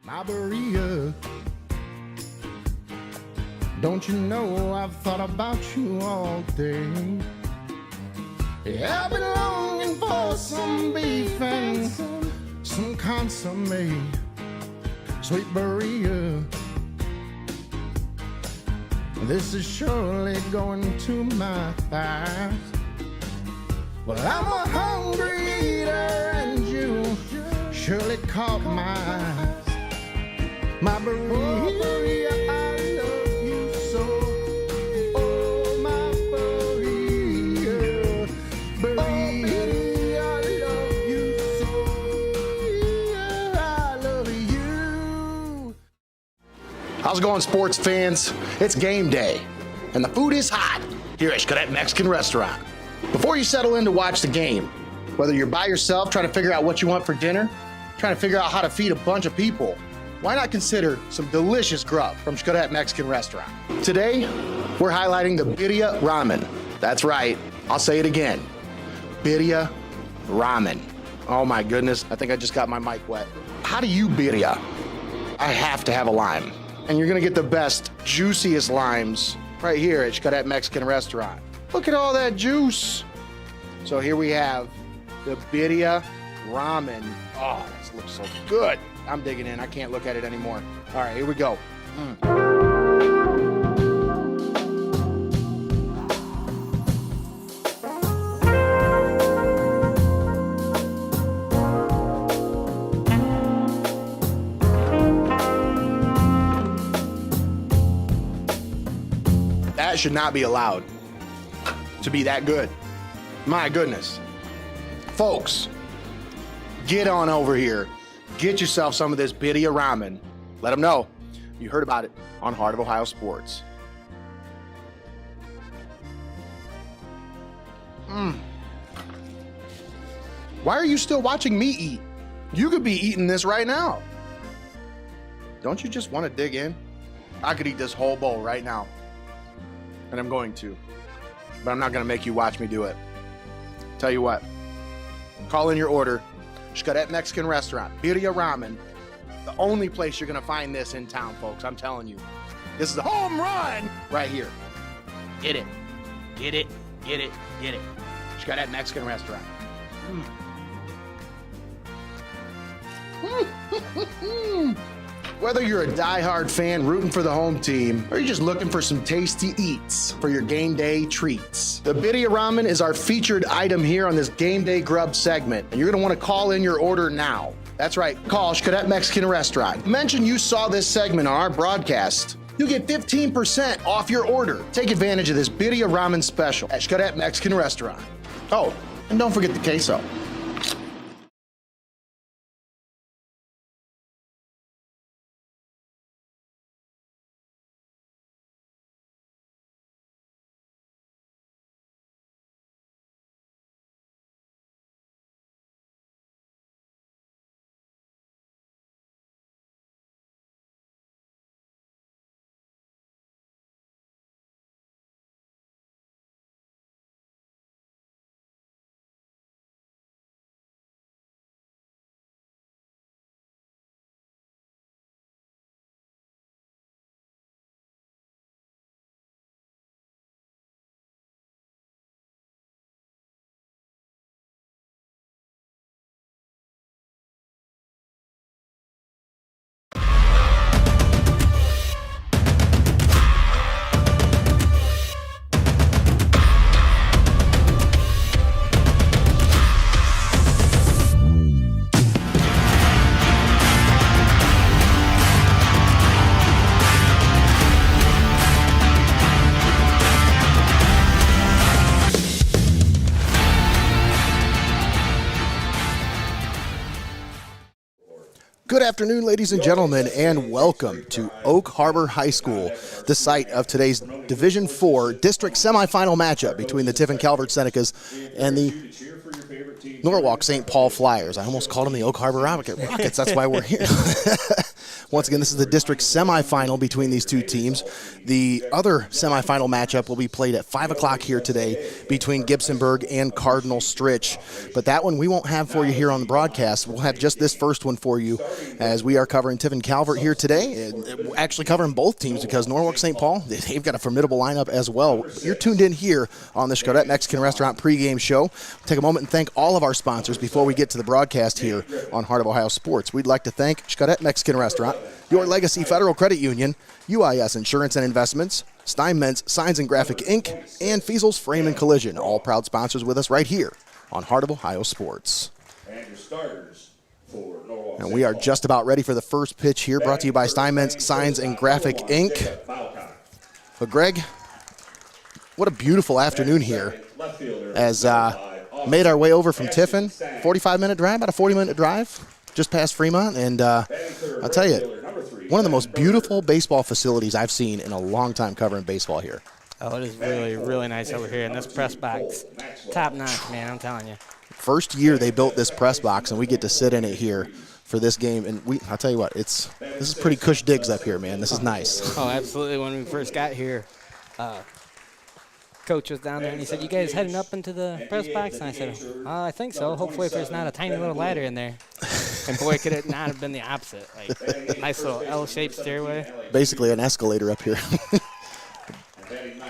My Berea, don't you know I've thought about you all day? Yeah, I've been longing for some beef and some consomme, sweet Berea. This is surely going to my thighs. Well, I'm a hungry eater and you surely caught my eyes. My Berea, I love you so. Oh, my Berea, Berea, I love you so. I love you. How's it going, sports fans? It's game day, and the food is hot here at Xcaret Mexican Restaurant. Before you settle in to watch the game, whether you're by yourself trying to figure out what you want for dinner, trying to figure out how to feed a bunch of people, why not consider some delicious grub from Xcaret Mexican Restaurant? Today, we're highlighting the birria ramen. That's right, I'll say it again, birria ramen. Oh my goodness, I think I just got my mic wet. How do you birria? I have to have a lime. And you're gonna get the best, juiciest limes right here at Xcaret Mexican Restaurant. Look at all that juice. So here we have the birria ramen. Oh, this looks so good. I'm digging in. I can't look at it anymore. All right, here we go. That should not be allowed to be that good. My goodness. Folks, get on over here. Get yourself some of this birria ramen. Let them know you heard about it on Heart of Ohio Sports. Why are you still watching me eat? You could be eating this right now. Don't you just want to dig in? I could eat this whole bowl right now. And I'm going to. But I'm not going to make you watch me do it. Tell you what. Call in your order. Xcaret Mexican Restaurant, birria ramen. The only place you're gonna find this in town, folks. I'm telling you. This is a home run right here. Get it. Get it. Get it. Get it. Xcaret Mexican Restaurant. Whether you're a diehard fan rooting for the home team, or you're just looking for some tasty eats for your game day treats, the birria ramen is our featured item here on this game day grub segment, and you're gonna wanna call in your order now. That's right, call Xcaret Mexican Restaurant. Mention you saw this segment on our broadcast. You'll get 15% off your order. Take advantage of this birria ramen special at Xcaret Mexican Restaurant. Oh, and don't forget the queso. Good afternoon, ladies and gentlemen, and welcome to Oak Harbor High School, the site of today's Division IV District Semifinal matchup between the Tiffin Calvert Senecas and the Norwalk St. Paul Flyers. I almost called them the Oak Harbor Rockets. That's why we're here. Once again, this is the district semifinal between these two teams. The other semifinal matchup will be played at 5 o'clock here today between Gibsonburg and Cardinal Stritch. But that one we won't have for you here on the broadcast. We'll have just this first one for you as we are covering Tiffin Calvert here today. And actually covering both teams because Norwalk St. Paul, they've got a formidable lineup as well. You're tuned in here on the Xcaret Mexican Restaurant pregame show. Take a moment and thank all of our sponsors before we get to the broadcast here on Heart of Ohio Sports. We'd like to thank Xcaret Mexican Restaurant, Your Legacy Federal Credit Union, UIS Insurance and Investments, Steinmetz Signs and Graphic Inc., and Feasel's Frame and Collision, all proud sponsors with us right here on Heart of Ohio Sports. And your starters for Norwalk. And we are just about ready for the first pitch here, brought to you by Steinmetz Signs and Graphic Inc. But Greg, what a beautiful afternoon here as made our way over from Tiffin, 45-minute drive, about a 40-minute drive, just past Fremont. And I'll tell you, one of the most beautiful baseball facilities I've seen in a long time covering baseball here. Oh, it is really, really nice over here. And this press box, top notch, man, I'm telling you. First year they built this press box, and we get to sit in it here for this game. And I'll tell you what, this is pretty cush digs up here, man. This is nice. Oh, absolutely. When we first got here, Coach was down there, and he said, "You guys heading up into the press box?" And I said, "I think so. Hopefully if there's not a tiny little ladder in there." And boy, could it not have been the opposite. Like, nice little L-shaped stairway. Basically an escalator up here.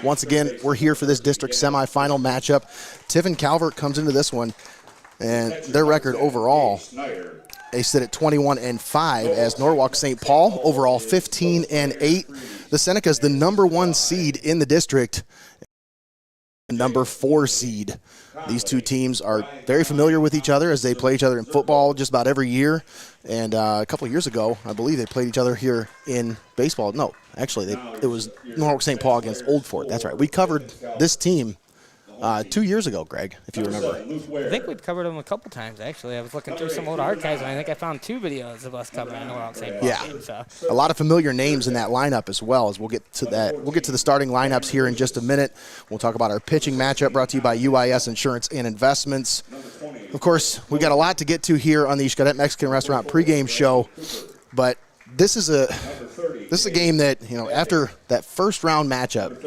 Once again, we're here for this district semifinal matchup. Tiffin Calvert comes into this one, and their record overall, they sit at 21-5 as Norwalk St. Paul overall 15-8. The Senecas, the #1 seed in the district, number 4 seed. These two teams are very familiar with each other as they play each other in football just about every year. And a couple of years ago, I believe they played each other here in baseball. No, actually, it was Norwalk St. Paul against Old Fort. That's right. We covered this team 2 years ago, Greg, if you remember. I think we've covered them a couple times, actually. I was looking through some old archives, and I think I found 2 videos of us covering Norwalk St. Paul games. So. A lot of familiar names in that lineup as well, as we'll get to that. We'll get to the starting lineups here in just a minute. We'll talk about our pitching matchup brought to you by UIS Insurance and Investments. Of course, we got a lot to get to here on the Xcaret Mexican Restaurant pregame show, but this is a game that, after that first round matchup,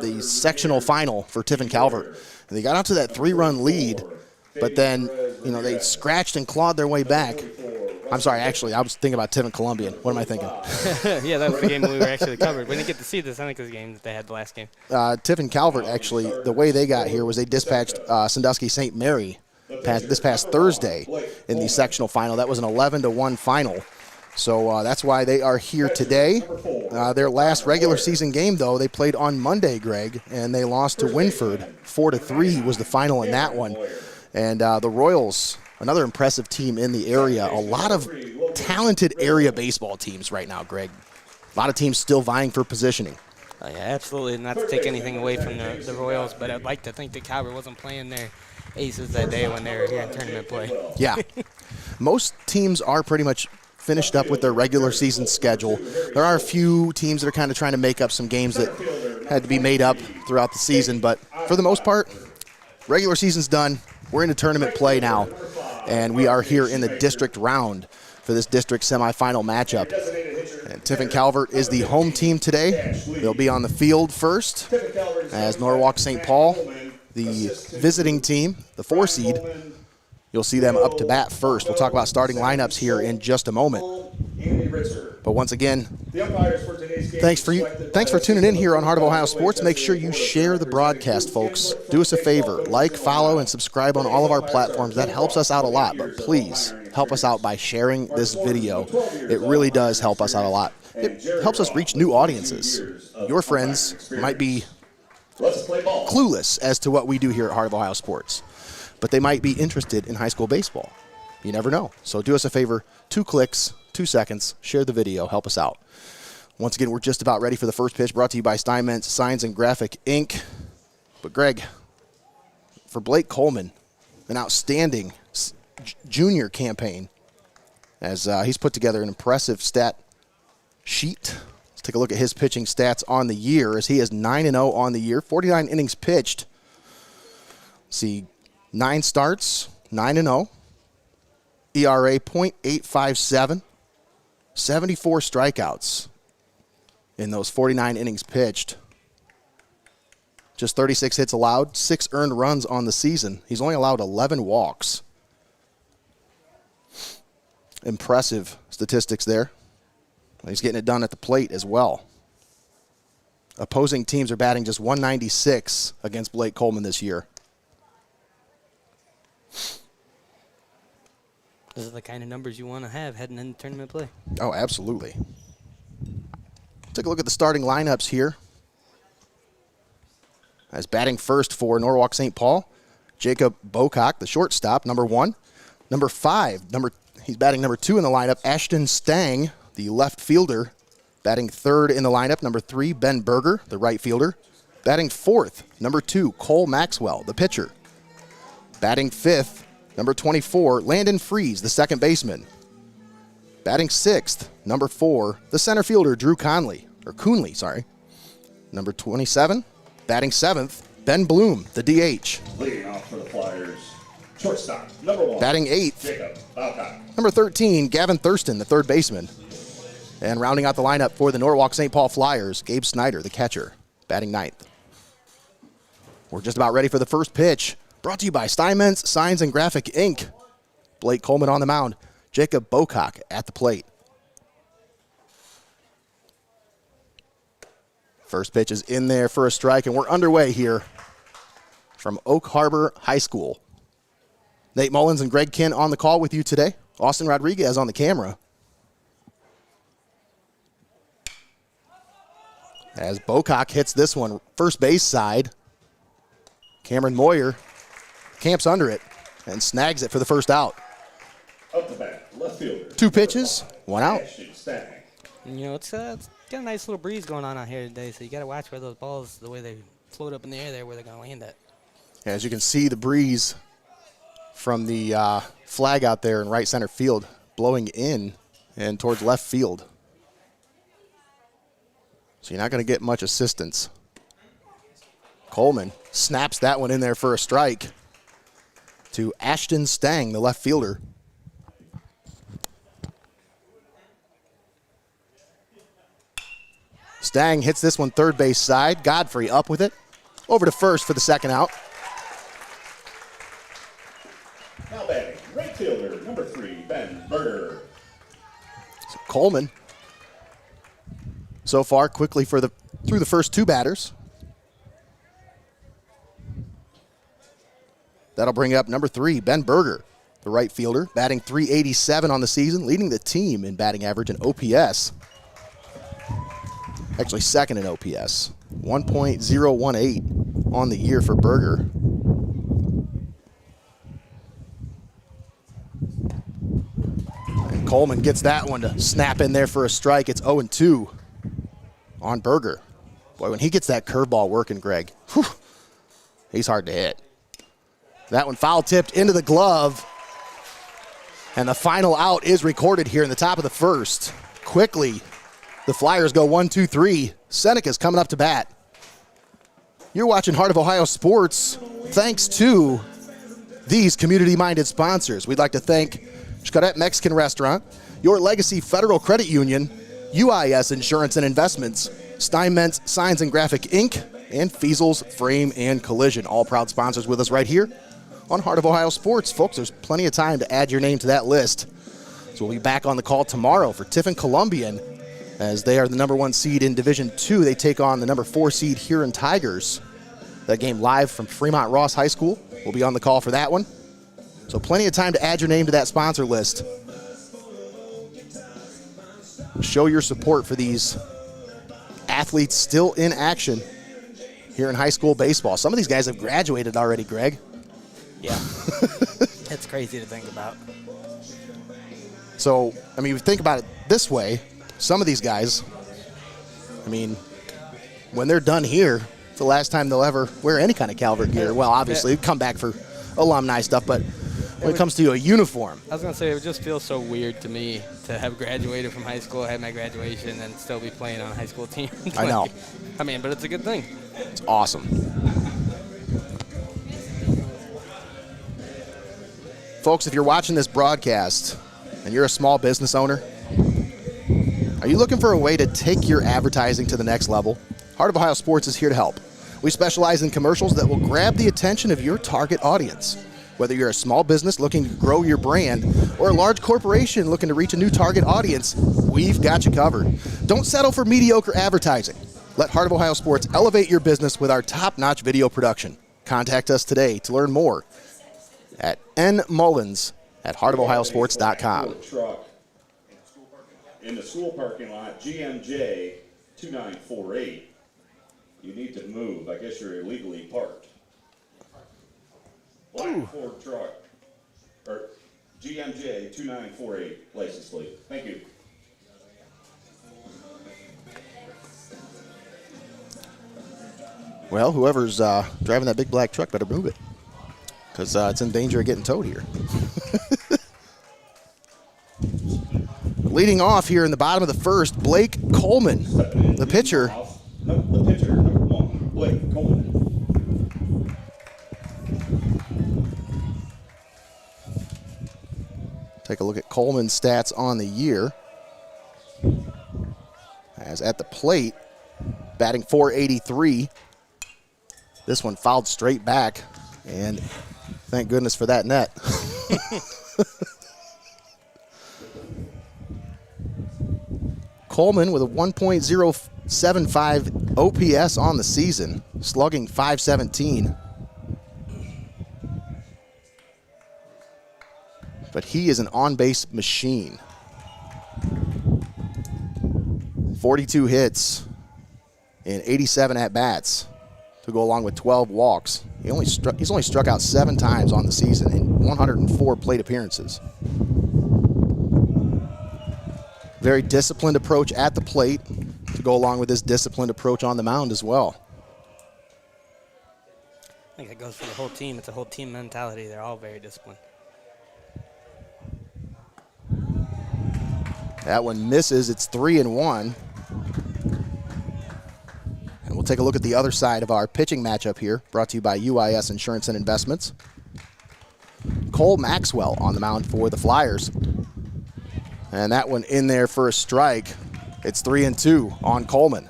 the sectional final for Tiffin Calvert, they got out to that 3-run lead, but then, they scratched and clawed their way back. I'm sorry, actually, I was thinking about Tiffin Columbian. What am I thinking? Yeah, that was the game we were actually covered. We didn't get to see the Senecas game that they had the last game. Tiffin Calvert, actually, the way they got here was they dispatched Sandusky St. Mary this past Thursday in the sectional final. That was an 11-1 final. So that's why they are here today. Their last regular season game, though, they played on Monday, Greg, and they lost to Winford. 4-3 was the final in that one. And the Royals, another impressive team in the area. A lot of talented area baseball teams right now, Greg. A lot of teams still vying for positioning. Yeah, absolutely. Not to take anything away from the Royals, but I'd like to think that Calvert wasn't playing their aces that day when they were here in tournament play. Yeah. Most teams are pretty much finished up with their regular season schedule. There are a few teams that are kind of trying to make up some games that had to be made up throughout the season, but for the most part, regular season's done. We're into tournament play now, and we are here in the district round for this district semifinal matchup. And Tiffin Calvert is the home team today. They'll be on the field first as Norwalk St. Paul, the visiting team, the 4 seed. You'll see them up to bat first. We'll talk about starting lineups here in just a moment. But once again, thanks for tuning in here on Heart of Ohio Sports. Make sure you share the broadcast, folks. Do us a favor. Like, follow, and subscribe on all of our platforms. That helps us out a lot. But please help us out by sharing this video. It really does help us out a lot. It helps us reach new audiences. Your friends might be clueless as to what we do here at Heart of Ohio Sports, but they might be interested in high school baseball. You never know. So do us a favor, 2 clicks, 2 seconds, share the video, help us out. Once again, we're just about ready for the first pitch, brought to you by Steinmetz Signs and Graphic Inc. But Greg, for Blake Coleman, an outstanding junior campaign, as he's put together an impressive stat sheet. Let's take a look at his pitching stats on the year, as he is 9-0 on the year, 49 innings pitched. Let's see, 9 starts, 9-0. ERA .857. 74 strikeouts in those 49 innings pitched. Just 36 hits allowed, 6 earned runs on the season. He's only allowed 11 walks. Impressive statistics there. He's getting it done at the plate as well. Opposing teams are batting just 196 against Blake Coleman this year. Those are the kind of numbers you want to have heading into tournament play. Oh, absolutely. Take a look at the starting lineups here. As batting first for Norwalk St. Paul, Jacob Bocock, the shortstop, number 1. Number 5, he's batting number 2 in the lineup, Ashton Stang, the left fielder. Batting 3rd in the lineup, number 3, Ben Berger, the right fielder. Batting 4th, number 2, Cole Maxwell, the pitcher. Batting 5th, number 24, Landon Freeze, the second baseman. Batting 6th, number 4, the center fielder, Drew Coonley. Number 27, batting 7th, Ben Bloom, the DH. Leading off for the Flyers, shortstop, number 1. Batting 8th, Jacob Bocock. number 13, Gavin Thurston, the third baseman. And rounding out the lineup for the Norwalk St. Paul Flyers, Gabe Snyder, the catcher, batting 9th. We're just about ready for the first pitch. Brought to you by Steinmetz Signs and Graphic Inc. Blake Coleman on the mound. Jacob Bocock at the plate. First pitch is in there for a strike, and we're underway here from Oak Harbor High School. Nate Mullins and Greg Kinn on the call with you today. Austin Rodriguez on the camera. As Bocock hits this one, first base side, Cameron Moyer camps under it and snags it for the first out. Up the bat, left fielder. 2 pitches, 1 out. Ashton Stang. It's got a nice little breeze going on out here today, so you got to watch where those balls, the way they float up in the air there, where they're going to land at. As you can see, the breeze from the flag out there in right center field blowing in and towards left field. So you're not going to get much assistance. Coleman snaps that one in there for a strike to Ashton Stang, the left fielder. Stang hits this one third base side. Godfrey up with it. Over to first for the second out. Now batting, right fielder, number 3, Ben Berger. So Coleman so far quickly through the first 2 batters. That'll bring up number 3, Ben Berger, the right fielder, batting .387 on the season, leading the team in batting average and OPS. Actually second in OPS, 1.018 on the year for Berger. And Coleman gets that one to snap in there for a strike. It's 0-2 on Berger. Boy, when he gets that curveball working, Greg, he's hard to hit. That one foul tipped into the glove. And the final out is recorded here in the top of the first. Quickly, the Flyers go 1-2-3. Senecas coming up to bat. You're watching Heart of Ohio Sports thanks to these community-minded sponsors. We'd like to thank Xcaret Mexican Restaurant, Your Legacy Federal Credit Union, UIS Insurance and Investments, Steinmetz Signs and Graphic Inc., and Feasel's Frame and Collision. All proud sponsors with us right here on Heart of Ohio Sports. Folks, there's plenty of time to add your name to that list. So we'll be back on the call tomorrow for Tiffin Columbian, as they are the number 1 seed in Division II. They take on the number 4 seed Huron Tigers. That game live from Fremont Ross High School. We'll be on the call for that one. So plenty of time to add your name to that sponsor list. Show your support for these athletes still in action here in high school baseball. Some of these guys have graduated already, Greg. Yeah. It's crazy to think about. So, I mean, if you think about it this way, some of these guys, I mean, when they're done here, it's the last time they'll ever wear any kind of Calvert gear. Well, obviously, come back for alumni stuff, but when it comes to a uniform. I was going to say, it would just feel so weird to me to have graduated from high school, have my graduation, and still be playing on a high school team. I know. I mean, but it's a good thing. It's awesome. Folks, if you're watching this broadcast and you're a small business owner, Are you looking for a way to take your advertising to the next level? Heart of Ohio Sports is here to help. We specialize in commercials that will grab the attention of your target audience. Whether you're a small business looking to grow your brand or a large corporation looking to reach a new target audience, we've got you covered. Don't settle for mediocre advertising. Let Heart of Ohio Sports elevate your business with our top-notch video production. Contact us today to learn more at nmullins@heartofohiosports.com. Truck in the school parking lot, GMJ 2948. You need to move. I guess you're illegally parked. Black Ford truck, or GMJ 2948 license plate. Thank you. Well, whoever's driving that big black truck better move it, because it's in danger of getting towed here. Leading off here in the bottom of the first, Blake Coleman, the pitcher. The pitcher, number 1, Blake Coleman. Take a look at Coleman's stats on the year. As at the plate, batting .483. This one fouled straight back, and thank goodness for that net. Coleman with a 1.075 OPS on the season, slugging .517. But he is an on-base machine. 42 hits and 87 at-bats to go along with 12 walks. He's only struck out 7 times on the season in 104 plate appearances. Very disciplined approach at the plate to go along with his disciplined approach on the mound as well. I think that goes for the whole team. It's a whole team mentality. They're all very disciplined. That one misses. It's 3-1. And we'll take a look at the other side of our pitching matchup here, brought to you by UIS Insurance and Investments. Cole Maxwell on the mound for the Flyers. And that one in there for a strike. It's 3-2 on Coleman.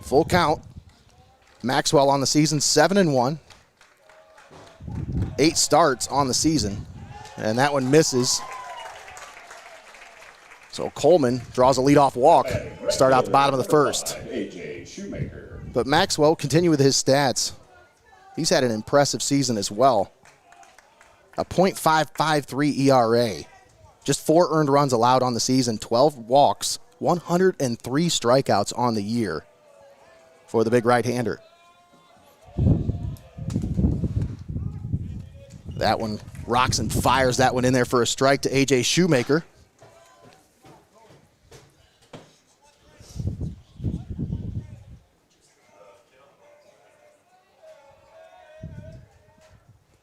Full count. Maxwell on the season, 7-1. 8 starts on the season. And that one misses. So Coleman draws a leadoff walk. Start out the bottom of the first. But Maxwell continue with his stats. He's had an impressive season as well. A .553 ERA. Just 4 earned runs allowed on the season, 12 walks, 103 strikeouts on the year for the big right-hander. That one rocks and fires that one in there for a strike to A.J. Shoemaker.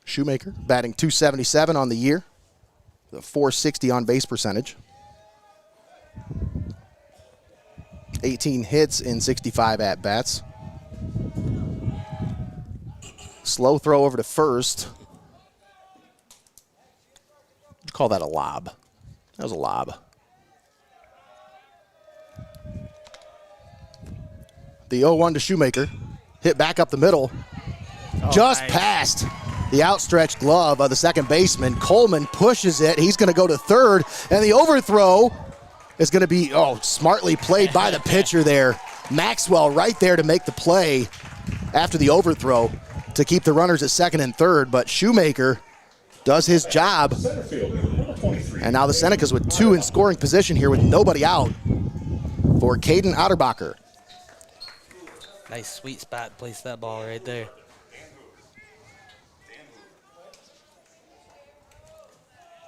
Shoemaker batting .277 on the year, the .460 on base percentage. 18 hits in 65 at-bats. Slow throw over to first. Would you call that a lob? That was a lob. The 0-1 to Shoemaker. Hit back up the middle. Just past the outstretched glove of the second baseman. Coleman pushes it. He's going to go to third. And the overthrow is going to be, smartly played by the pitcher there. Maxwell right there to make the play after the overthrow to keep the runners at second and third. But Shoemaker does his job. And now the Senecas with 2 in scoring position here with nobody out for Caden Otterbacher. Nice sweet spot to place that ball right there.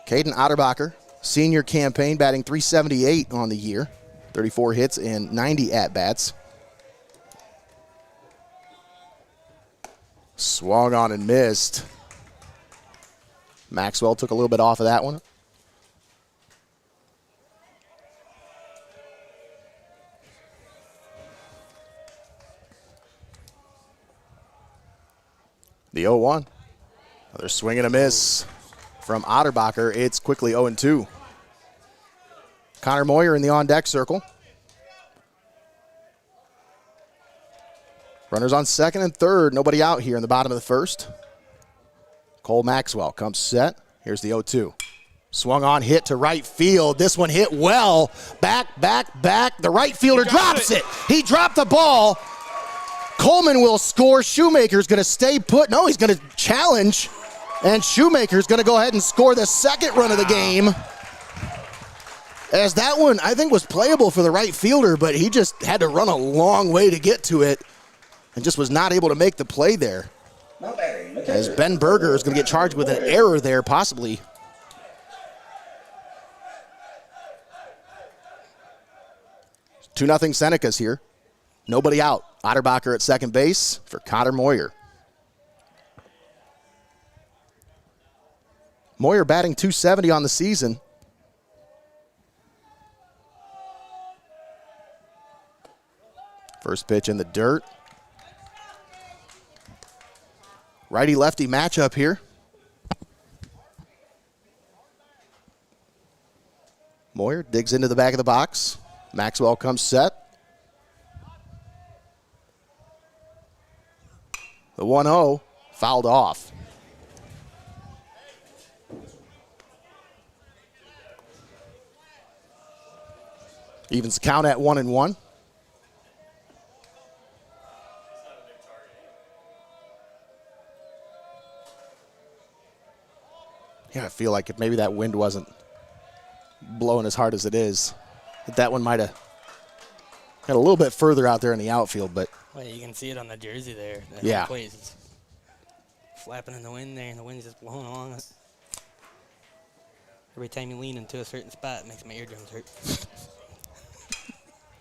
Caden Otterbacher, senior campaign, batting .378 on the year. 34 hits and 90 at-bats. Swung on and missed. Maxwell took a little bit off of that one. The 0-1. Another swing and a miss from Otterbacher. It's quickly 0-2. Connor Moyer in the on-deck circle. Runners on second and third. Nobody out here in the bottom of the first. Cole Maxwell comes set. Here's the 0-2. Swung on, hit to right field. This one hit well. Back. The right fielder drops it. He dropped the ball. Coleman will score. Shoemaker's going to stay put. No, he's going to challenge. And Shoemaker's going to go ahead and score the second run of the game. As that one, I think, was playable for the right fielder, but he just had to run a long way to get to it and just was not able to make the play there. As Ben Berger is going to get charged with an error there, possibly. Two 2-0 Senecas here. Nobody out. Otterbacher at second base for Connor Moyer. Moyer batting .270 on the season. First pitch in the dirt. Righty-lefty matchup here. Moyer digs into the back of the box. Maxwell comes set. The 1-0 fouled off. Evens the count at 1-1. Yeah, I feel like if maybe that wind wasn't blowing as hard as it is, that one might have got a little bit further out there in the outfield, but well, you can see it on the jersey there. Yeah. It's flapping in the wind there, and the wind's just blowing along it. Every time you lean into a certain spot, it makes my eardrums hurt.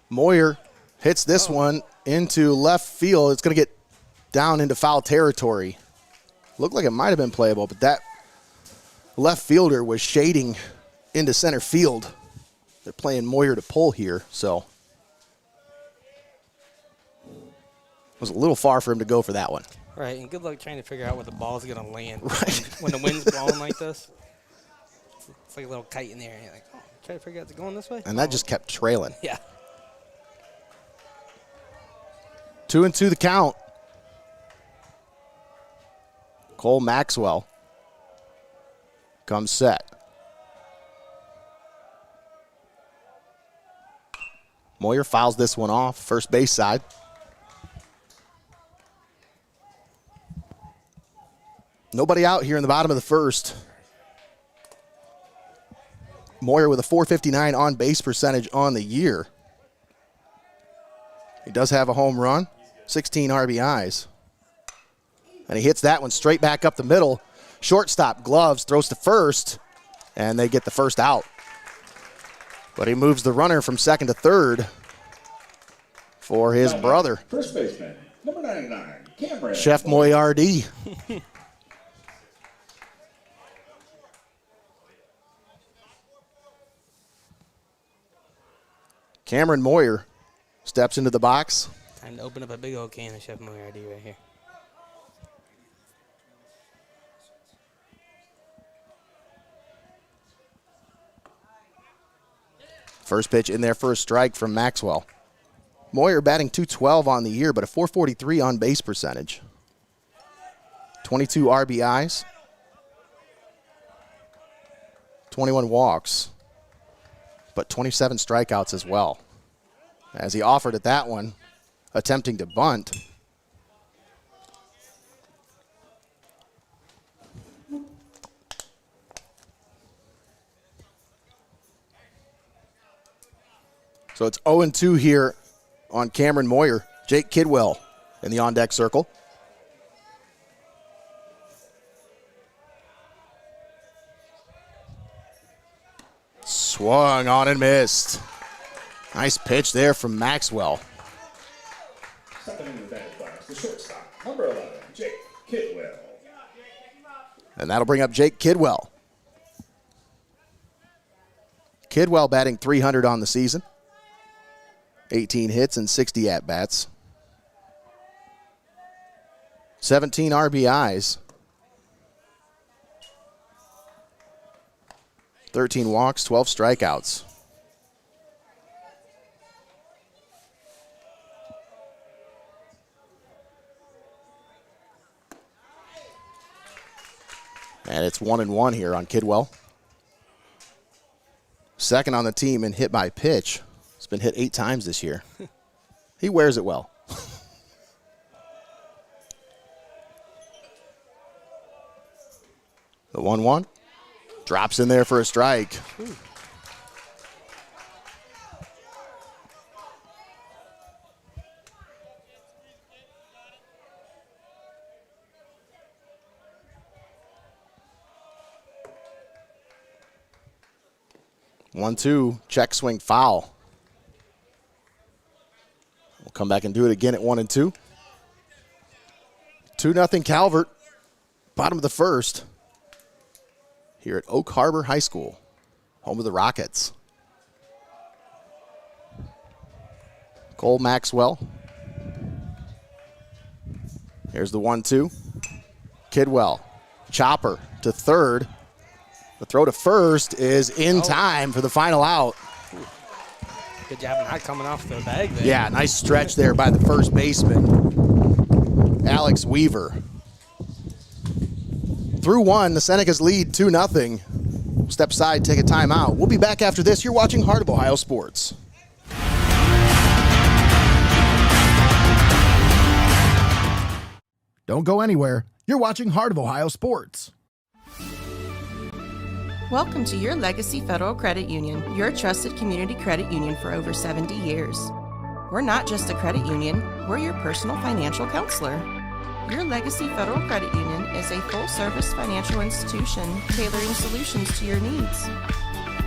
Moyer hits this one into left field. It's going to get down into foul territory. Looked like it might have been playable, but that left fielder was shading into center field. They're playing Moyer to pull here, so it was a little far for him to go for that one. Right, and good luck trying to figure out where the ball's going to land. Right. When the wind's blowing like this, it's like a little kite in the air. You're like, oh, try to figure out it's going this way. And that just kept trailing. Yeah. 2-2 the count. Cole Maxwell comes set. Moyer fouls this one off, first base side. Nobody out here in the bottom of the first. Moyer with a .459 on base percentage on the year. He does have a home run, 16 RBIs. And he hits that one straight back up the middle. Shortstop gloves, throws to first, and they get the first out. But he moves the runner from second to third for his brother. First baseman, number 99, Cameron. Chef Moyardi. Cameron Moyer steps into the box. Time to open up a big old can of Chef Moyardi right here. First pitch in there for a strike from Maxwell. Moyer batting .212 on the year, but a .443 on base percentage. 22 RBIs. 21 walks. But 27 strikeouts as well. As he offered at that one, attempting to bunt. So it's 0-2 here on Cameron Moyer. Jake Kidwell in the on-deck circle. Swung on and missed. Nice pitch there from Maxwell. Stepping into the batter's box, the shortstop, number 11, Jake Kidwell. And that'll bring up Jake Kidwell. Kidwell batting .300 on the season. 18 hits and 60 at-bats. 17 RBIs. 13 walks, 12 strikeouts. And it's 1-1 here on Kidwell. Second on the team in hit by pitch. He's been hit 8 times this year. He wears it well. The 1-1. Drops in there for a strike. Ooh. 1-2, check swing foul. We'll come back and do it again at 1-2. 2-0 Calvert, bottom of the first, here at Oak Harbor High School, home of the Rockets. Cole Maxwell. Here's the 1-2. Kidwell, chopper to third. The throw to first is in time for the final out. Good job not coming off the bag there. Yeah, nice stretch there by the first baseman, Alex Weaver. Through one, the Senecas lead 2-0. Step aside, take a timeout. We'll be back after this. You're watching Heart of Ohio Sports. Don't go anywhere. You're watching Heart of Ohio Sports. Welcome to your Legacy Federal Credit Union, your trusted community credit union for over 70 years. We're not just a credit union, we're your personal financial counselor. Your Legacy Federal Credit Union is a full-service financial institution tailoring solutions to your needs.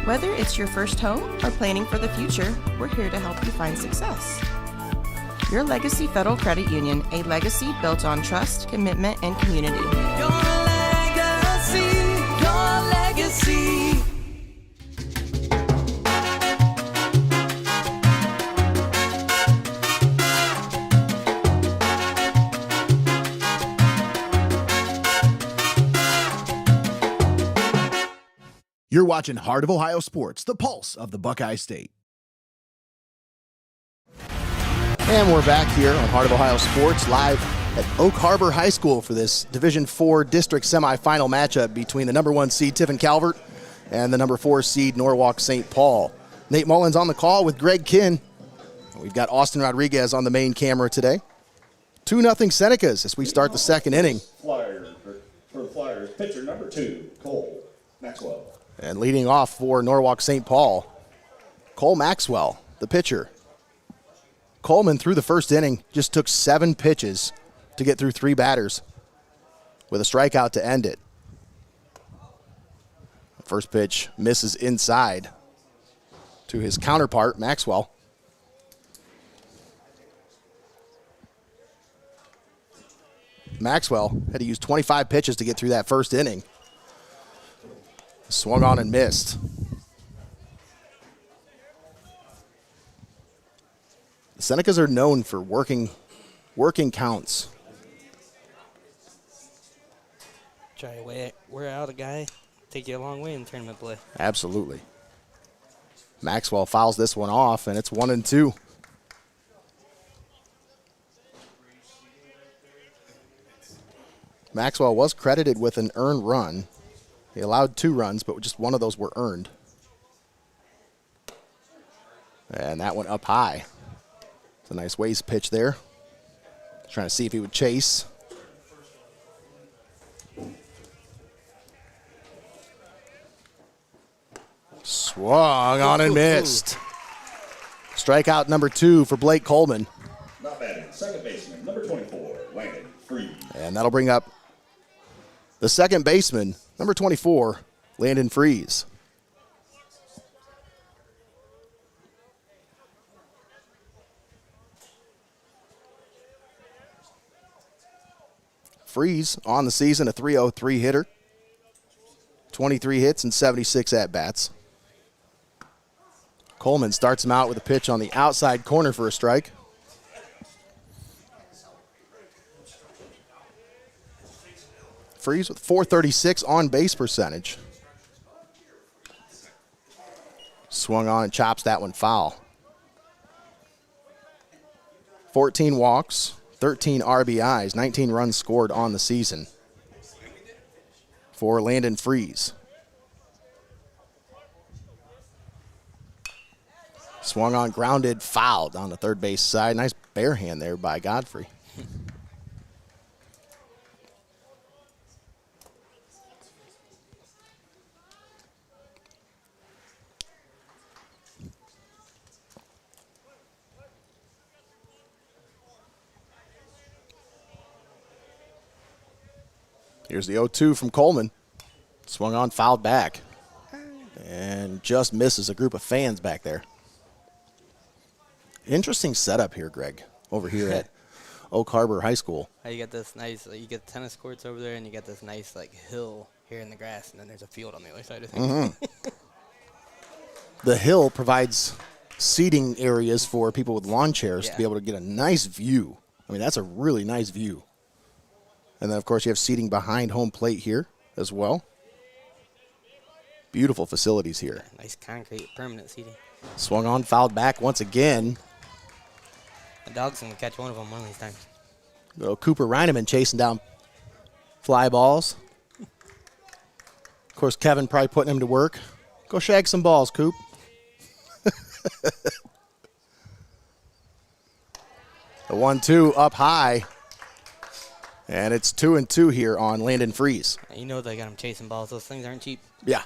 Whether it's your first home or planning for the future, we're here to help you find success. Your Legacy Federal Credit Union, a legacy built on trust, commitment, and community. Your legacy, your legacy. You're watching Heart of Ohio Sports, the pulse of the Buckeye State. And we're back here on Heart of Ohio Sports, live at Oak Harbor High School for this Division IV district semifinal matchup between the number 1 seed Tiffin Calvert and the number 4 seed Norwalk St. Paul. Nate Mullins on the call with Greg Kinn. We've got Austin Rodriguez on the main camera today. 2-0 Senecas as we start the second inning. For the Flyers, pitcher number 2, Cole Maxwell. And leading off for Norwalk St. Paul, Cole Maxwell, the pitcher. Coleman through the first inning just took 7 pitches to get through 3 batters with a strikeout to end it. First pitch misses inside to his counterpart, Maxwell. Maxwell had to use 25 pitches to get through that first inning. Swung on and missed. The Senecas are known for working counts. Try to wear out a guy, take you a long way in tournament play. Absolutely. Maxwell fouls this one off, and it's 1-2. Maxwell was credited with an earned run. He allowed 2 runs, but just one of those were earned. And that one up high. It's a nice waist pitch there. Trying to see if he would chase. Swung on and missed. Strikeout number 2 for Blake Coleman. Not batting, second baseman, number 24, Landon Freeze. And that'll bring up the second baseman, number 24, Landon Freeze. Freeze on the season, a .303 hitter, 23 hits and 76 at-bats. Coleman starts him out with a pitch on the outside corner for a strike. Freeze with .436 on base percentage. Swung on and chops that one foul. 14 walks, 13 RBIs, 19 runs scored on the season. for Landon Freeze. Swung on, grounded, fouled on the third base side. Nice bare hand there by Godfrey. Here's the 0-2 from Coleman. Swung on, fouled back. And just misses a group of fans back there. Interesting setup here, Greg, over here at Oak Harbor High School. You get this nice, you get tennis courts over there, and you get this nice like hill here in the grass, and then there's a field on the other side of things. The hill provides seating areas for people with lawn chairs to be able to get a nice view. I mean, that's a really nice view. And then, of course, you have seating behind home plate here as well. Beautiful facilities here. Yeah, nice concrete, permanent seating. Swung on, fouled back once again. The dog's going to catch one of them one of these times. Little Cooper Reineman chasing down fly balls. Of course, Kevin probably putting him to work. Go shag some balls, Coop. The 1-2 up high. And it's 2-2 here on Landon Freeze. You know they got him chasing balls. Those things aren't cheap. Yeah.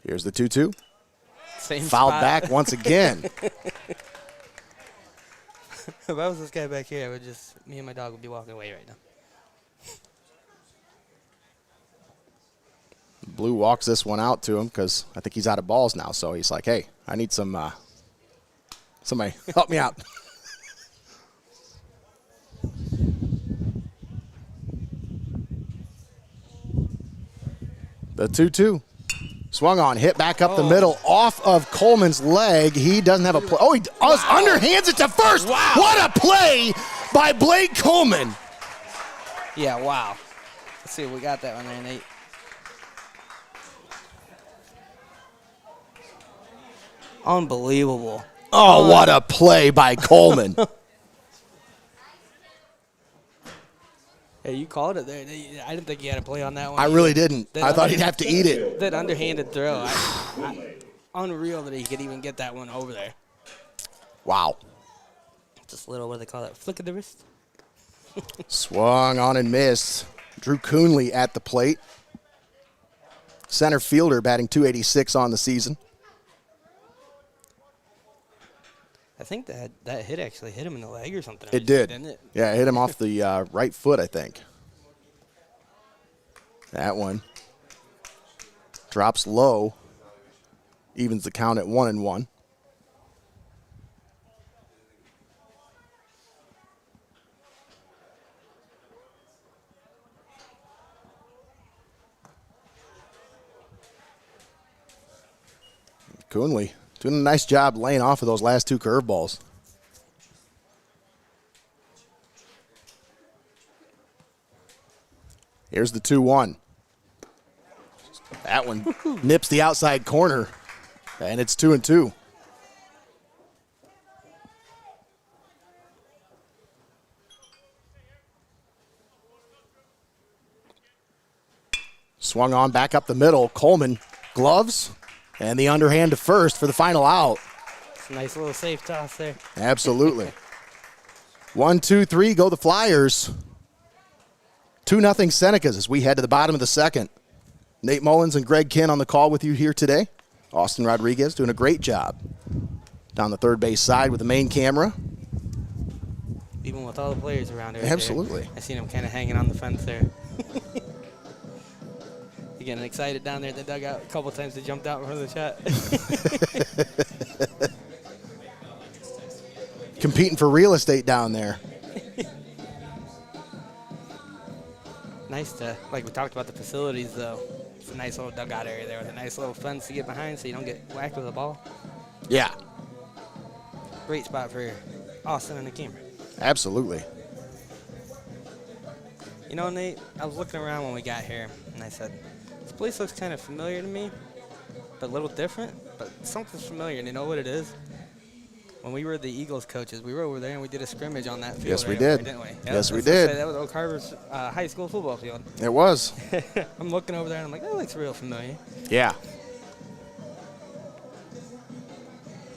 Here's the 2-2. Same Fouled spot. back once again. If I was this guy back here, me and my dog would be walking away right now. Blue walks this one out to him because I think he's out of balls now. So he's like, hey, I need some, somebody help me out. The 2-2. Swung on, hit back up the middle, off of Coleman's leg. He doesn't have a play. Oh, he underhands it to first. Wow. What a play by Blake Coleman. Yeah, wow. Let's see if we got that one there, Nate. Unbelievable. Oh, what a play by Coleman. Hey, you called it there. I didn't think you had a play on that one. I really didn't. That I thought he'd have to eat it. That underhanded throw. Unreal that he could even get that one over there. Wow. Just a little, what do they call that, flick of the wrist? Swung on and missed. Drew Coonley at the plate. Center fielder batting .286 on the season. I think that hit actually hit him in the leg or something. It did. Didn't it? Yeah, it hit him off the right foot, I think. That one drops low. Evens the count at 1-1. Coonley doing a nice job laying off of those last two curveballs. Here's the 2-1. That one nips the outside corner, and it's 2-2. Swung on back up the middle. Coleman gloves. And the underhand to first for the final out. It's a nice little safe toss there. Absolutely. 1-2-3, go the Flyers. 2-0 Senecas as we head to the bottom of the second. Nate Mullins and Greg Kinn on the call with you here today. Austin Rodriguez doing a great job down the third base side with the main camera. Even with all the players around here. Absolutely. I seen him kind of hanging on the fence there. Getting excited down there at the dugout. A couple times they jumped out in front of the shot. Competing for real estate down there. Nice to, like we talked about the facilities though. It's a nice little dugout area there with a nice little fence to get behind so you don't get whacked with a ball. Yeah. Great spot for Austin and the camera. Absolutely. You know, Nate, I was looking around when we got here and I said, this place looks kind of familiar to me, but a little different, but something's familiar, and you know what it is? when we were the Eagles coaches, we were over there and we did a scrimmage on that field. Yes, we right over did. there, didn't we? Yes, we I was gonna did. say, that was Oak Harbor's high school football field. It was. I'm looking over there and I'm like, that looks real familiar. Yeah.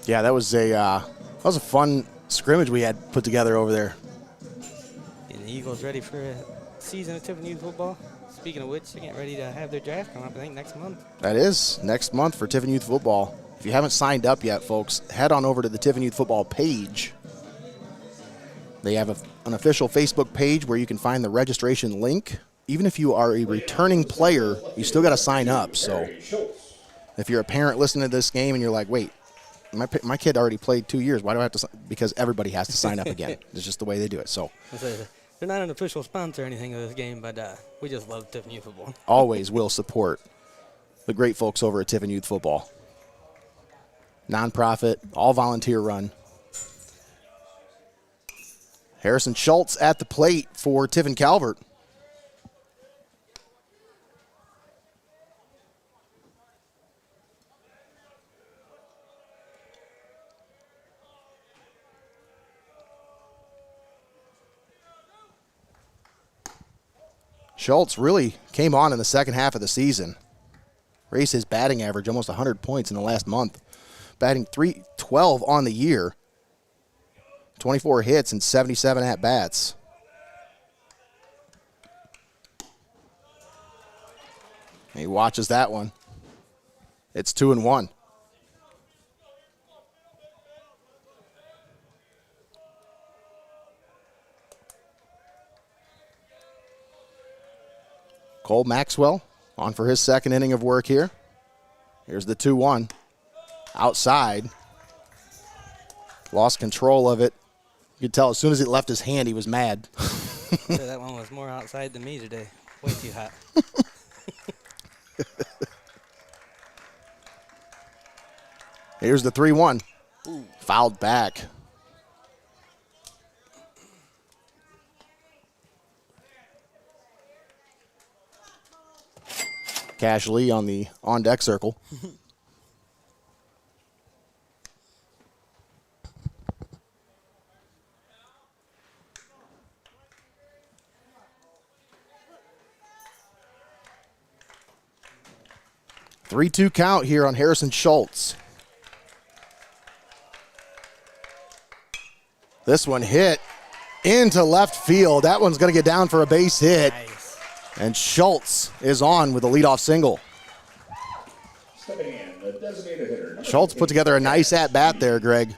Yeah, that was a fun scrimmage we had put together over there. And the Eagles ready for a season of Tiffin Youth football. Speaking of which, they're getting ready to have their draft come up, I think, next month. That is next month for Tiffin Youth Football. If you haven't signed up yet, folks, head on over to the Tiffin Youth Football page. They have an official Facebook page where you can find the registration link. Even if you are a returning player, you still got to sign up. So if you're a parent listening to this game and you're like, wait, my kid already played 2 years, why do I have to? Because everybody has to sign up again. It's just the way they do it. So they're not an official sponsor or anything of this game, but we just love Tiffin Youth football. always will support the great folks over at Tiffin Youth Football. Nonprofit, all volunteer run. Harrison Schultz at the plate for Tiffin Calvert. Schultz really came on in the second half of the season. Raised his batting average almost 100 points in the last month. Batting .312 on the year. 24 hits and 77 at-bats. He watches that one. It's 2-1. Cole Maxwell on for his second inning of work here. Here's the 2-1. Outside. Lost control of it. You could tell as soon as it left his hand, he was mad. Yeah, that one was more outside than me today. Way too hot. Here's the 3-1. Fouled back. Cash Lee on the on-deck circle. Three-two count here on Harrison Schultz. This one hit into left field. That one's going to get down for a base hit. Nice. And Schultz is on with a leadoff single. Stepping in, the designated hitter. Schultz put together a nice at-bat there, Greg.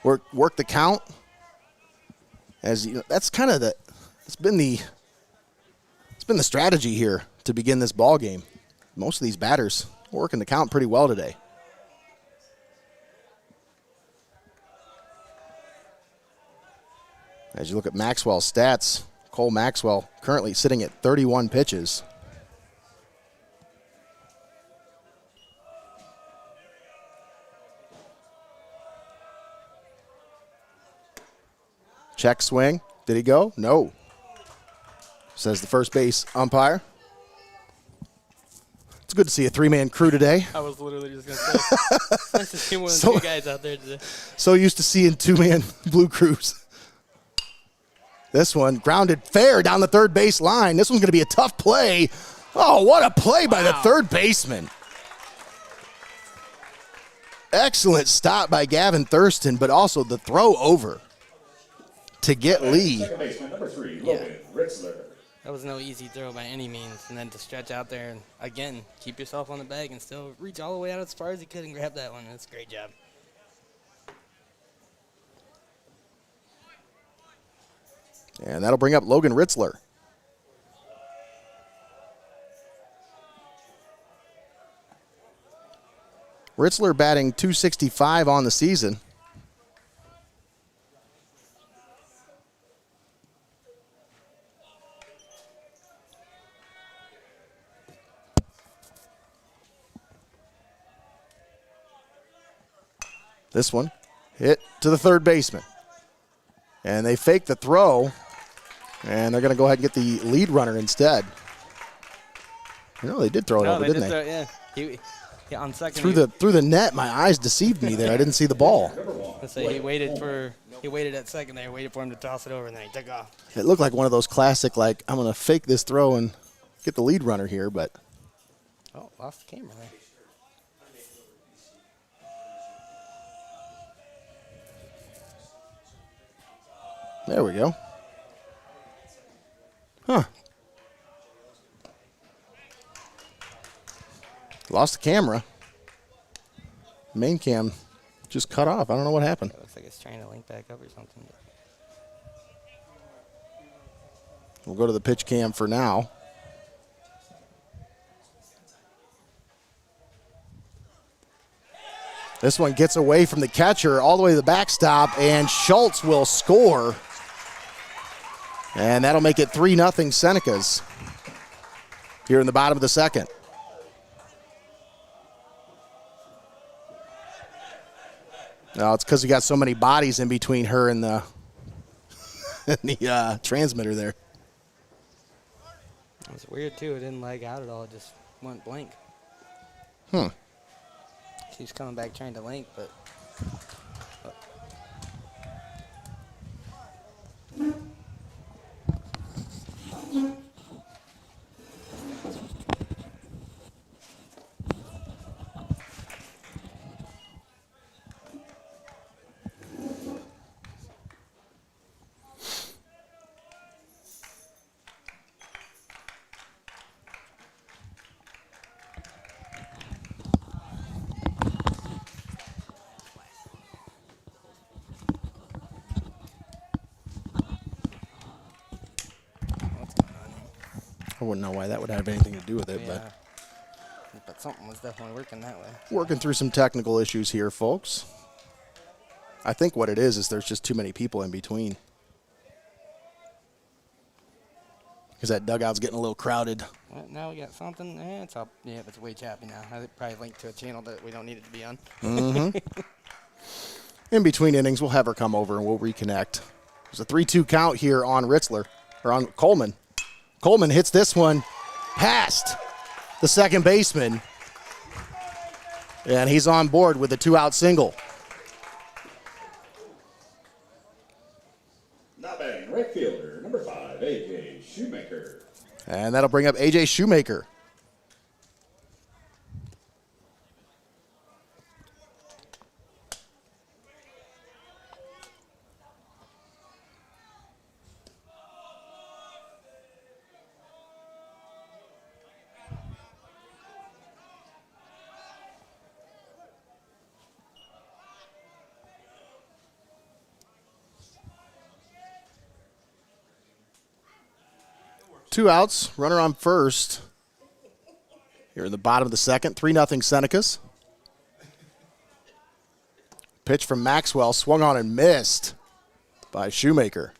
Work the count. As you know, that's kind of it's been the strategy here to begin this ball game. Most of these batters working the count pretty well today. As you look at Maxwell's stats, Cole Maxwell currently sitting at 31 pitches. Check swing. Did he go? No. Says the first base umpire. It's good to see a three-man crew today. I was literally just going to say. It's nice to see more than So- two guys out there today. So used to seeing two-man blue crews. This one grounded fair down the third base line. This one's going to be a tough play. Oh, what a play by the third baseman. Excellent stop by Gavin Thurston, but also the throw over to get Lee. Second baseman, number 3, Logan Ritzler. That was no easy throw by any means. And then to stretch out there and, again, keep yourself on the bag and still reach all the way out as far as he could and grab that one. That's a great job. And that'll bring up Logan Ritzler. Ritzler batting .265 on the season. This one hit to the third baseman. And they fake the throw, and they're going to go ahead and get the lead runner instead. No, they did throw it over, didn't they? Yeah. On second. Through the net, my eyes deceived me there. I didn't see the ball. I say he waited at second there, waited for him to toss it over, and then he took off. It looked like one of those classic, like, I'm going to fake this throw and get the lead runner here, but. Oh, lost the camera there. There we go. Huh. Lost the camera. Main cam just cut off. I don't know what happened. It looks like it's trying to link back up or something. We'll go to the pitch cam for now. This one gets away from the catcher all the way to the backstop, and Schultz will score. And that'll make it 3-0 Senecas here in the bottom of the second. No, it's because we got so many bodies in between her and the, transmitter there. It's weird, too. It didn't lag out at all. It just went blank. She's coming back trying to link, but... I wouldn't know why that would have anything to do with it, yeah. But something was definitely working that way. Working through some technical issues here, folks. I think what it is there's just too many people in between. Because that dugout's getting a little crowded. Well, now we got something. It's up. Yeah, but it's way choppy now. I probably linked to a channel that we don't need it to be on. In between innings, we'll have her come over and we'll reconnect. There's a 3-2 count here on Ritzler, or on Coleman. Coleman hits this one past the second baseman. And he's on board with a 2-out single. Not batting, right fielder, number 5, A.J. Shoemaker. And that'll bring up A.J. Shoemaker. Two outs, runner on first. Here in the bottom of the second, 3-0 Senecas. Pitch from Maxwell, swung on and missed by Shoemaker.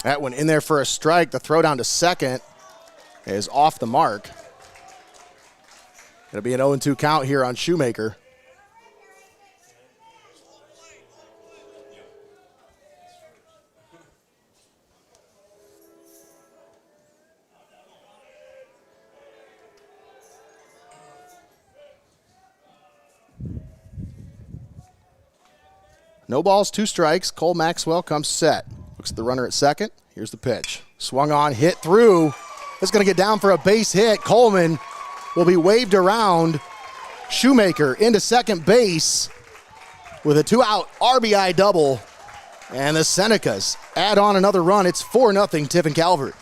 That one in there for a strike. The throw down to second is off the mark. It'll be an 0-2 count here on Shoemaker. No balls, 2 strikes. Cole Maxwell comes set. Looks at the runner at second. Here's the pitch. Swung on, hit through. It's going to get down for a base hit. Coleman will be waved around. Shoemaker into second base with a 2-out RBI double. And the Senecas add on another run. It's 4-0 Tiffin Calvert.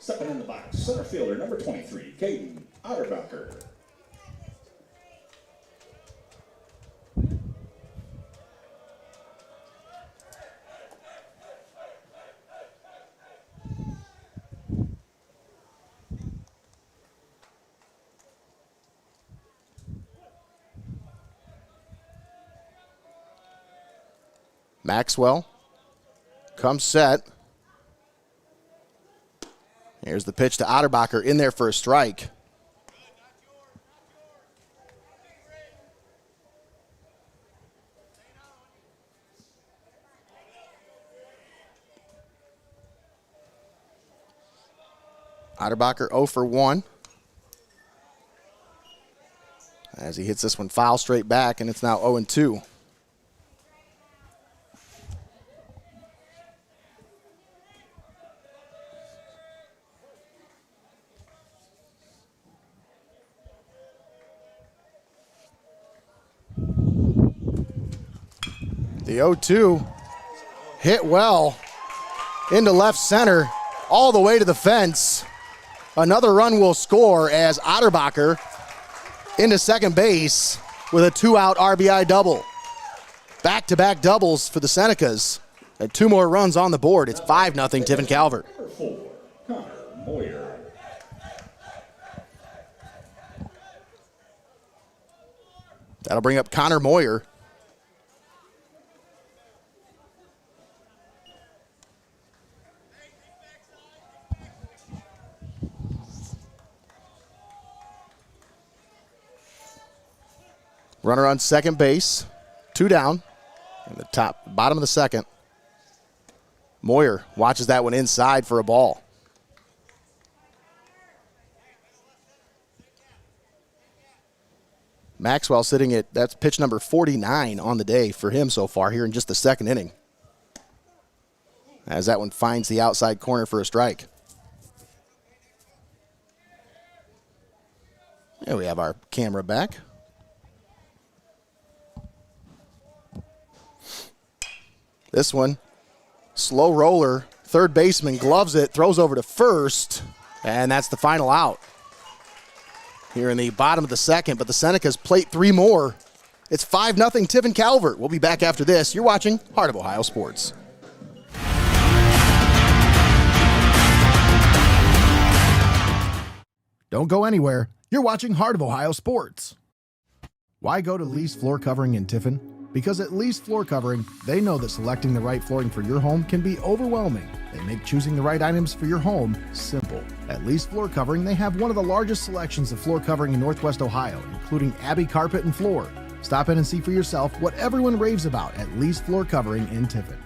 Stepping in the box, center fielder, number 23, Caden Otterbacher. Maxwell comes set. Here's the pitch to Otterbacher in there for a strike. Otterbacher 0 for 1. As he hits this one foul straight back, and it's now 0 and 2. The 0-2 hit well into left center, all the way to the fence. Another run will score as Otterbacher into second base with a 2-out RBI double. Back-to-back doubles for the Senecas. And 2 more runs on the board. It's 5-0 Tiffin Calvert. Number 4, Connor Moyer. That'll bring up Connor Moyer. Runner on second base, 2 down in the bottom of the second. Moyer watches that one inside for a ball. Maxwell sitting at, that's pitch number 49 on the day for him so far here in just the second inning. As that one finds the outside corner for a strike. There we have our camera back. This one, slow roller, third baseman gloves it, throws over to first, and that's the final out. Here in the bottom of the second, but the Senecas plate 3 more. It's 5-0 Tiffin Calvert. We'll be back after this. You're watching Heart of Ohio Sports. Don't go anywhere. You're watching Heart of Ohio Sports. Why go to Lee's Floor Covering in Tiffin? Because at Lee's Floor Covering, they know that selecting the right flooring for your home can be overwhelming. They make choosing the right items for your home simple. At Lee's Floor Covering, they have one of the largest selections of floor covering in Northwest Ohio, including Abbey Carpet and Floor. Stop in and see for yourself what everyone raves about at Lee's Floor Covering in Tiffin.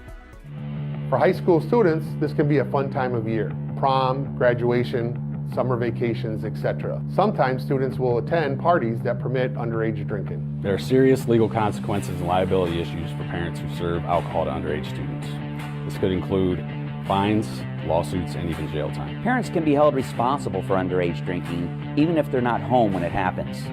For high school students, this can be a fun time of year. Prom, graduation, summer vacations, etc. Sometimes students will attend parties that permit underage drinking. There are serious legal consequences and liability issues for parents who serve alcohol to underage students. This could include fines, lawsuits, and even jail time. Parents can be held responsible for underage drinking, even if they're not home when it happens.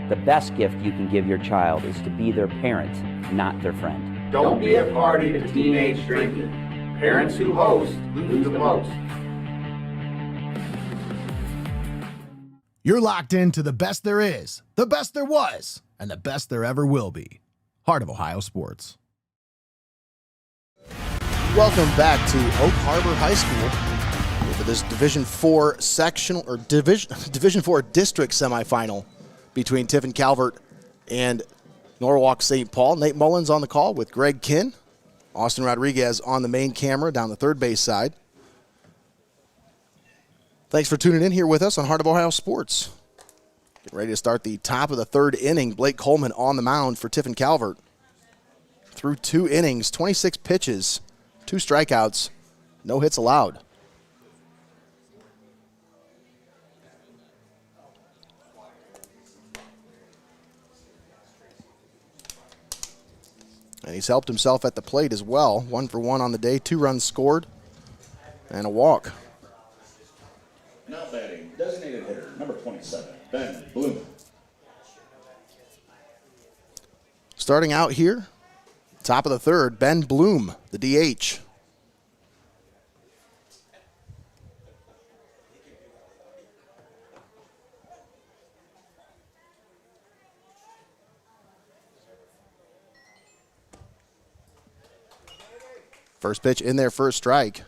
The best gift you can give your child is to be their parent, not their friend. Don't be a party to teenage drinking. Parents who host lose the most. You're locked into the best there is, the best there was, and the best there ever will be. Heart of Ohio Sports. Welcome back to Oak Harbor High School for this Division 4 sectional or Division 4 district semifinal between Tiffin Calvert and Norwalk St. Paul. Nate Mullins on the call with Greg Kinn. Austin Rodriguez on the main camera down the third base side. Thanks for tuning in here with us on Heart of Ohio Sports. Getting ready to start the top of the third inning. Blake Coleman on the mound for Tiffin Calvert. Through 2 innings, 26 pitches, 2 strikeouts, no hits allowed. And he's helped himself at the plate as well. 1 for 1 on the day, 2 runs scored, and a walk. Now batting, designated hitter, number 27, Ben Bloom. Starting out here, top of the third, Ben Bloom, the DH. First pitch in there, first strike.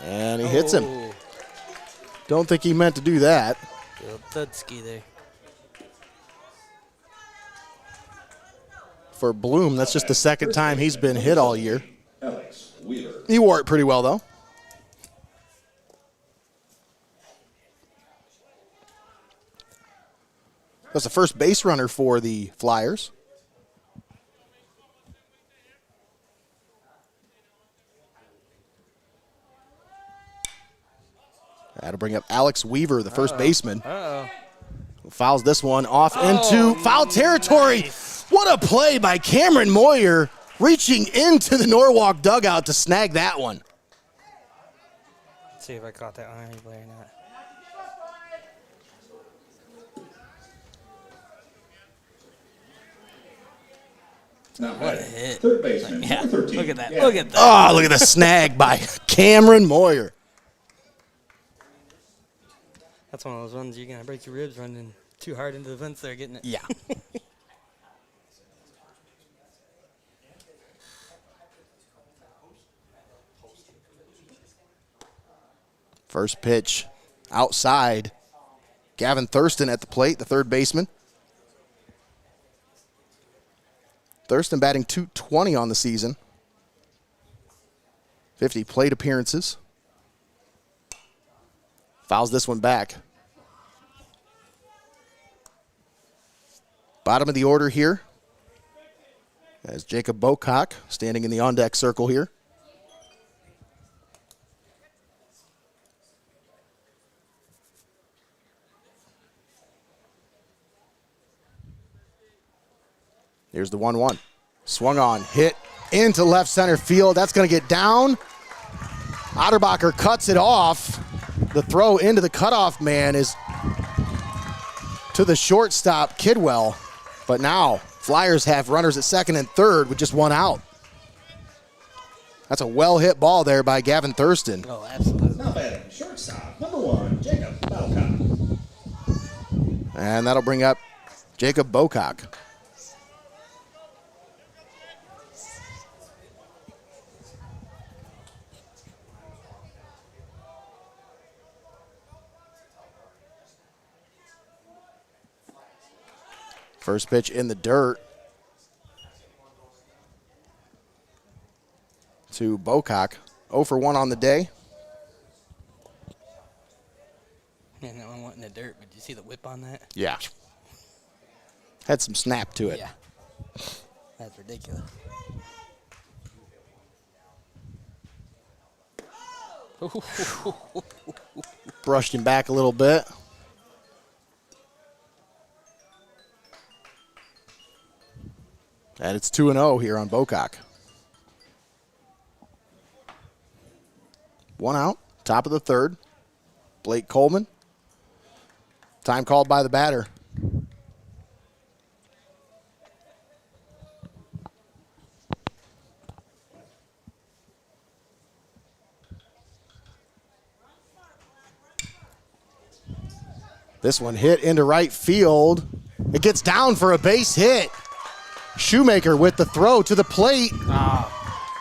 And he hits him. Don't think he meant to do that. Dudski there. For Bloom, that's just the second time he's been hit all year. Alex Wheeler. He wore it pretty well, though. That's the first base runner for the Flyers. That'll bring up Alex Weaver, the first baseman. Uh-oh. Who fouls this one off into foul territory. Nice. What a play by Cameron Moyer, reaching into the Norwalk dugout to snag that one. Let's see if I caught that on replay or not. What a hit. Third baseman, yeah, number 13. look at that. Yeah. Look at that. Oh, look at the snag by Cameron Moyer. That's one of those ones you're going to break your ribs running too hard into the fence there, getting it. Yeah. First pitch outside. Gavin Thurston at the plate, the third baseman. Thurston batting .220 on the season. 50 plate appearances. Fouls this one back. Bottom of the order here as Jacob Bocock standing in the on-deck circle here. Here's the 1-1. Swung on, hit into left center field. That's going to get down. Otterbacher cuts it off. The throw into the cutoff man is to the shortstop, Kidwell. But now Flyers have runners at second and third with just one out. That's a well-hit ball there by Gavin Thurston. Oh, absolutely. Now batting shortstop, number 1, Jacob Bocock. And that'll bring up Jacob Bocock. First pitch in the dirt to Bocock. 0 for 1 on the day. Man, that one went in the dirt, but did you see the whip on that? Yeah. Had some snap to it. Yeah. That's ridiculous. Brushed him back a little bit. And it's 2-0 here on Bocock. One out, top of the third. Blake Coleman. Time called by the batter. This one hit into right field. It gets down for a base hit. Shoemaker with the throw to the plate.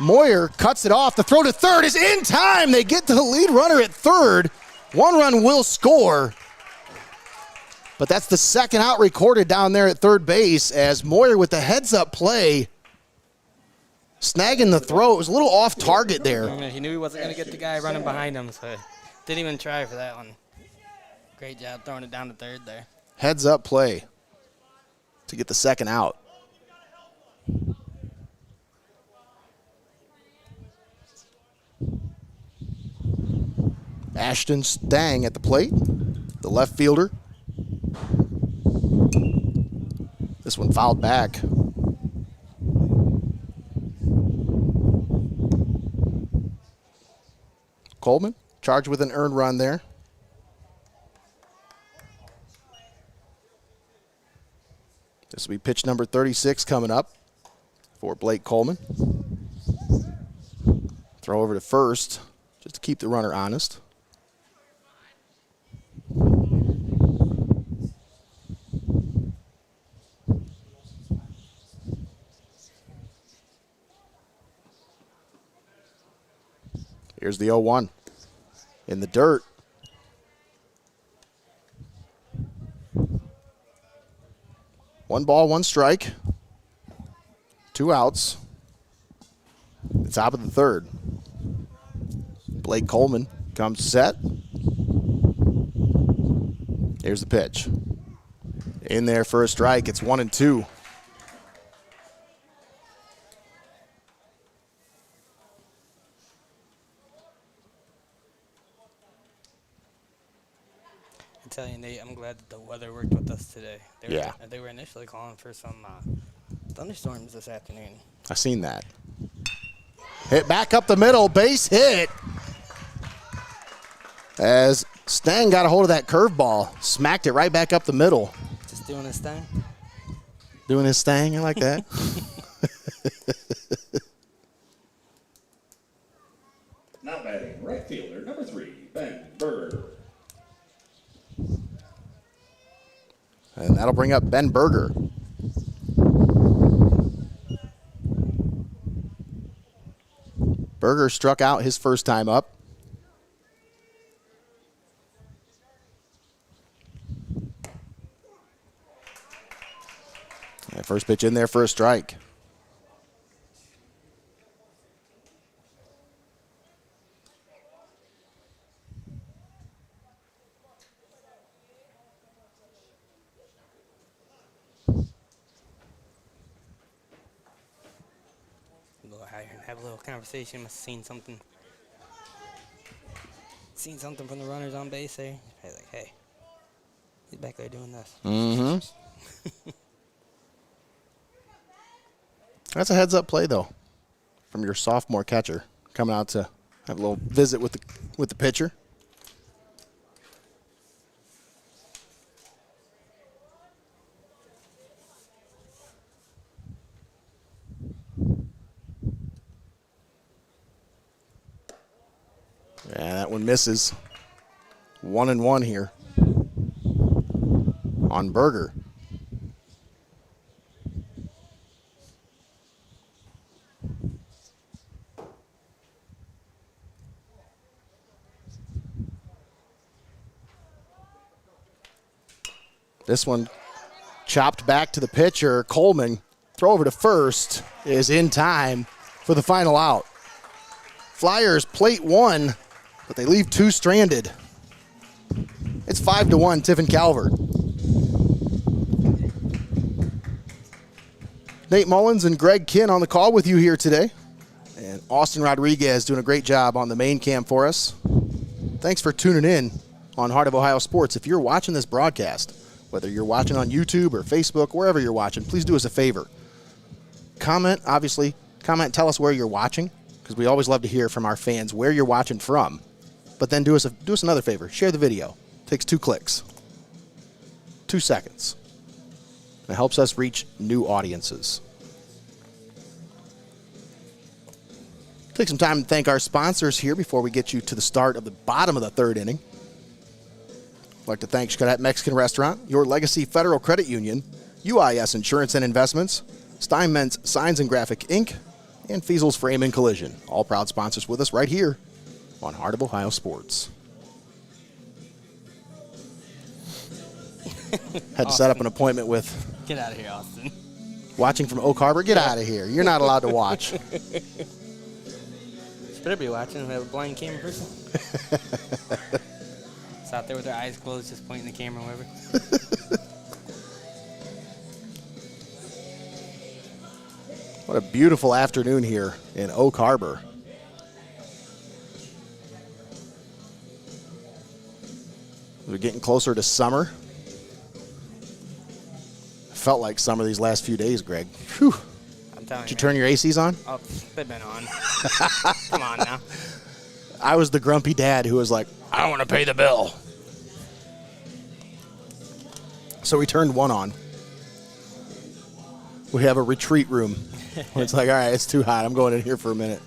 Moyer cuts it off. The throw to third is in time. They get the lead runner at third. One run will score. But that's the second out recorded down there at third base as Moyer with the heads-up play. Snagging the throw. It was a little off target there. He knew he wasn't going to get the guy running behind him, so didn't even try for that one. Great job throwing it down to third there. Heads-up play to get the second out. Ashton Stang at the plate, the left fielder. This one fouled back. Coleman charged with an earned run there. This will be pitch number 36 coming up for Blake Coleman. Throw over to first just to keep the runner honest. Here's the 0-1 in the dirt. One ball, one strike. 2 outs. The top of the third. Blake Coleman comes set. Here's the pitch. In there for a strike. It's 1-2. tell you, Nate, I'm glad that the weather worked with us today. They were initially calling for some thunderstorms this afternoon. I seen that. Hit back up the middle, base hit. As Stang got a hold of that curveball, smacked it right back up the middle. Just doing his thing. Doing his thing, I like that. Now batting, right fielder, number 3, Ben Berger. And that'll bring up Ben Berger. Berger struck out his first time up. That first pitch in there for a strike. Go higher and have a little conversation. Must have seen something. Seen something from the runners on base there. Hey, like, hey, he's back there doing this. Mm-hmm. That's a heads-up play, though, from your sophomore catcher coming out to have a little visit with the pitcher. Yeah, that one misses. 1-1 here on Berger. This one chopped back to the pitcher. Coleman, throw over to first, is in time for the final out. Flyers plate 1, but they leave 2 stranded. It's 5-1, Tiffin Calvert. Nate Mullins and Greg Kinn on the call with you here today. And Austin Rodriguez doing a great job on the main cam for us. Thanks for tuning in on Heart of Ohio Sports. If you're watching this broadcast, whether you're watching on YouTube or Facebook, wherever you're watching, please do us a favor. Comment, obviously. Comment, tell us where you're watching, because we always love to hear from our fans where you're watching from. But then do us another favor. Share the video. Takes 2 clicks. 2 seconds. It helps us reach new audiences. Take some time to thank our sponsors here before we get you to the start of the bottom of the 3rd inning. I'd like to thank Xcaret Mexican Restaurant, Your Legacy Federal Credit Union, UIS Insurance and Investments, Steinmetz Signs and Graphic Inc., and Feasel's Frame and Collision. All proud sponsors with us right here on Heart of Ohio Sports. Had to set up an appointment with... Get out of here, Austin. Watching from Oak Harbor? Get out of here. You're not allowed to watch. Better be watching. We have a blind camera person. It's out there with their eyes closed, just pointing the camera wherever. What a beautiful afternoon here in Oak Harbor. We're getting closer to summer. Felt like summer these last few days, Greg. Whew. I'm telling you. Did you turn your ACs on? Oh, they've been on. Come on now. I was the grumpy dad who was like, I don't want to pay the bill. So we turned one on. We have a retreat room. It's like, all right, it's too hot. I'm going in here for a minute.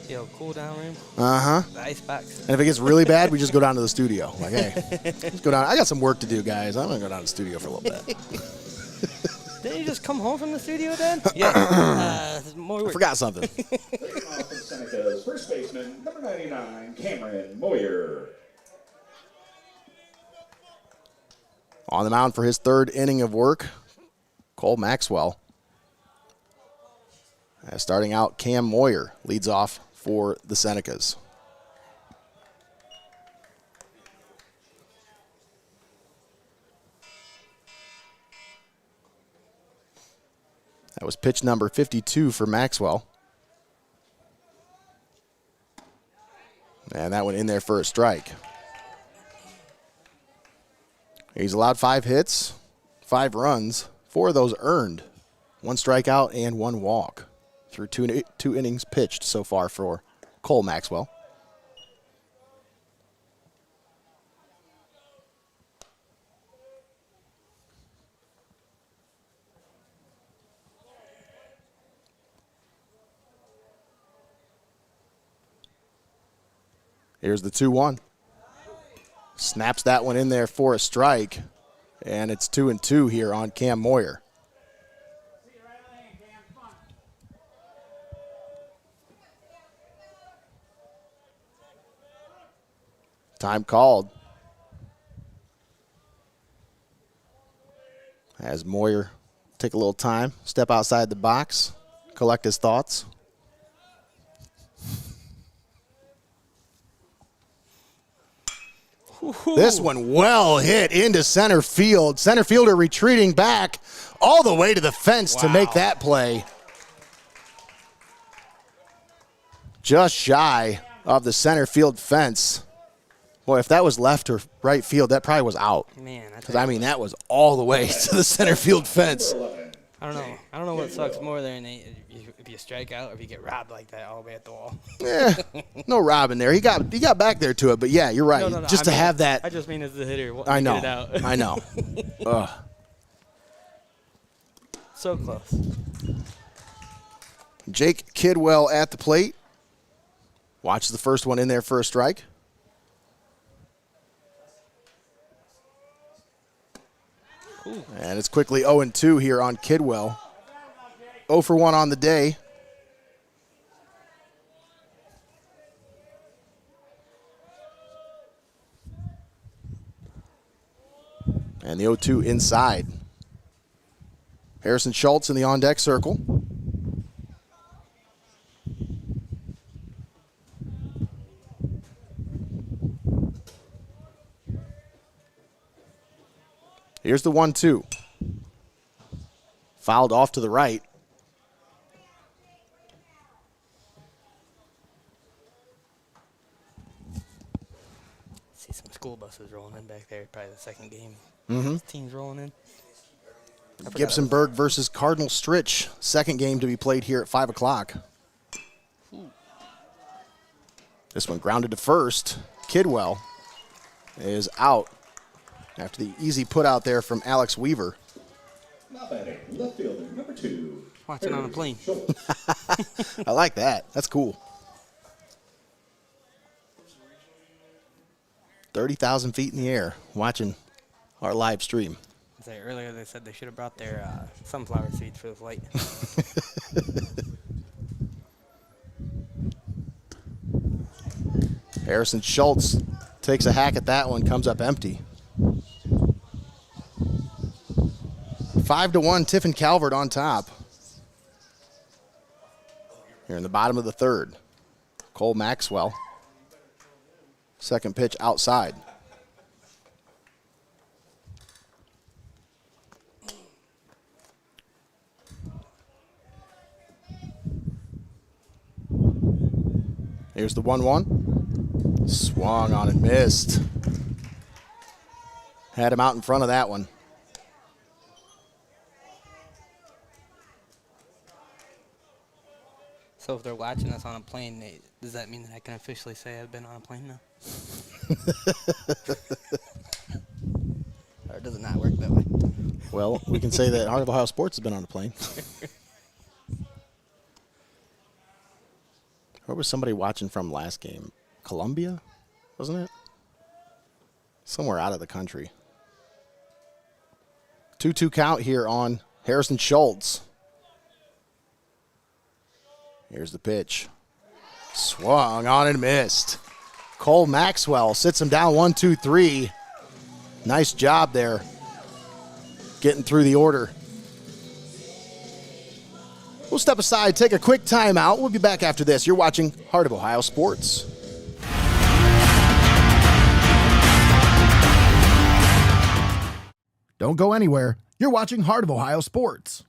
Yo, cool down room. Uh-huh. The ice box. And if it gets really bad, we just go down to the studio. Like, hey, let's go down. I got some work to do, guys. I'm going to go down to the studio for a little bit. Didn't you just come home from the studio, Dad? Yeah. More work. I forgot something. Norwalk St. Seneca's first baseman, number 99, Cameron Moyer. On the mound for his 3rd inning of work, Cole Maxwell. Starting out, Cam Moyer leads off for the Senecas. That was pitch number 52 for Maxwell. And that went in there for a strike. He's allowed 5 hits, 5 runs, 4 of those earned, 1 strikeout and 1 walk through two innings pitched so far for Cole Maxwell. Here's the 2-1. Snaps that one in there for a strike, and it's 2-2 here on Cam Moyer. Time called. As Moyer take a little time, step outside the box, collect his thoughts. This one well hit into center field. Center fielder retreating back all the way to the fence to make that play. Just shy of the center field fence. Boy, if that was left or right field, that probably was out. Man, because I mean that was all the way to the center field fence. I don't know what sucks more there, Nate. If you strike out or if you get robbed like that all the way at the wall. Yeah, no robbing there. He got back there to it, but yeah, you're right. No, just to have that. I just mean as the hitter. I know. Get it out. I know. Ugh. So close. Jake Kidwell at the plate. Watch the first one in there for a strike. Ooh. And it's quickly 0-2 here on Kidwell. 0 for 1 on the day. And the 0-2 inside. Harrison Schultz in the on-deck circle. Here's the 1-2. Fouled off to the right. See some school buses rolling in back there. Probably the second game. Mm-hmm. Teams rolling in. Gibsonburg versus Cardinal Stritch. Second game to be played here at 5 o'clock. This one grounded to first. Kidwell is out after the easy put out there from Alex Weaver. Now batting, left fielder, number 2. Watching on a plane. I like that. That's cool. 30,000 feet in the air watching our live stream. Earlier they said they should have brought their sunflower seeds for the flight. Harrison Schultz takes a hack at that one, comes up empty. 5-1, Tiffin Calvert on top. Here in the bottom of the third. Cole Maxwell. Second pitch outside. Here's the 1-1. Swung on and missed. Had him out in front of that one. So if they're watching us on a plane, does that mean that I can officially say I've been on a plane now? Or does it not work that way? Well, we can say that Heart of Ohio Sports has been on a plane. Where was somebody watching from last game? Columbia, wasn't it? Somewhere out of the country. 2-2 count here on Harrison Schultz. Here's the pitch. Swung on and missed. Cole Maxwell sits him down 1-2-3. Nice job there. Getting through the order. We'll step aside, take a quick timeout. We'll be back after this. You're watching Heart of Ohio Sports. Don't go anywhere. You're watching Heart of Ohio Sports.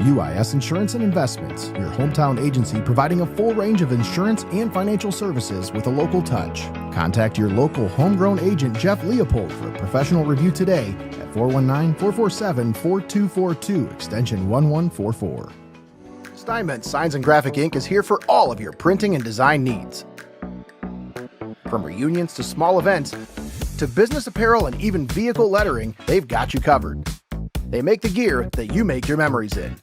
UIS Insurance and Investments, your hometown agency providing a full range of insurance and financial services with a local touch. Contact your local homegrown agent, Jeff Leopold, for a professional review today at 419-447-4242, extension 1144. Steinmetz Signs and Graphic Ink is here for all of your printing and design needs. From reunions to small events, to business apparel and even vehicle lettering, they've got you covered. They make the gear that you make your memories in.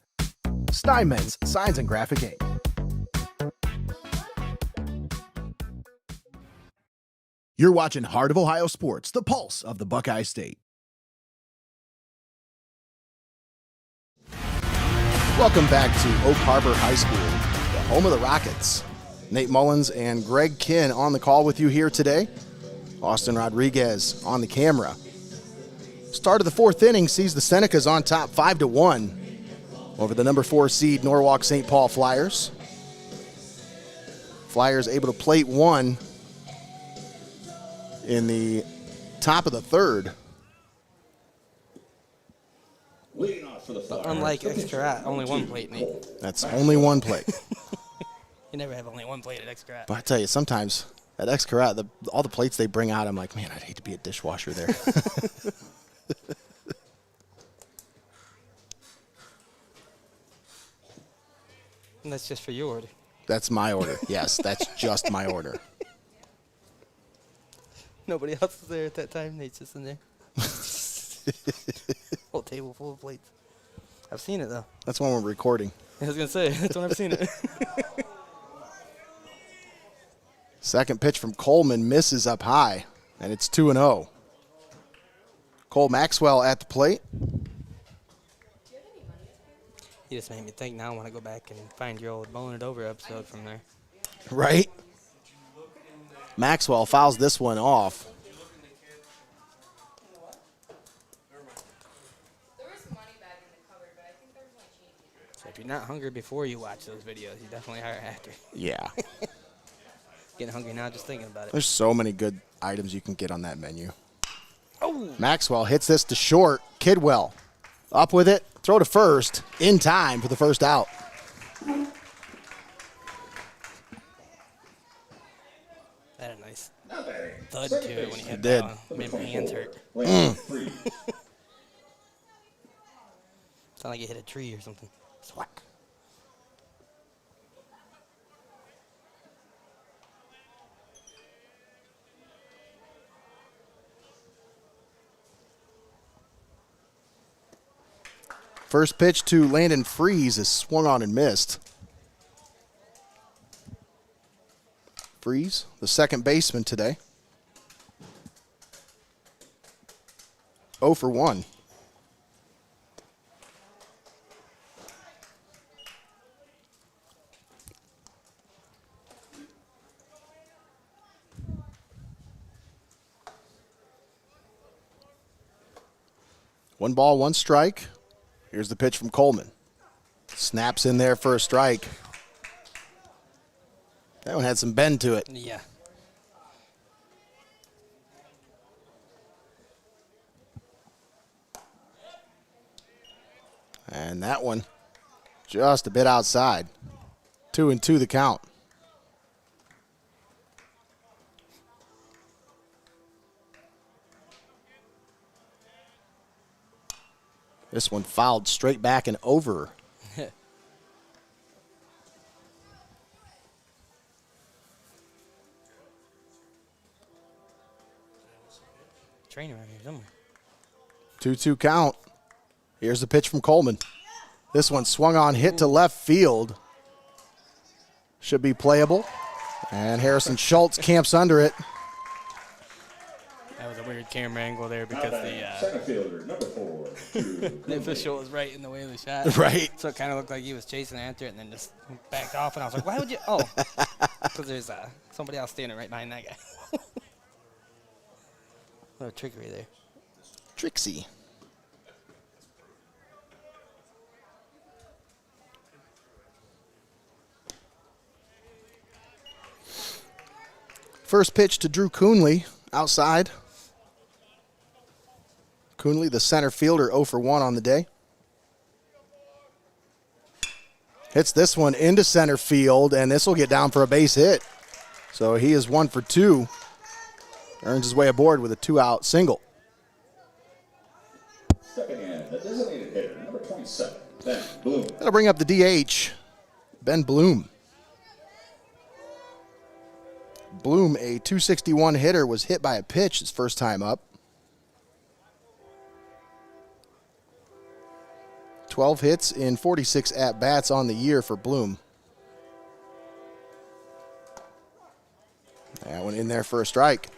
Steinmetz Signs and Graphic Ink. You're watching Heart of Ohio Sports, the pulse of the Buckeye State. Welcome back to Oak Harbor High School, the home of the Rockets. Nate Mullins and Greg Kinn on the call with you here today. Austin Rodriguez on the camera. Start of the fourth inning sees the Senecas on top 5-1 over the number 4 seed Norwalk St. Paul Flyers. Flyers able to plate one in the top of the third. Leading off for the Flyers. Unlike Xcaret, only one plate, Nate. That's only one plate. You never have only one plate at Xcaret. But I tell you, sometimes at Xcaret, all the plates they bring out, I'm like, man, I'd hate to be a dishwasher there. And that's just for your order. That's my order. Yes, that's just my order. Nobody else is there at that time. Nate's just in there. Whole table full of plates. I've seen it, though. That's when we're recording. I was going to say, that's when I've seen it. Second pitch from Coleman misses up high, and it's 2-0. Cole Maxwell at the plate. You just made me think now I want to go back and find your old Bowling It Over episode from there. Right? Maxwell fouls this one off. So if you're not hungry before you watch those videos, you definitely are after. Yeah. Getting hungry now just thinking about it. There's so many good items you can get on that menu. Oh! Maxwell hits this to short. Kidwell up with it. Throw to first. In time for the first out. That had a nice thud to it when he hit did. that one. Made my hands hurt. Sound like you hit a tree or something. Swack. First pitch to Landon Freeze is swung on and missed. Freeze, the second baseman today. 0 for 1. One ball, one strike. Here's the pitch from Coleman. Snaps in there for a strike. That one had some bend to it. Yeah. And that one just a bit outside. 2-2 the count. This one fouled straight back and over. Train around here somewhere. 2-2 count. Here's the pitch from Coleman. This one swung on, hit to left field. Should be playable. And Harrison Schultz camps under it. That was a weird camera angle there because center fielder, number 4. the official was right in the way of the shot. Right. So it kind of looked like he was chasing after it and then just backed off. And I was like, why would you? Oh, because there's somebody else standing right behind that guy. What a trickery there. Trixie. First pitch to Drew Coonley outside. Coonley, the center fielder, 0 for 1 on the day. Hits this one into center field, and this will get down for a base hit. So he is 1 for 2. Earns his way aboard with a 2-out single. Stepping in, the designated hitter, number 27, Ben Bloom. That'll bring up the DH, Ben Bloom. Bloom, a 261 hitter, was hit by a pitch his first time up. 12 hits in 46 at-bats on the year for Bloom. That one in there for a strike.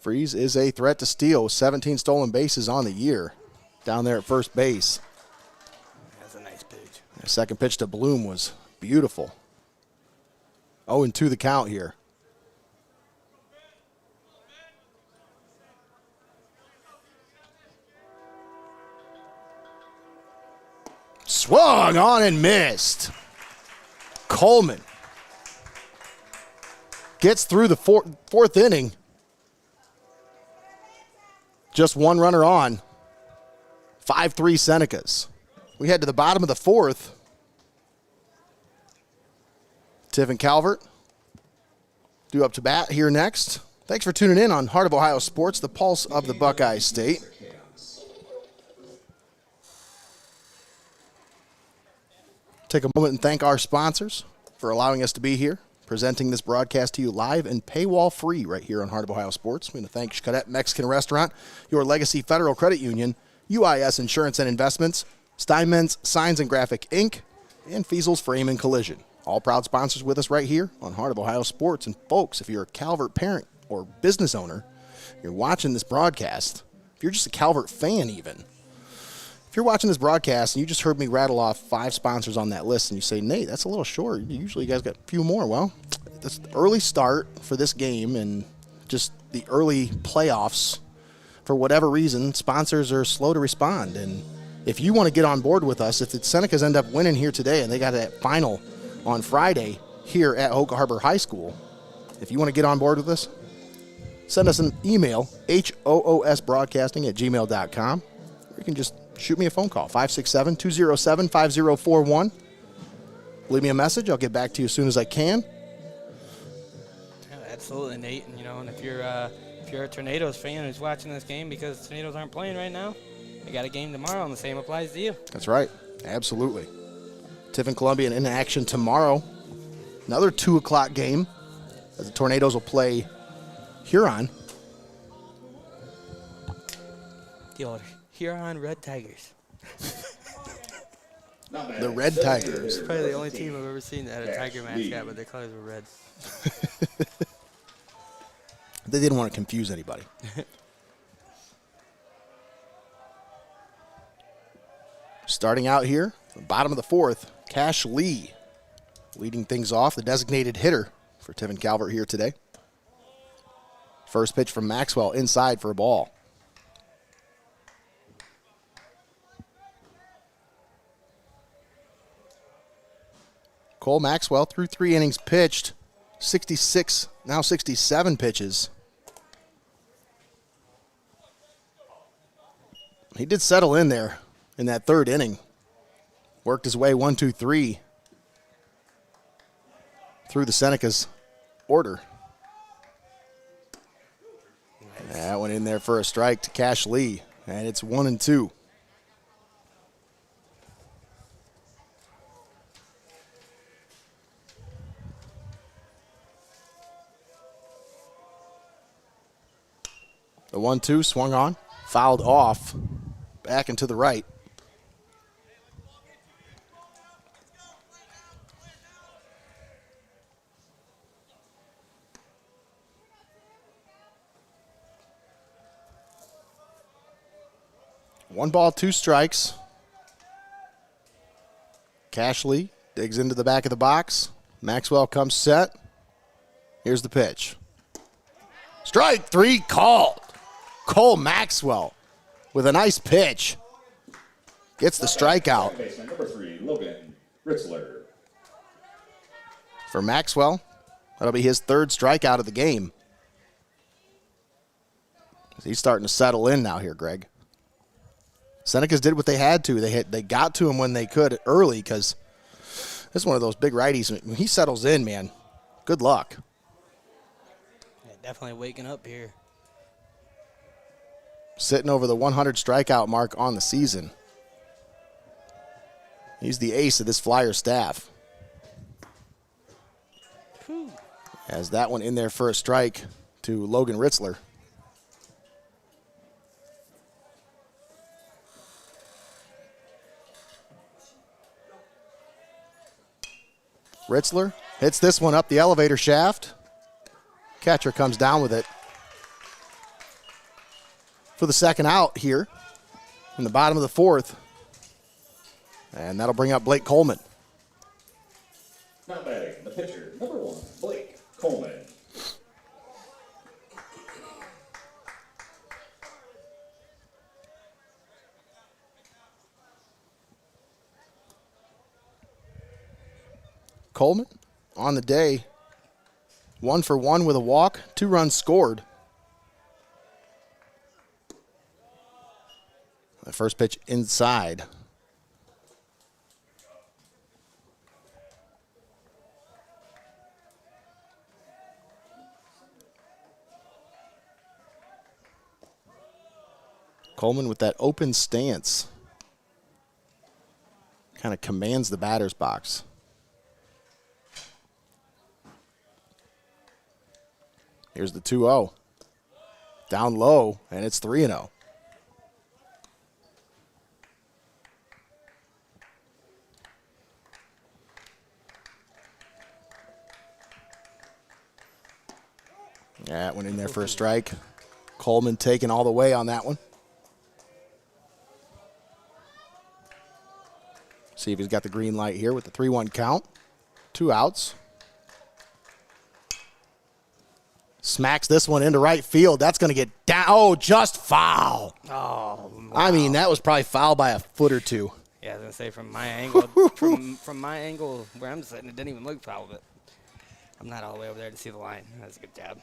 Freeze is a threat to steal. 17 stolen bases on the year down there at first base. That's a nice pitch. The second pitch to Bloom was beautiful. 0-2 the count here. Swung on and missed. Coleman gets through the fourth inning. Just one runner on. 5-3 Senecas. We head to the bottom of the fourth. Tiffin Calvert due up to bat here next. Thanks for tuning in on Heart of Ohio Sports, the pulse of the Buckeye State. Take a moment and thank our sponsors for allowing us to be here, presenting this broadcast to you live and paywall free right here on Heart of Ohio Sports. We're going to thank Xcaret Mexican Restaurant, Your Legacy Federal Credit Union, UIS Insurance and Investments, Steinmetz Signs and Graphic Inc., and Feasel's Frame and Collision. All proud sponsors with us right here on Heart of Ohio Sports. And folks, if you're a Calvert parent or business owner, you're watching this broadcast, if you're just a Calvert fan even, if you're watching this broadcast and you just heard me rattle off 5 sponsors on that list and you say, Nate, that's a little short. Usually you guys got a few more. Well, that's the early start for this game and just the early playoffs. For whatever reason, sponsors are slow to respond. And if you want to get on board with us, if the Senecas end up winning here today and they got that final on Friday here at Oak Harbor High School, if you want to get on board with us, send us an email, hoosbroadcasting@gmail.com. Or you can just shoot me a phone call, 567-207-5041. Leave me a message. I'll get back to you as soon as I can. Yeah, absolutely, Nate. And, and if you're a Tornadoes fan who's watching this game because the Tornadoes aren't playing right now, they got a game tomorrow, and the same applies to you. That's right. Absolutely. Tiffin Columbian in action tomorrow. Another 2 o'clock game as the Tornadoes will play Huron. The old Huron Red Tigers. The Red Tigers. It's probably the only team I've ever seen that had a tiger mascot, but their colors were red. They didn't want to confuse anybody. Starting out here, the bottom of the fourth, Cash Lee leading things off, the designated hitter for Tiffin Calvert here today. First pitch from Maxwell inside for a ball. Cole Maxwell through 3 innings pitched, 66, now 67 pitches. He did settle in there in that 3rd inning. Worked his way 1, 2, 3 through the Senecas order. Nice. That went in there for a strike to Cash Lee, and it's 1-2. The 1-2 swung on, fouled off, back and to the right. One ball, 2 strikes. Cashley digs into the back of the box. Maxwell comes set. Here's the pitch. Strike 3 called. Cole Maxwell with a nice pitch. Gets the strikeout. Baseman number 3, Logan Ritzler. for Maxwell. That'll be his third strikeout of the game. He's starting to settle in now here, Greg. Senecas did what they had to. They got to him when they could early because this is one of those big righties. When he settles in, man, good luck. Yeah, definitely waking up here. Sitting over the 100 strikeout mark on the season. He's the ace of this Flyer staff. As that one in there for a strike to Logan Ritzler. Ritzler hits this one up the elevator shaft. Catcher comes down with it for the second out here in the bottom of the fourth. And that'll bring up Blake Coleman. Now batting, the pitcher, number 1, Blake Coleman. Coleman on the day, 1 for 1 with a walk, 2 runs scored. The first pitch inside. Coleman with that open stance. Kind of commands the batter's box. Here's the 2-0. Down low, and it's 3-0. That went in there for a strike. Coleman taking all the way on that one. See if he's got the green light here with the 3-1 count. 2 outs. Smacks this one into right field. That's going to get down. Oh, just foul. Oh, wow. I mean, that was probably foul by a foot or two. Yeah, I was going to say from my angle, from my angle where I'm sitting, it didn't even look foul, but I'm not all the way over there to see the line. That was a good jab.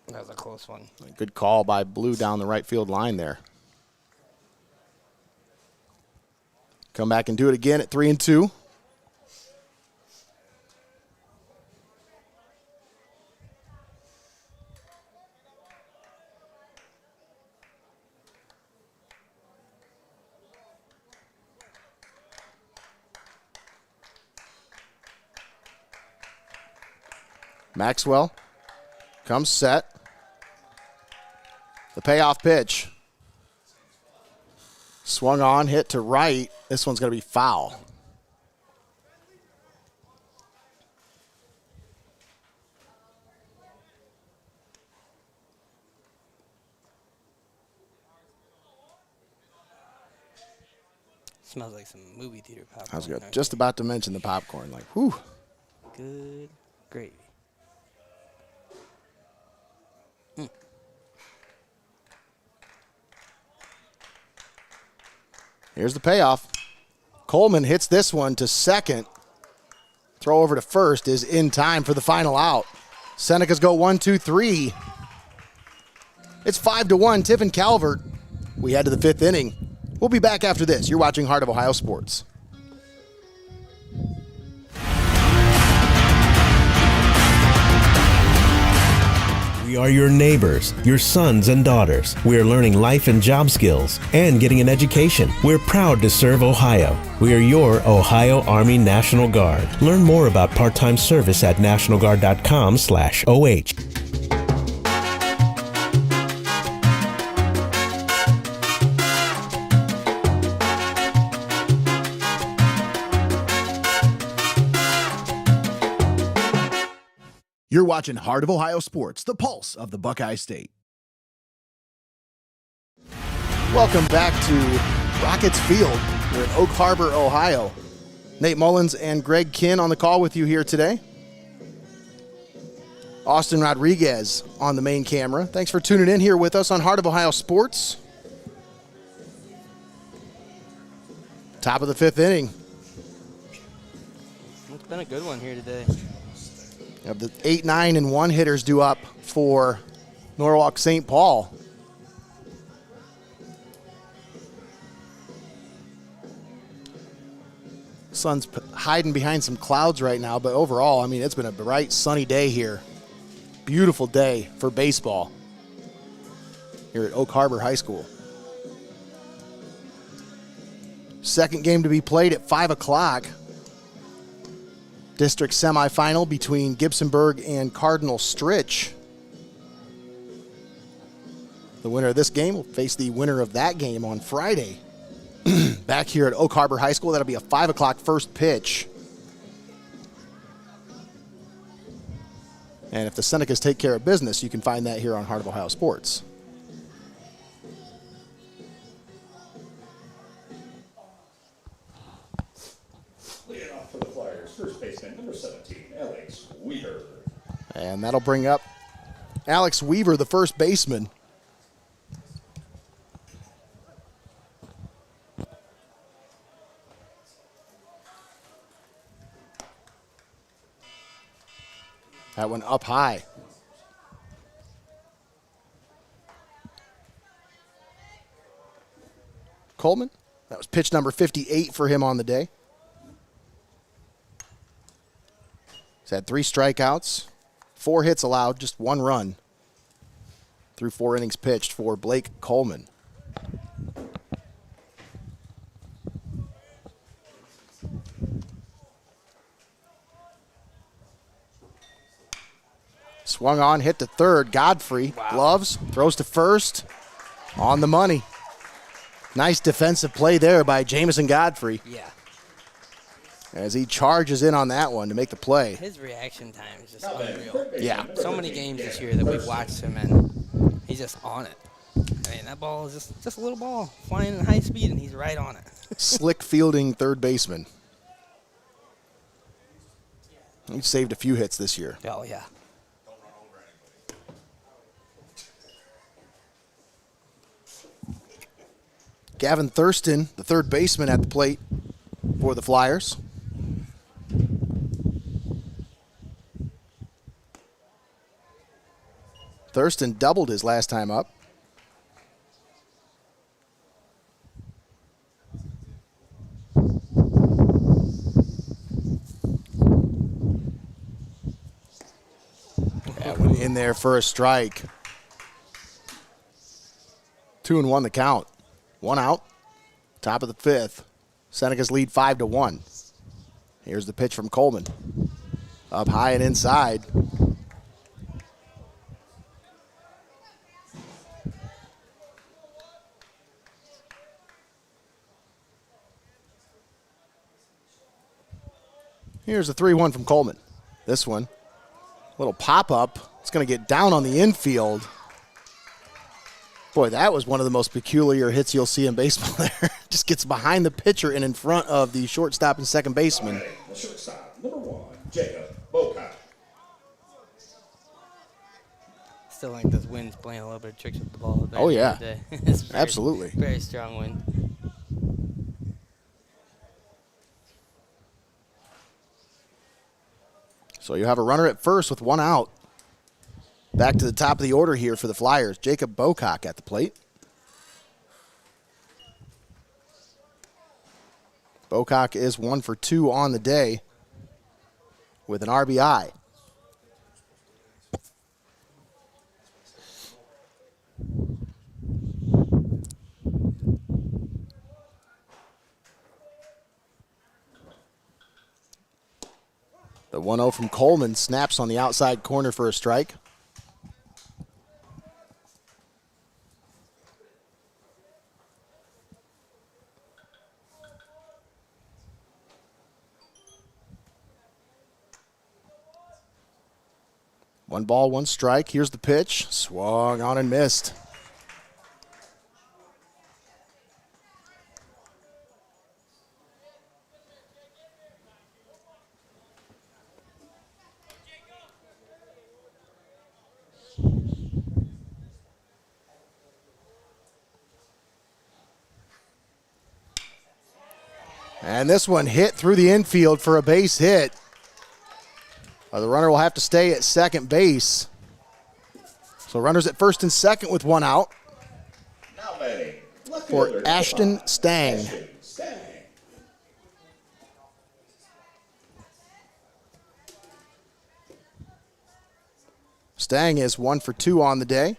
That was a close one. Good call by Blue down the right field line there. Come back and do it again at 3-2. Maxwell comes set. The payoff pitch. Swung on, hit to right. This one's going to be foul. Smells like some movie theater popcorn. I was just about to mention the popcorn. Like, whew. Good gravy. Here's the payoff. Coleman hits this one to second. Throw over to first is in time for the final out. Senecas go 1-2-3. It's 5-1, Tiffin Calvert. We head to the 5th inning. We'll be back after this. You're watching Heart of Ohio Sports. We are your neighbors, your sons and daughters. We are learning life and job skills and getting an education. We're proud to serve Ohio. We are your Ohio Army National Guard. Learn more about part-time service at nationalguard.com/OH. You're watching Heart of Ohio Sports, the pulse of the Buckeye State. Welcome back to Rockets Field. We're in Oak Harbor, Ohio. Nate Mullins and Greg Kinn on the call with you here today. Austin Rodriguez on the main camera. Thanks for tuning in here with us on Heart of Ohio Sports. Top of the 5th inning. been a good one here today. Of the 8, 9, and 1 hitters due up for Norwalk St. Paul. Sun's hiding behind some clouds right now, but overall, I mean, it's been a bright, sunny day here. Beautiful day for baseball here at Oak Harbor High School. Second game to be played at 5 o'clock. District semifinal between Gibsonburg and Cardinal Stritch. The winner of this game will face the winner of that game on Friday. Back here at Oak Harbor High School, that'll be a 5 o'clock first pitch. And if the Senecas take care of business, you can find that here on Heart of Ohio Sports. Leading off for the Flyers, first baseman number 17, Alex Weaver. And that'll bring up Alex Weaver, the first baseman. That one up high. Coleman, that was pitch number 58 for him on the day. He's had 3 strikeouts, 4 hits allowed, just 1 run through 4 innings pitched for Blake Coleman. Swung on, hit to third. Godfrey, gloves, throws to first, on the money. Nice defensive play there by Jamison Godfrey. Yeah. As he charges in on that one to make the play. His reaction time is just unreal. Yeah. So many games this year that we've watched him, and he's just on it. I mean, that ball is just a little ball flying at high speed, and he's right on it. Slick fielding third baseman. He's saved a few hits this year. Oh, yeah. Gavin Thurston, the third baseman at the plate for the Flyers. Thurston doubled his last time up. That one in there for a strike. 2-1 the count. 1 out. Top of the 5th. Senecas lead 5-1. Here's the pitch from Coleman. Up high and inside. Here's the 3-1 from Coleman. This one, little pop-up. It's going to get down on the infield. Boy, that was one of the most peculiar hits you'll see in baseball there. Just gets behind the pitcher and in front of the shortstop and second baseman. Right, the shortstop, number 1, Jacob Boca. Still think this wind's playing a little bit of tricks with the ball. Oh, yeah. It's very, Absolutely. Very strong wind. So you have a runner at first with 1 out. Back to the top of the order here for the Flyers. Jacob Bocock at the plate. Bocock is 1 for 2 on the day with an RBI. The 1-0 from Coleman snaps on the outside corner for a strike. One ball, 1 strike. Here's the pitch. Swung on and missed. And this one hit through the infield for a base hit. The runner will have to stay at second base. So runners at first and second with one out Now batting, left for fielder, Ashton number 5, Stang. Ashton Stang. Stang is 1 for 2 on the day.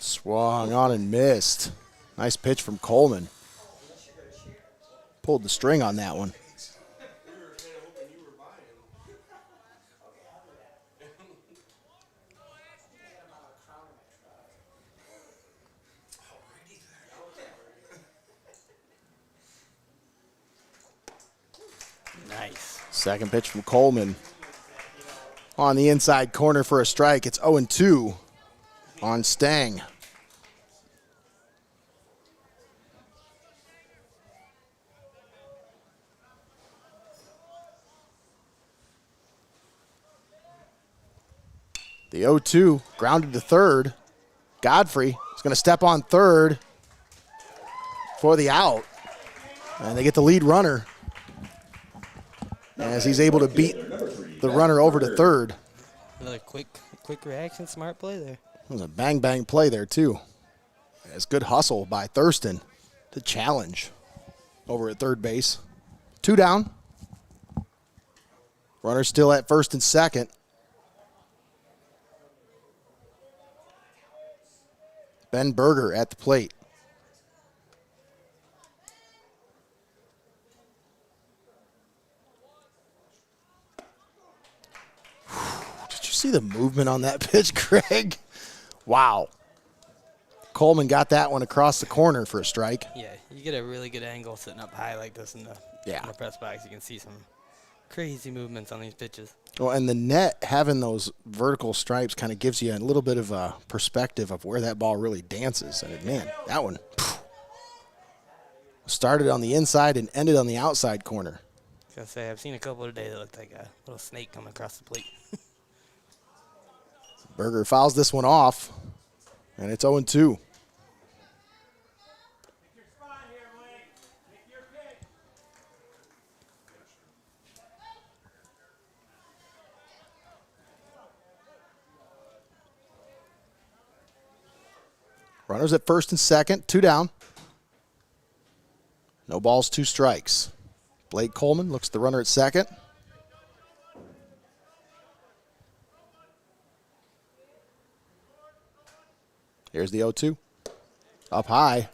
Swung on and missed. Nice pitch from Coleman. Pulled the string on that one. Nice. Second pitch from Coleman. On the inside corner for a strike. It's 0-2 on Stang. The 0-2 grounded to third. Godfrey is going to step on third for the out. And they get the lead runner as he's able to beat the runner over to third. Another quick reaction, smart play there. It was a bang play there too. It's good hustle by Thurston to challenge over at third base. 2 down. Runner still at first and second. Ben Berger at the plate. Did you see the movement on that pitch, Greg? Wow. Coleman got that one across the corner for a strike. Yeah, you get a really good angle sitting up high like this in the press box. You can see some crazy movements on these pitches. Well, and the net having those vertical stripes kind of gives you a little bit of a perspective of where that ball really dances. And man, that one started on the inside and ended on the outside corner. I was gonna say, I've seen a couple today that looked like a little snake coming across the plate. Berger fouls this one off, and it's 0-2. Runners at first and second, 2 down. No balls, 2 strikes. Blake Coleman looks at the runner at second. Here's the 0-2. Up high.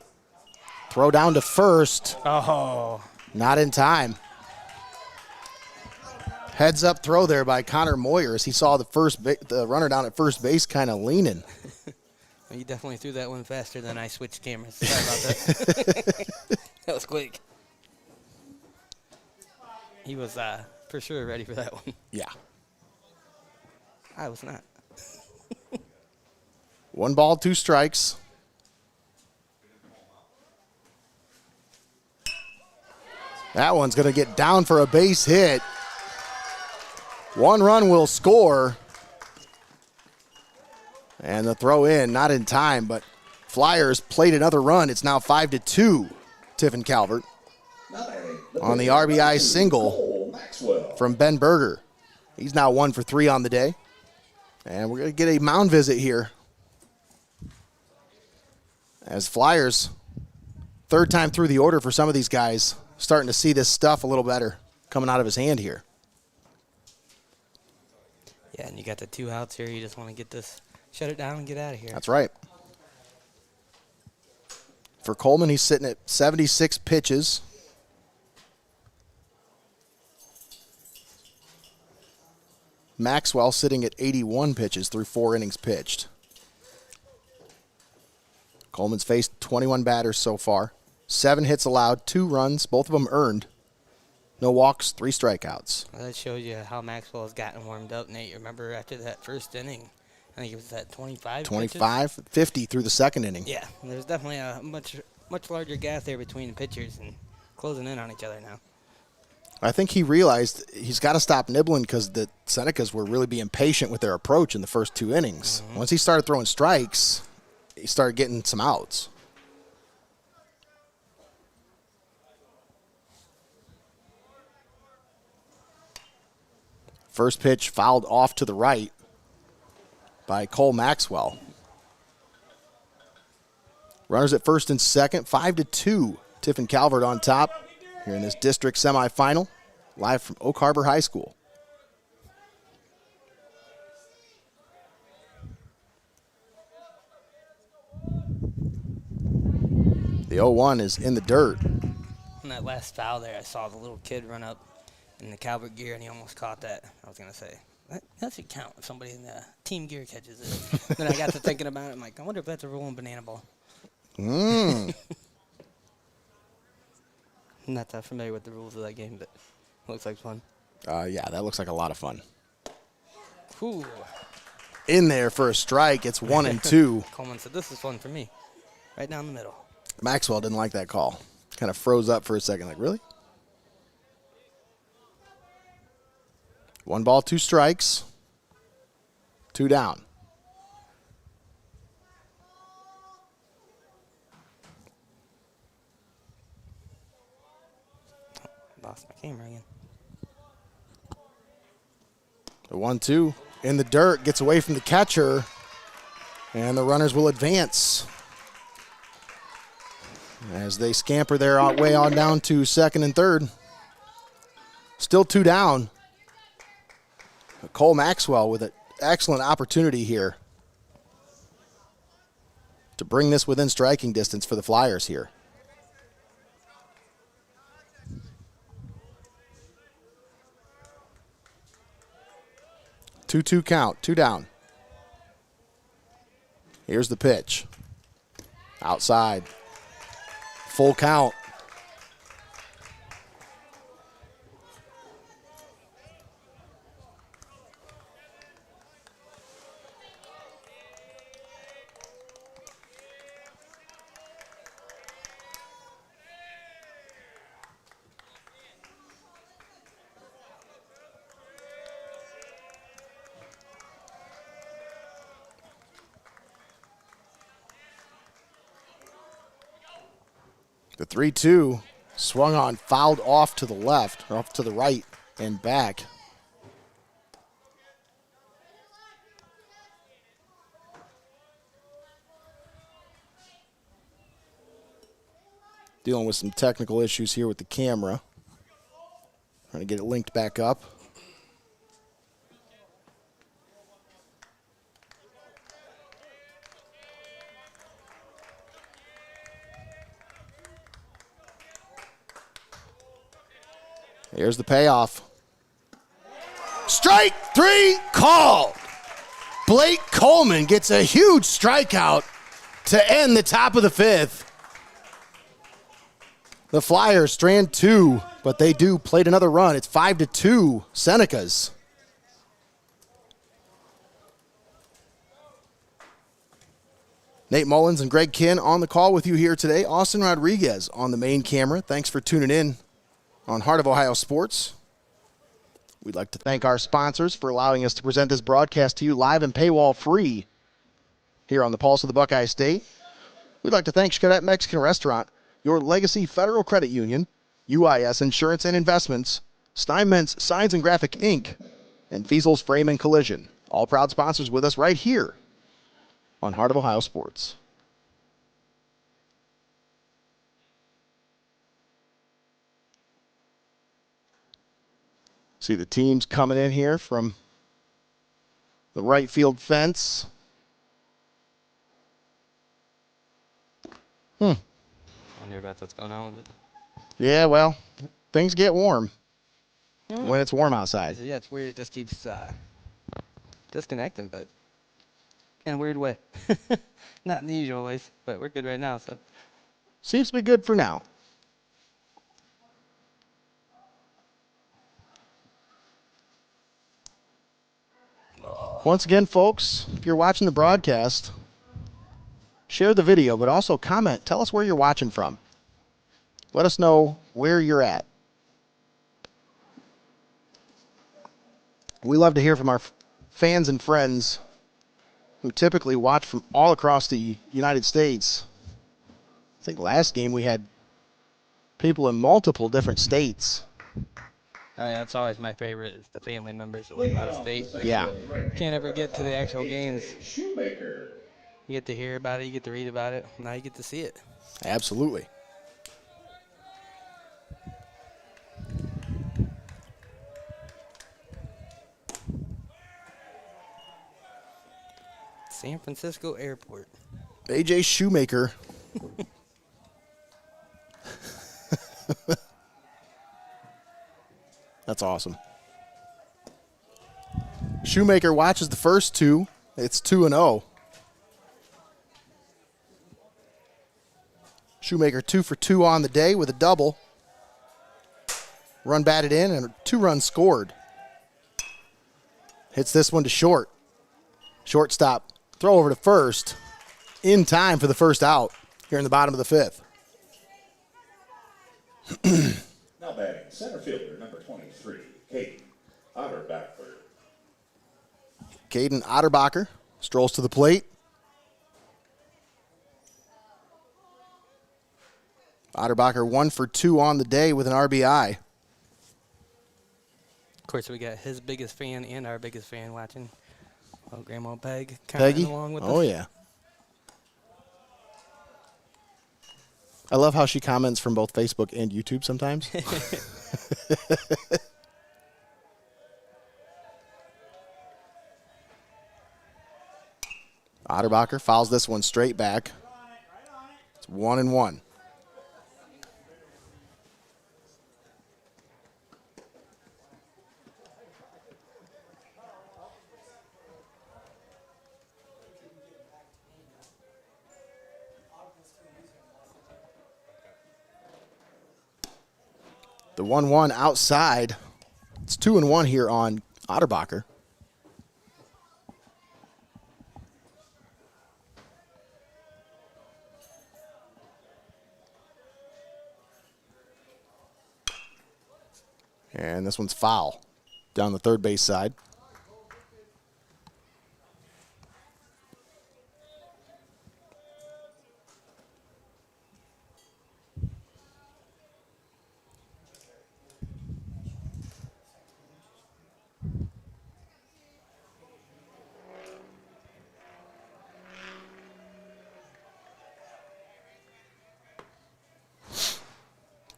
Throw down to first. Oh. Not in time. Heads up throw there by Connor Moyer as he saw the runner down at first base kind of leaning. You definitely threw that one faster than I switched cameras. Sorry about that. That was quick. He was for sure ready for that one. Yeah. I was not. 1 ball, 2 strikes. That one's going to get down for a base hit. 1 run will score. And the throw in, not in time, but Flyers played another run. It's now 5-2, Tiffin Calvert. On the RBI single from Ben Berger. He's now 1 for 3 on the day. And we're going to get a mound visit here. As Flyers, third time through the order for some of these guys, starting to see this stuff a little better coming out of his hand here. Yeah, and you got the 2 outs here. You just want to get this, shut it down and get out of here. That's right. For Coleman, he's sitting at 76 pitches. Maxwell sitting at 81 pitches through 4 innings pitched. Coleman's faced 21 batters so far. 7 hits allowed, 2 runs, both of them earned. No walks, 3 strikeouts. Well, that shows you how Maxwell has gotten warmed up, Nate. You remember after that first inning, I think it was at 25 25, 50 through the second inning. Yeah, there's definitely a much larger gap there between the pitchers and closing in on each other now. I think he realized he's got to stop nibbling because the Senecas were really being patient with their approach in the first 2 innings. Once he started throwing strikes, he started getting some outs. First pitch fouled off to the right by Cole Maxwell. Runners at first and second, 5-2. Tiffin Calvert on top here in this district semifinal, live from Oak Harbor High School. The 0-1 is in the dirt. On that last foul there, I saw the little kid run up in the Calvert gear, and he almost caught that. I was going to say, that should count if somebody in the team gear catches it. Then I got to thinking about it. I'm like, I wonder if that's a rule in banana ball. I'm not that familiar with the rules of that game, but it looks like fun. Yeah, that looks like a lot of fun. Ooh. In there for a strike. It's 1-2. Coleman said, this is fun for me. Right down the middle. Maxwell didn't like that call. Kind of froze up for a second, like, really? 1 ball, 2 strikes. 2 down. Lost my camera again. The 1-2 in the dirt, gets away from the catcher, and the runners will advance as they scamper their way on down to second and third. Still 2 down. Cole Maxwell with an excellent opportunity here to bring this within striking distance for the Flyers here. Two count, 2 down. Here's the pitch. Outside. Full count. The 3-2 swung on, fouled off to the left, or off to the right and back. Dealing with some technical issues here with the camera. Trying to get it linked back up. Here's the payoff. Strike 3 called. Blake Coleman gets a huge strikeout to end the top of the 5th. The Flyers strand 2, but they do plate another run. It's 5-2 Senecas. Nate Mullins and Greg Kinn on the call with you here today. Austin Rodriguez on the main camera. Thanks for tuning in on Heart of Ohio Sports. We'd like to thank our sponsors for allowing us to present this broadcast to you live and paywall free here on the Pulse of the Buckeye State. We'd like to thank Xcaret Mexican Restaurant, Your Legacy Federal Credit Union, UIS Insurance and Investments, Steinmetz Signs and Graphic Inc., and Feasel's Frame and Collision. All proud sponsors with us right here on Heart of Ohio Sports. See the teams coming in here from the right field fence. I wonder about what's going on with it. Yeah, well, things get warm when it's warm outside. Yeah, it's weird. It just keeps disconnecting, but in a weird way. Not in the usual ways, but we're good right now. So seems to be good for now. Once again, folks, if you're watching the broadcast, share the video, but also comment. Tell us where you're watching from. Let us know where you're at. We love to hear from our fans and friends who typically watch from all across the United States. I think last game we had people in multiple different states. That's always my favorite, is the family members that live out of state. Yeah. Can't ever get to the actual games. Shoemaker. You get to hear about it, you get to read about it, now you get to see it. Absolutely. San Francisco Airport. AJ Shoemaker. That's awesome. Shoemaker watches the first two. It's 2-0. Shoemaker 2 for 2 on the day with a double. Run batted in and 2 runs scored. Hits this one to short. Shortstop. Throw over to first. In time for the first out here in the bottom of the 5th. Now batting, center fielder, number 23, Caden Otterbacker. Caden Otterbacher strolls to the plate. Otterbacher 1 for 2 on the day with an RBI. Of course, we got his biggest fan and our biggest fan watching. Oh, Grandma Peggy along with us. Oh, yeah. I love how she comments from both Facebook and YouTube sometimes. Otterbacher fouls this one straight back. It's 1-1. The 1-1 outside. It's 2-1 here on Otterbacher. And this one's foul down the third base side.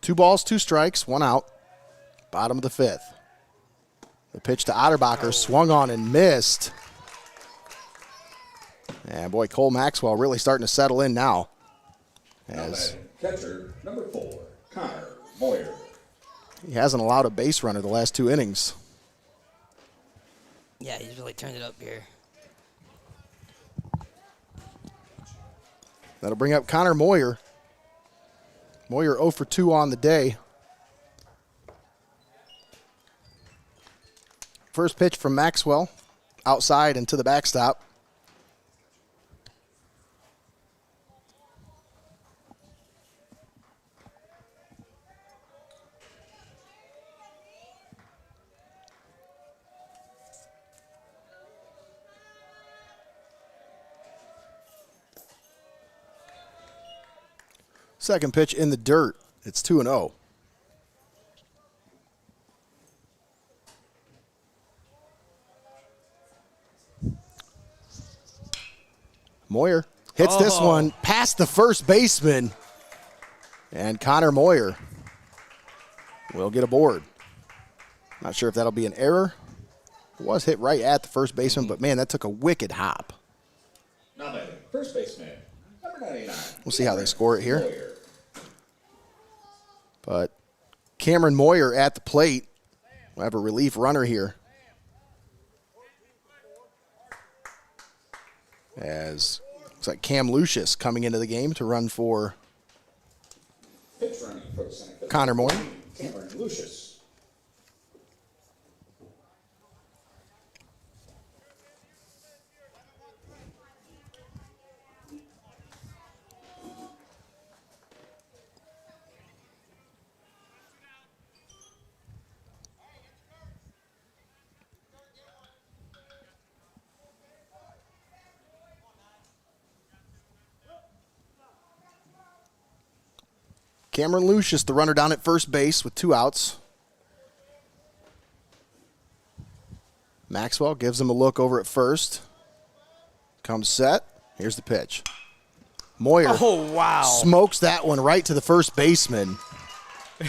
Two balls, 2 strikes, 1 out. Bottom of the 5th. The pitch to Otterbacher, swung on and missed. And boy, Cole Maxwell really starting to settle in now. As Catcher, number 4, Connor Moyer. he hasn't allowed a base runner the last 2 innings. Yeah, he's really turned it up here. That'll bring up Connor Moyer. Moyer 0 for 2 on the day. First pitch from Maxwell, outside and to the backstop. Second pitch in the dirt. It's 2-0. Moyer hits this one past the first baseman. And Connor Moyer will get aboard. Not sure if that'll be an error. It was hit right at the first baseman, but man, that took a wicked hop. Now batting, first baseman, number 99. We'll see how they score it here. But Cameron Moyer at the plate. We'll have a relief runner here. As looks like Cam Lucius coming into the game to run for Pitch running for the Senecas. Connor Moyer. Cameron Lucius. Cameron Lucius, the runner down at first base with 2 outs. Maxwell gives him a look over at first. Comes set. Here's the pitch. Moyer smokes that one right to the first baseman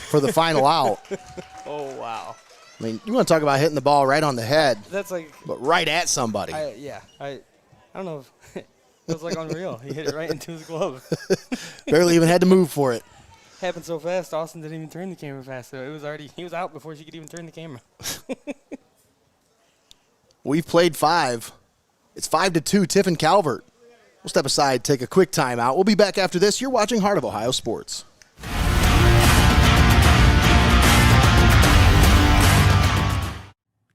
for the final out. Oh, wow. I mean, you want to talk about hitting the ball right on the head. That's like. But right at somebody. I don't know. It was like unreal. He hit it right into his glove. Barely even had to move for it. Happened so fast, Austin didn't even turn the camera fast. So he was out before she could even turn the camera. We've played 5. It's 5-2, Tiffin Calvert. We'll step aside, take a quick timeout. We'll be back after this. You're watching Heart of Ohio Sports.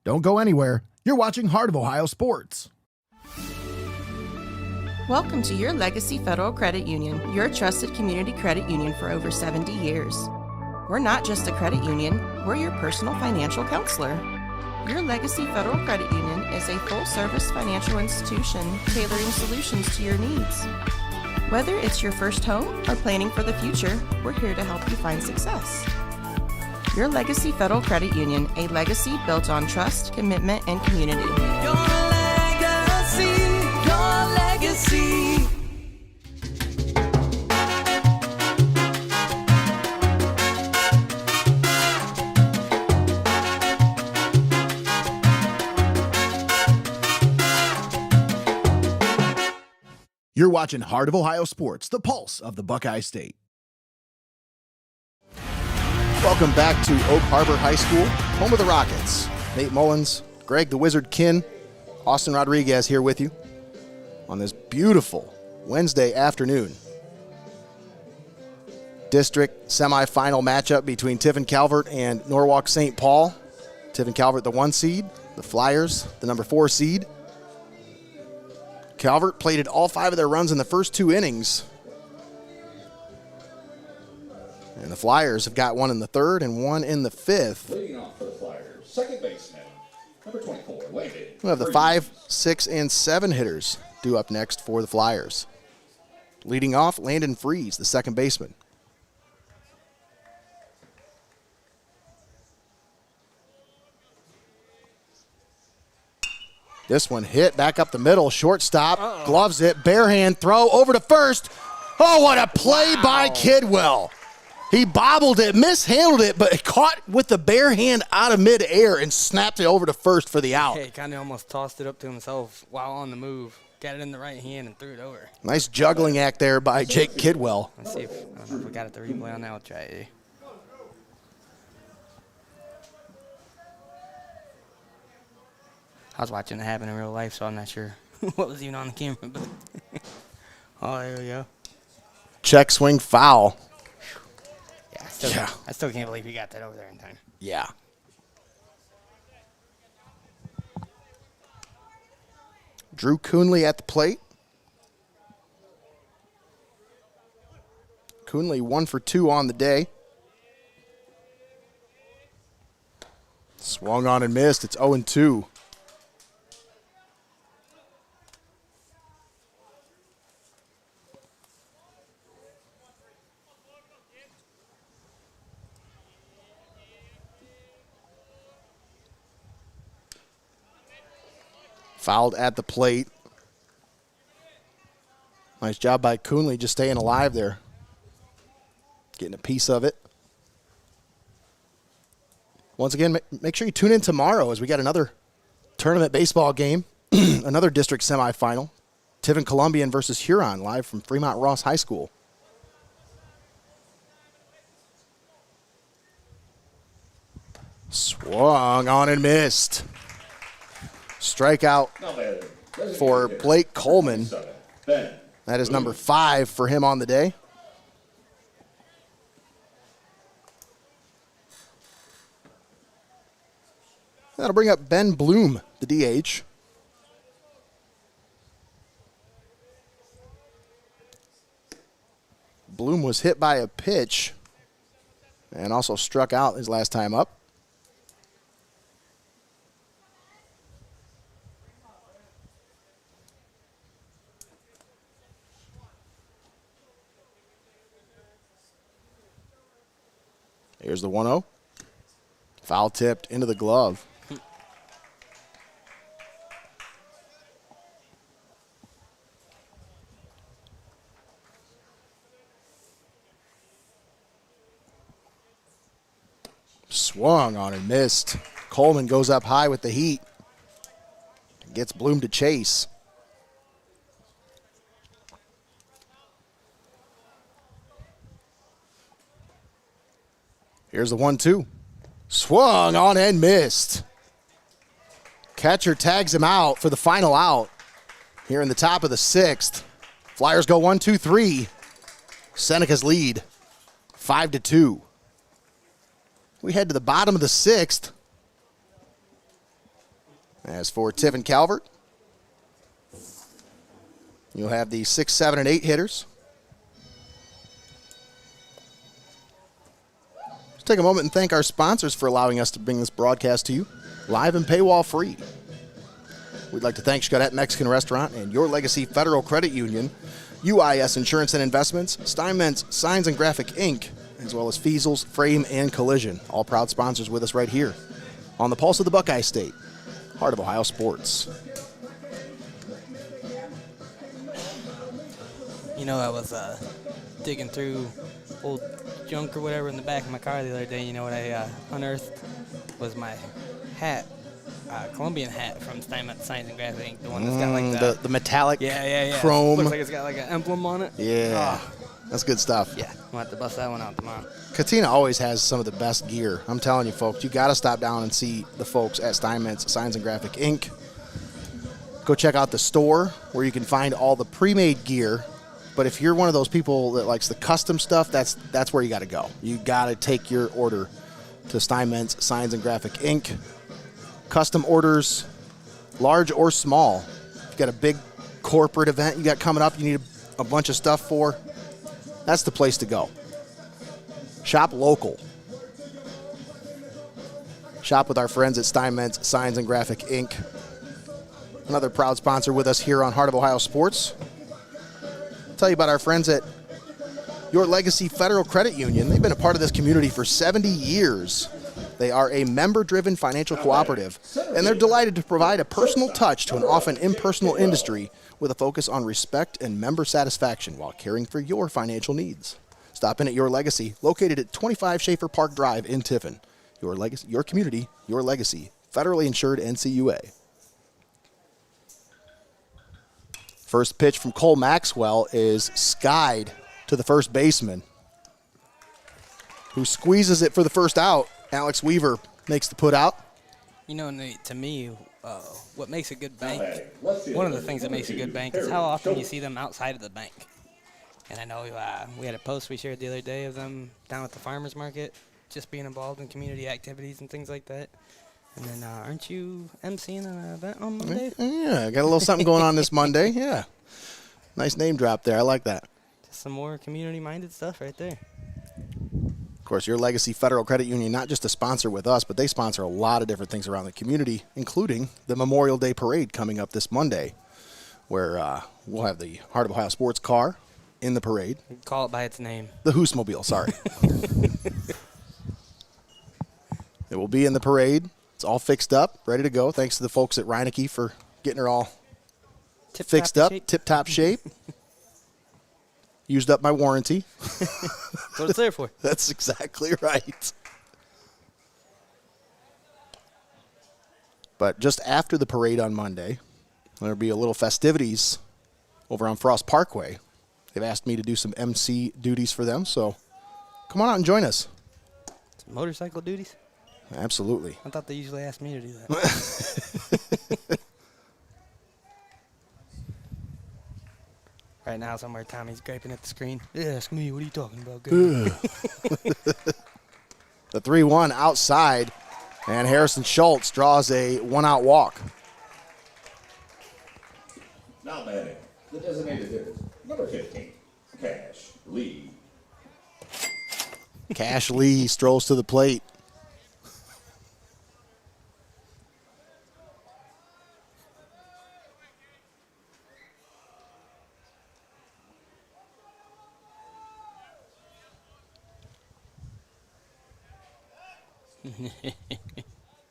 Don't go anywhere. You're watching Heart of Ohio Sports. Welcome to your Legacy Federal Credit Union, your trusted community credit union for over 70 years. We're not just a credit union, we're your personal financial counselor. Your Legacy Federal Credit Union is a full-service financial institution tailoring solutions to your needs. Whether it's your first home or planning for the future, we're here to help you find success. Your Legacy Federal Credit Union, a legacy built on trust, commitment, and community. Your legacy, your legacy. You're watching Heart of Ohio Sports, the pulse of the Buckeye State. Welcome back to Oak Harbor High School, home of the Rockets. Nate Mullins, Greg the Wizard Kinn, Austin Rodriguez here with you on this beautiful Wednesday afternoon. District semifinal matchup between Tiffin Calvert and Norwalk St. Paul. Tiffin Calvert, the 1 seed, the Flyers, the number 4 seed. Calvert plated all 5 of their runs in the first 2 innings. And the Flyers have got 1 in the 3rd and 1 in the 5th. Leading off for the Flyers, second baseman, number 24, Landon. We'll have the 5, 6, and 7 hitters due up next for the Flyers. Leading off, Landon Freeze, the second baseman. This one hit back up the middle, shortstop, gloves it, bare hand throw over to first. Oh, what a play by Kidwell. He bobbled it, mishandled it, but it caught with the bare hand out of midair and snapped it over to first for the out. He kind of almost tossed it up to himself while on the move. Got it in the right hand and threw it over. Nice juggling act there by Jake Kidwell. Let's see if, I don't know if we got it the replay on that. We'll try it. I was watching it happen in real life, so I'm not sure what was even on the camera. But oh, there we go. Check swing foul. Yeah, I still can't believe he got that over there in time. Yeah. Drew Coonley at the plate. Coonley 1 for 2 on the day. Swung on and missed. It's 0-2. Fouled at the plate. Nice job by Coonley just staying alive there. Getting a piece of it. Once again, make sure you tune in tomorrow as we got another tournament baseball game, another district semifinal. Tiffin Columbian versus Huron live from Fremont Ross High School. Swung on and missed. Strikeout for Blake Coleman. That is number 5 for him on the day. That'll bring up Ben Bloom, the DH. Bloom was hit by a pitch and also struck out his last time up. Here's the 1-0. Foul tipped into the glove. Swung on and missed. Coleman goes up high with the heat. Gets Bloom to chase. Here's the 1-2. Swung on and missed. Catcher tags him out for the final out here in the top of the 6th. Flyers go 1-2-3. Senecas lead 5-2. We head to the bottom of the 6th. As for Tiffin Calvert, you'll have the 6, 7, and 8 hitters. Let's take a moment and thank our sponsors for allowing us to bring this broadcast to you live and paywall free. We'd like to thank Xcaret Mexican Restaurant and Your Legacy Federal Credit Union, UIS Insurance and Investments, Steinmetz Signs and Graphic Inc., as well as Feasel's Frame and Collision, all proud sponsors with us right here on the Pulse of the Buckeye State, heart of Ohio sports. You know, I was digging through old junk or whatever in the back of my car the other day. You know what I unearthed was my hat, Colombian hat from Steinmetz Signs and Graphic Inc. The one that's got like the metallic yeah. chrome. Looks like it's got like an emblem on it. Yeah, that's good stuff. Yeah, we'll have to bust that one out tomorrow. Katina always has some of the best gear. I'm telling you, folks, you got to stop down and see the folks at Steinmetz Signs and Graphic Inc. Go check out the store where you can find all the pre-made gear. But if you're one of those people that likes the custom stuff, that's where you got to go. You got to take your order to Steinmetz Signs and Graphic Inc. Custom orders, large or small. If you got a big corporate event you got coming up, you need a bunch of stuff for, that's the place to go. Shop local. Shop with our friends at Steinmetz Signs and Graphic Inc. Another proud sponsor with us here on Heart of Ohio Sports. Tell you about our friends at Your Legacy Federal Credit Union. They've been a part of this community for 70 years. They are a member-driven financial cooperative, and they're delighted to provide a personal touch to an often impersonal industry with a focus on respect and member satisfaction while caring for your financial needs. Stop in at Your Legacy, located at 25 Schaefer Park Drive in Tiffin. Your Legacy, your community, your legacy. Federally insured NCUA. First pitch from Cole Maxwell is skied to the first baseman, who squeezes it for the first out. Alex Weaver makes the put out. You know, Nate, to me, what makes a good bank, one of the things that makes a good bank is how often you see them outside of the bank. And I know we had a post we shared the other day of them down at the farmers market, just being involved in community activities and things like that. And then aren't you emceeing an event on Monday? Yeah, got a little something going on this Monday. Yeah. Nice name drop there. I like that. Just some more community-minded stuff right there. Of course, Your Legacy Federal Credit Union, not just a sponsor with us, but they sponsor a lot of different things around the community, including the Memorial Day Parade coming up this Monday, where we'll have the Heart of Ohio Sports car in the parade. Call it by its name. The Hoosmobile, sorry. It will be in the parade. It's all fixed up, ready to go. Thanks to the folks at Reineke for getting her all fixed up, tip-top shape. Used up my warranty. That's what it's there for. That's exactly right. But just after the parade on Monday, there'll be a little festivities over on Frost Parkway. They've asked me to do some MC duties for them, so come on out and join us. Some motorcycle duties? Absolutely. I thought they usually asked me to do that. Right now, somewhere Tommy's griping at the screen. Yeah, ask me. What are you talking about? The 3-1 outside, and Harrison Schultz draws a one-out walk. Now batting, the designated hitter, number 15, Cash Lee. Cash Lee strolls to the plate.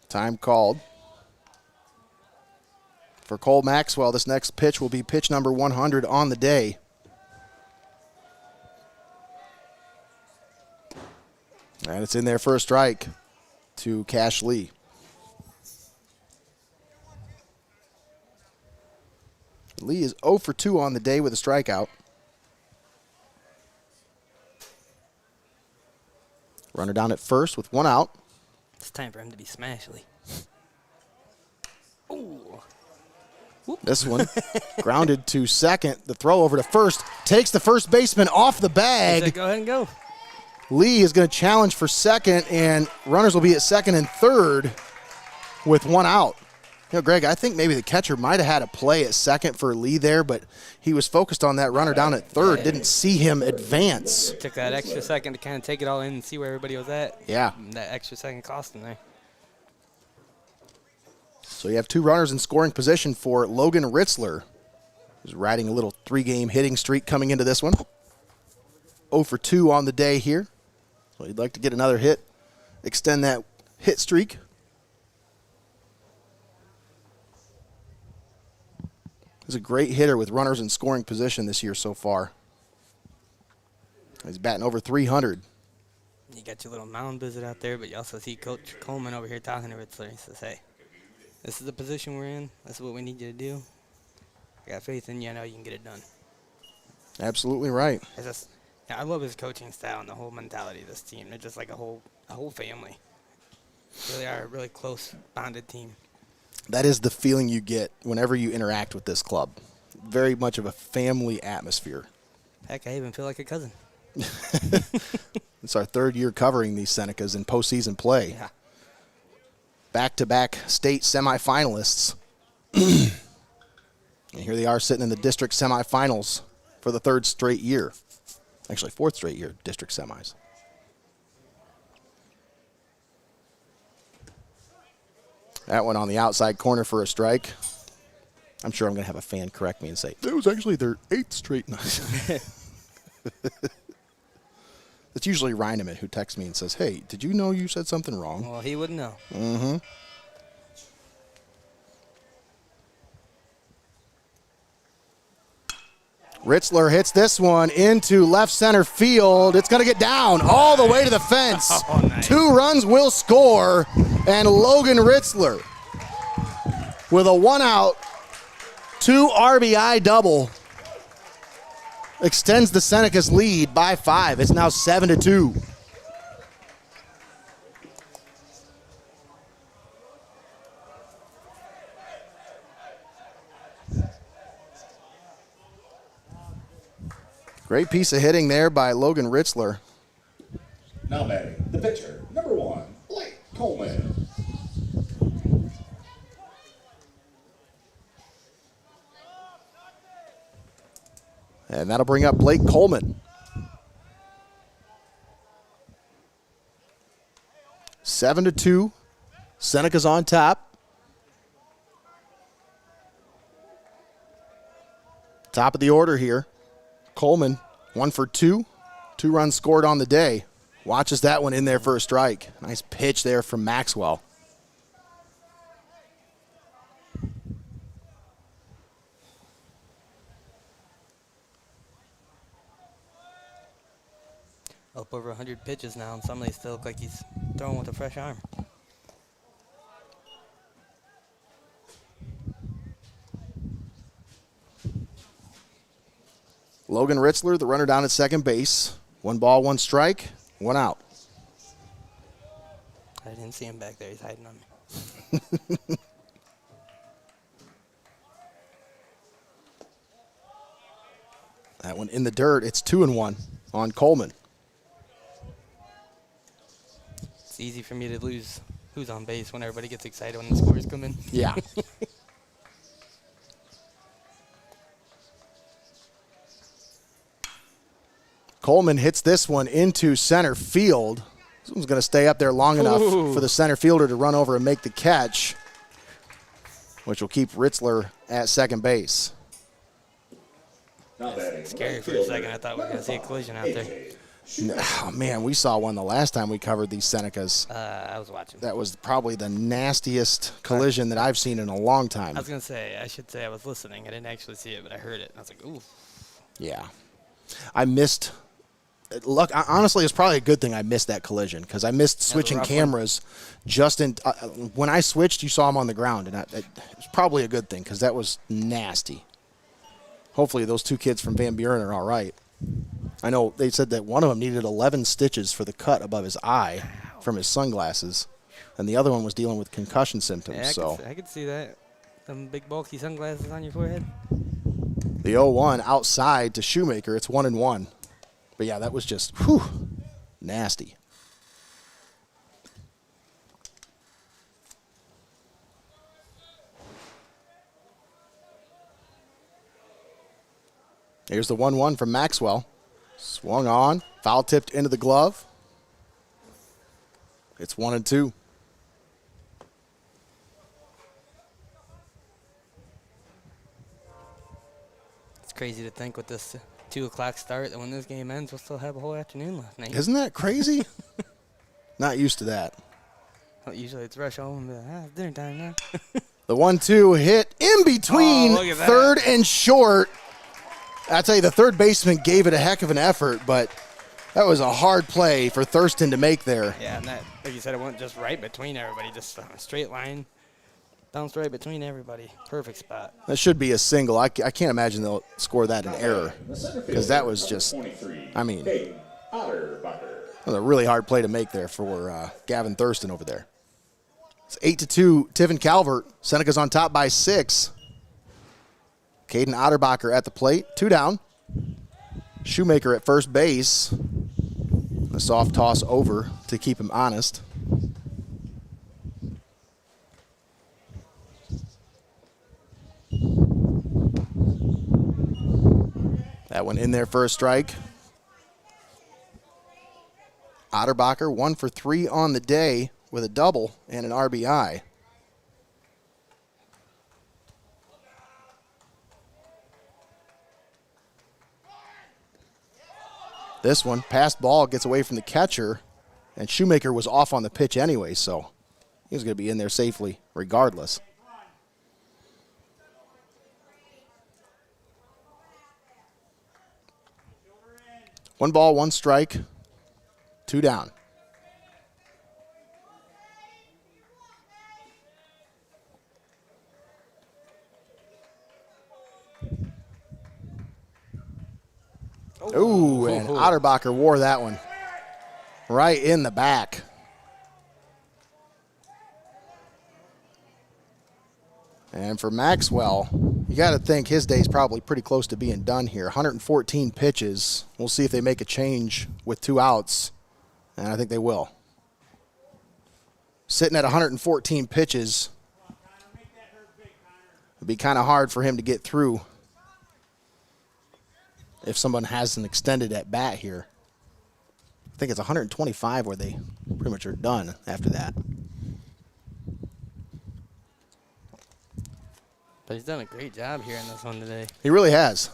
Time called. For Cole Maxwell, this next pitch will be pitch number 100 on the day. And it's in there for a strike to Cash Lee. Lee is 0 for 2 on the day with a strikeout. Runner down at first with 1 out. It's time for him to be Smashley. Ooh. This one grounded to second. The throw over to first takes the first baseman off the bag. Go ahead and go. Lee is going to challenge for second, and runners will be at second and third with 1 out. You know, Greg, I think maybe the catcher might have had a play at second for Lee there, but he was focused on that runner down at third, didn't see him advance. Took that extra second to kind of take it all in and see where everybody was at. Yeah. And that extra second cost him there. So you have 2 runners in scoring position for Logan Ritzler, who's riding a little 3-game hitting streak coming into this one. 0 for 2 on the day here. So he'd like to get another hit, extend that hit streak. He's a great hitter with runners in scoring position this year so far. He's batting over 300. You got your little mound visit out there, but you also see Coach Coleman over here talking to Ritzler. He says, hey, this is the position we're in. This is what we need you to do. I got faith in you. I know you can get it done. Absolutely right. I love his coaching style and the whole mentality of this team. They're just like a whole family. Really are a really close, bonded team. That is the feeling you get whenever you interact with this club. Very much of a family atmosphere. Heck, I even feel like a cousin. It's our 3rd year covering these Senecas in postseason play. Yeah. Back-to-back state semifinalists. And here they are sitting in the district semifinals for the 3rd straight year. Actually, 4th straight year district semis. That one on the outside corner for a strike. I'm sure I'm going to have a fan correct me and say, that was actually their 8th straight night. It's usually Reineman who texts me and says, hey, did you know you said something wrong? Well, he wouldn't know. Mm-hmm. Ritzler hits this one into left center field. It's going to get down all the way to the fence. Oh, nice. 2 runs will score, and Logan Ritzler with a 1 out, 2 RBI double extends the Senecas lead by 5. It's now 7-2. Great piece of hitting there by Logan Ritzler. Now batting, the pitcher, number 1, Blake Coleman. And that'll bring up Blake Coleman. 7-2. Seneca's on top. Top of the order here. Coleman, 1 for 2. 2 runs scored on the day. Watches that one in there for a strike. Nice pitch there from Maxwell. Up over 100 pitches now, and some of these still look like he's throwing with a fresh arm. Logan Ritzler, the runner down at second base. 1 ball, 1 strike, 1 out. I didn't see him back there. He's hiding on me. That one in the dirt. It's 2-1 on Coleman. It's easy for me to lose who's on base when everybody gets excited when the scores come in. Yeah. Coleman hits this one into center field. This one's going to stay up there long enough for the center fielder to run over and make the catch, which will keep Ritzler at second base. Now batting, Scary for a second. I thought we were going to see a collision out there. Oh, man, we saw one the last time we covered these Senecas. I was watching. That was probably the nastiest collision that I've seen in a long time. I was going to say, I should say I was listening. I didn't actually see it, but I heard it. And I was like, ooh. Yeah. I missed. Look, honestly, it's probably a good thing I missed that collision because I missed switching cameras. Just in when I switched, you saw him on the ground, and it's probably a good thing because that was nasty. Hopefully, those two kids from Van Buren are all right. I know they said that one of them needed 11 stitches for the cut above his eye from his sunglasses, and the other one was dealing with concussion symptoms. Yeah, I could see that. Some big bulky sunglasses on your forehead. The 0-1 outside to Shoemaker. It's 1-1. But, yeah, that was just, nasty. Here's the 1-1 from Maxwell. Swung on, foul tipped into the glove. It's 1-2. It's crazy to think with this 2 o'clock start that when this game ends, we'll still have a whole afternoon left. Isn't that crazy? Not used to that. Well, usually it's rush home and be like, it's dinner time now. The 1-2 hit in between third and short. I tell you, the third baseman gave it a heck of an effort, but that was a hard play for Thurston to make there. Yeah, and that, like you said, it went just right between everybody, just a straight line, bounced right between everybody. Perfect spot. That should be a single. I can't imagine they'll score that in error because that was just, I mean, that was a really hard play to make there for Gavin Thurston over there. It's 8-2, Tiffin Calvert. Senecas on top by 6. Caden Otterbacher at the plate, 2 down. Shoemaker at first base. A soft toss over to keep him honest. That one in there for a strike. Otterbacher 1 for 3 on the day with a double and an RBI. This one, passed ball, gets away from the catcher, and Shoemaker was off on the pitch anyway, so he was going to be in there safely regardless. One ball, 1 strike, 2 down. Ooh, and Otterbacher wore that one right in the back. And for Maxwell, you got to think his day's probably pretty close to being done here. 114 pitches. We'll see if they make a change with 2 outs, and I think they will. Sitting at 114 pitches, it'd be kind of hard for him to get through if someone has an extended at bat here. I think it's 125 where they pretty much are done after that. But he's done a great job here in this one today. He really has.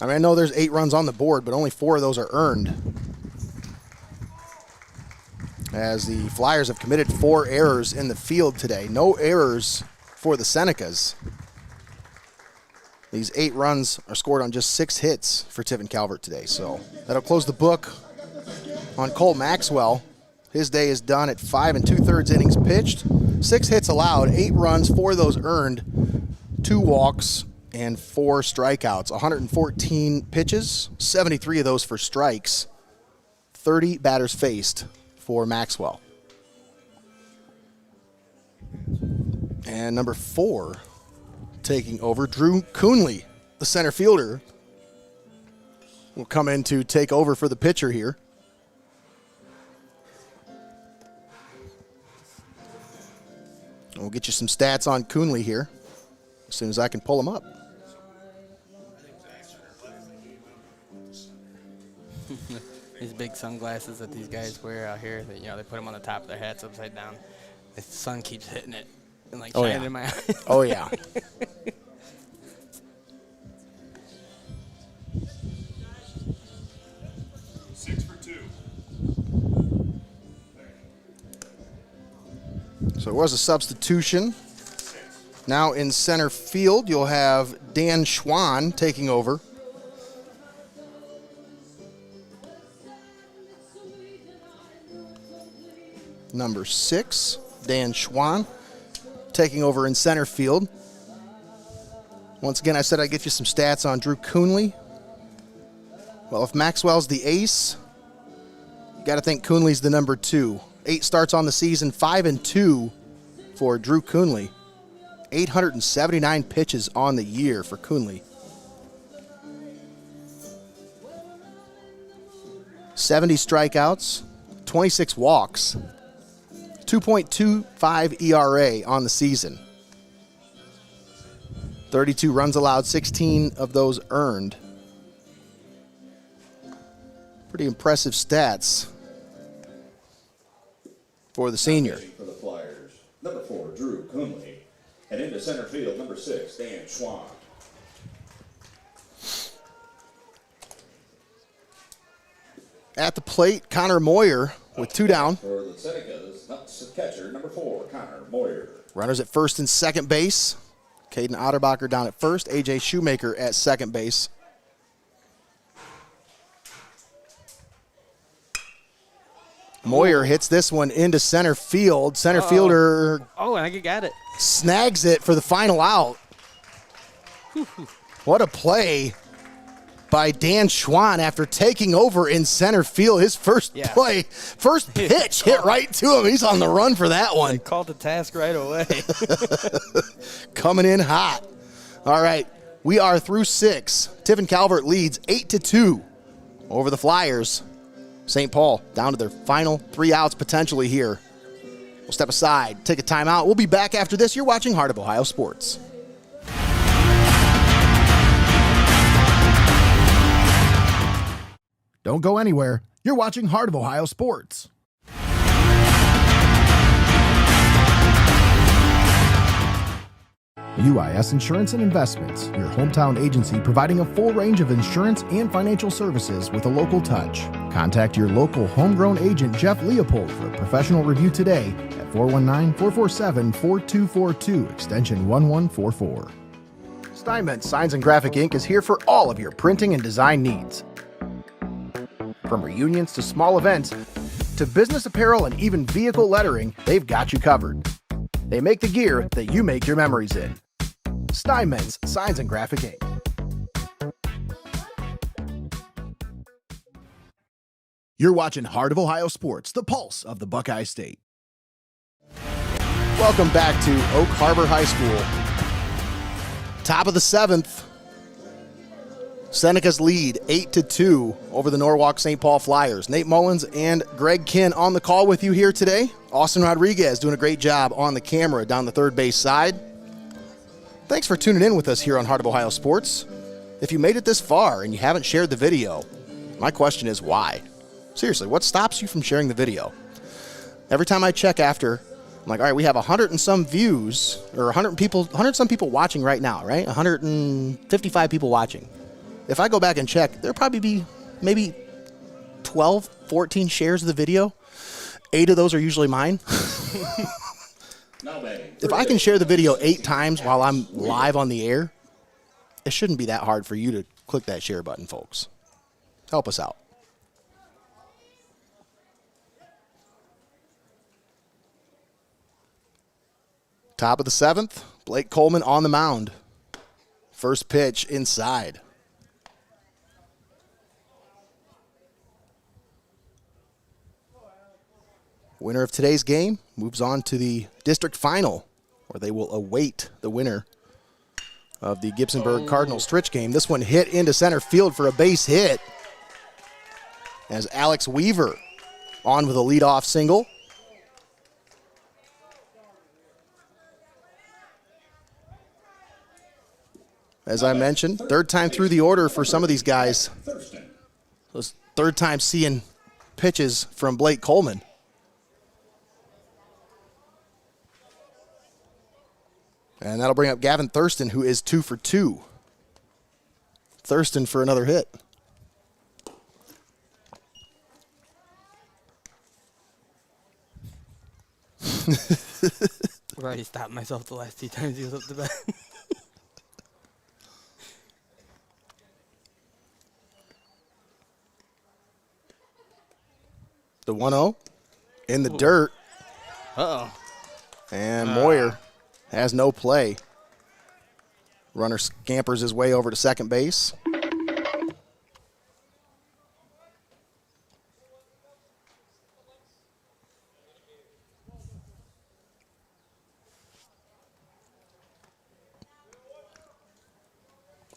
I mean, I know there's 8 runs on the board, but only 4 of those are earned. As the Flyers have committed 4 errors in the field today. No errors for the Senecas. These 8 runs are scored on just 6 hits for Tiffin Calvert today. So that'll close the book on Cole Maxwell. His day is done at 5 2/3 innings pitched. 6 hits allowed, 8 runs, 4 of those earned, 2 walks, and 4 strikeouts. 114 pitches, 73 of those for strikes. 30 batters faced for Maxwell. And number 4, taking over, Drew Coonley, the center fielder, will come in to take over for the pitcher here. We'll get you some stats on Coonley here as soon as I can pull them up. These big sunglasses that these guys wear out here, that, they put them on the top of their hats upside down. The sun keeps hitting it and shining in my eyes. Oh, yeah. Six for 2. So it was a substitution. Now in center field, you'll have Dan Schwann taking over. Number 6, Dan Schwann, taking over in center field. Once again, I said I'd get you some stats on Drew Coonley. Well, if Maxwell's the ace, you got to think Coonley's the number 2. 8 starts on the season, 5-2 for Drew Coonley. 879 pitches on the year for Coonley. 70 strikeouts, 26 walks, 2.25 ERA on the season. 32 runs allowed, 16 of those earned. Pretty impressive stats for the senior. For the Flyers, number 4, Drew Coonley. And into center field, number 6, Dan Schwann. At the plate, Connor Moyer with 2 down. For the Senecas, catcher, number 4, Connor Moyer. Runners at first and second base. Caden Otterbacher down at first. A.J. Shoemaker at second base. Moyer hits this one into center field. Center fielder I got it. snags it for the final out. What a play by Dan Schwann after taking over in center field. His first play, first pitch hit right to him. He's on the run for that one. Called the task right away. Coming in hot. All right, we are through 6. Tiffin Calvert leads 8-2 over the Flyers. St. Paul down to their final 3 outs potentially here. We'll step aside, take a timeout. We'll be back after this. You're watching Heart of Ohio Sports. Don't go anywhere. You're watching Heart of Ohio Sports. UIS Insurance and Investments, your hometown agency providing a full range of insurance and financial services with a local touch. Contact your local homegrown agent, Jeff Leopold, for a professional review today at 419-447-4242, extension 1144. Steinmetz Signs and Graphic Ink is here for all of your printing and design needs. From reunions to small events to business apparel and even vehicle lettering, they've got you covered. They make the gear that you make your memories in. Steinmetz Signs and Graphic Ink. You're watching Heart of Ohio Sports, the pulse of the Buckeye State. Welcome back to Oak Harbor High School. Top of the 7th. Senecas lead 8-2 over the Norwalk St. Paul Flyers. Nate Mullins and Greg Kinn on the call with you here today. Austin Rodriguez doing a great job on the camera down the third base side. Thanks for tuning in with us here on Heart of Ohio Sports. If you made it this far and you haven't shared the video, my question is why? Seriously, what stops you from sharing the video? Every time I check after, I'm like, all right, we have 100 and some views, or 100 some people watching right now, right? 155 people watching. If I go back and check, there'll probably be maybe 12, 14 shares of the video. 8 of those are usually mine. If I can share the video 8 times while I'm live on the air, it shouldn't be that hard for you to click that share button, folks. Help us out. Top of the 7th, Blake Coleman on the mound. First pitch inside. Winner of today's game moves on to the district final, where they will await the winner of the Gibsonburg Cardinal-Stritch game. This one hit into center field for a base hit as Alex Weaver on with a leadoff single. As I mentioned, third time through the order for some of these guys. Those third time seeing pitches from Blake Coleman. And that'll bring up Gavin Thurston, who is 2 for 2. Thurston for another hit. I've already stopped myself the last 2 times he was up the bat. The 1-0 in the dirt. Uh-oh. And Moyer has no play. Runner scampers his way over to second base.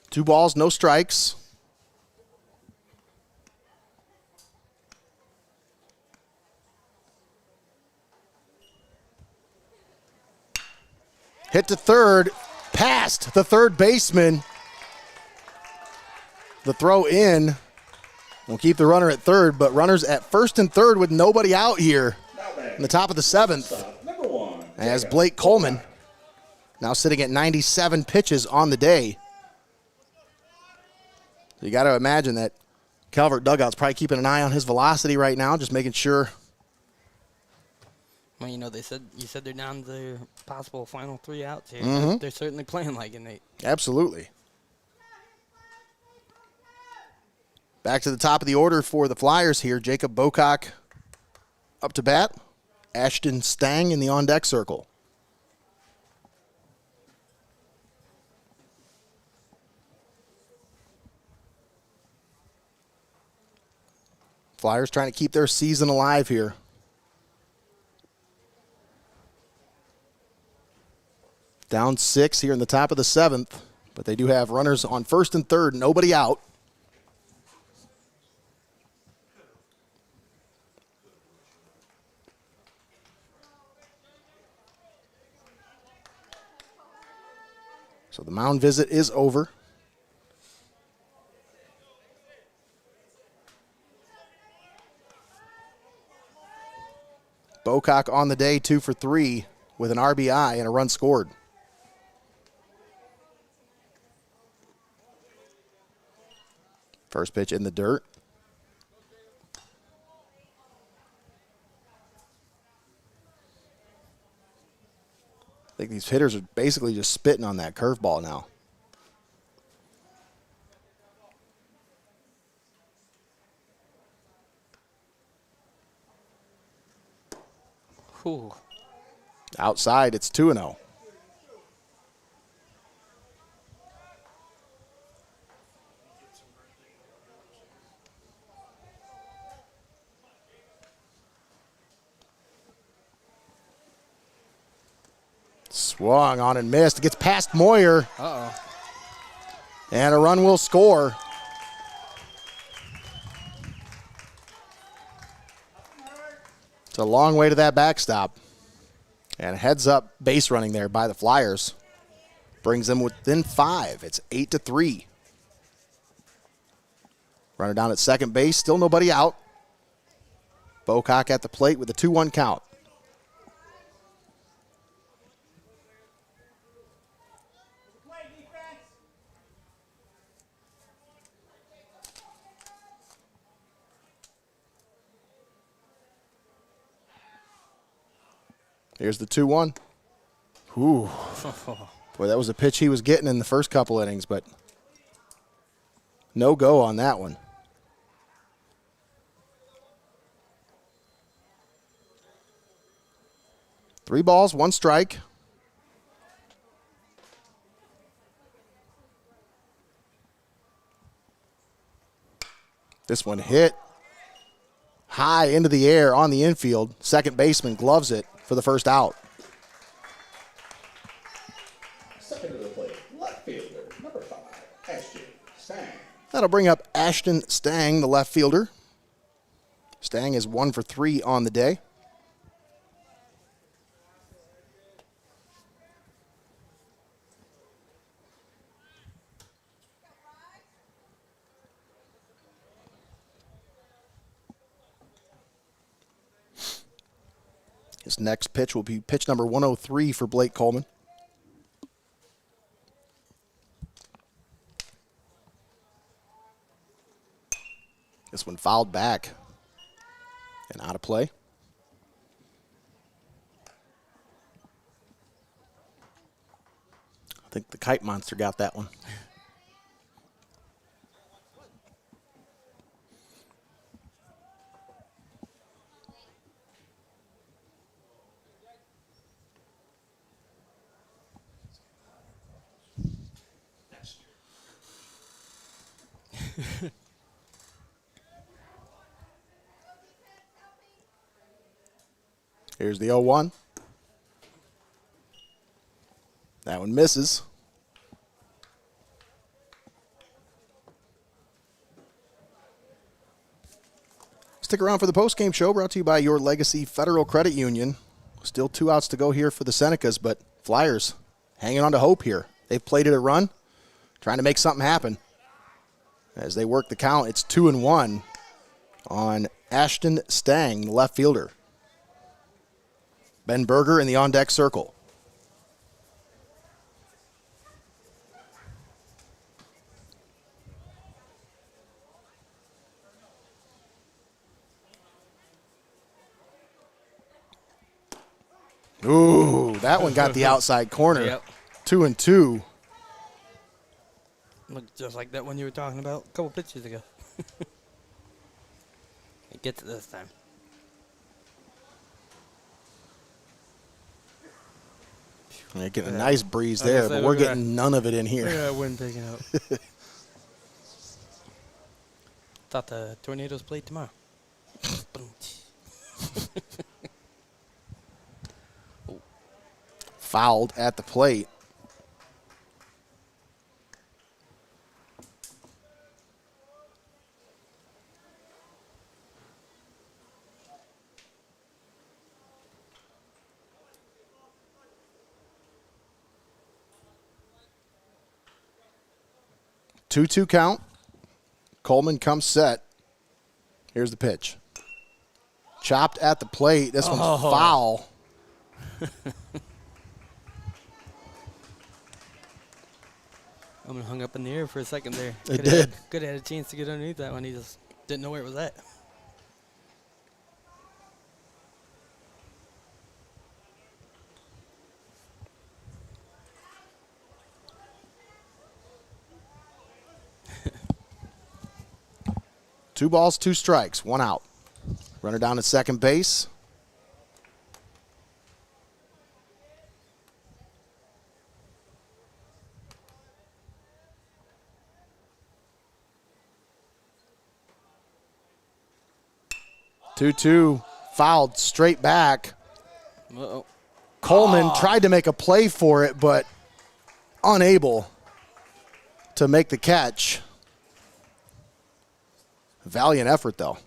Two balls, no strikes. Hit to third, past the third baseman. The throw in will keep the runner at third, but runners at first and third with nobody out here in the top of the 7th. As Blake Coleman now sitting at 97 pitches on the day. You got to imagine that Calvert dugout's probably keeping an eye on his velocity right now, just making sure. Well, you know, you said they're down to their possible final 3 outs here. Mm-hmm. They're certainly playing like it, Nate. Absolutely. Back to the top of the order for the Flyers here. Jacob Bocock up to bat. Ashton Stang in the on-deck circle. Flyers trying to keep their season alive here. Down 6 here in the top of the 7th, but they do have runners on first and third, nobody out. So the mound visit is over. Bocock on the day, 2 for 3 with an RBI and a run scored. First pitch in the dirt. I think these hitters are basically just spitting on that curveball now. Ooh. Outside, it's 2-0. Swung on and missed. It gets past Moyer. Uh-oh. And a run will score. It's a long way to that backstop. And heads up base running there by the Flyers. Brings them within 5. It's 8-3. Runner down at second base. Still nobody out. Bocock at the plate with a 2-1 count. Here's the 2-1. Ooh. Boy, that was a pitch he was getting in the first couple innings, but no go on that one. Three balls, one strike. This one hit high into the air on the infield. Second baseman gloves it for the first out. Second to the plate, left fielder, number 5, Ashton Stang. That'll bring up Ashton Stang, the left fielder. Stang is 1 for 3 on the day. His next pitch will be pitch number 103 for Blake Coleman. This one fouled back and out of play. think the Kite Monster got that one. Here's the 0-1. That one misses. Stick around for the postgame show brought to you by Your Legacy Federal Credit Union. Still 2 outs to go here for the Senecas, but Flyers hanging on to hope here. They've played it a run, trying to make something happen. As they work the count, it's 2-1 on Ashton Stang, the left fielder. Ben Berger in the on-deck circle. Ooh, that one got the outside corner. Yep. 2-2. Looked just like that one you were talking about a couple pitches ago. It gets it this time. They're getting a nice breeze there, but we're getting none of it in here. Look at that wind picking up. Thought the Tornadoes played tomorrow. Fouled at the plate. Two-two count. Coleman comes set. Here's the pitch. Chopped at the plate. This one's foul. I'm hung up in the air for a second there. It did. Could have had a chance to get underneath that one. He just didn't know where it was at. Two balls, two strikes, one out. Runner down at second base. Two-two, fouled straight back. Uh-oh. Coleman tried to make a play for it, but unable to make the catch. Valiant effort, though.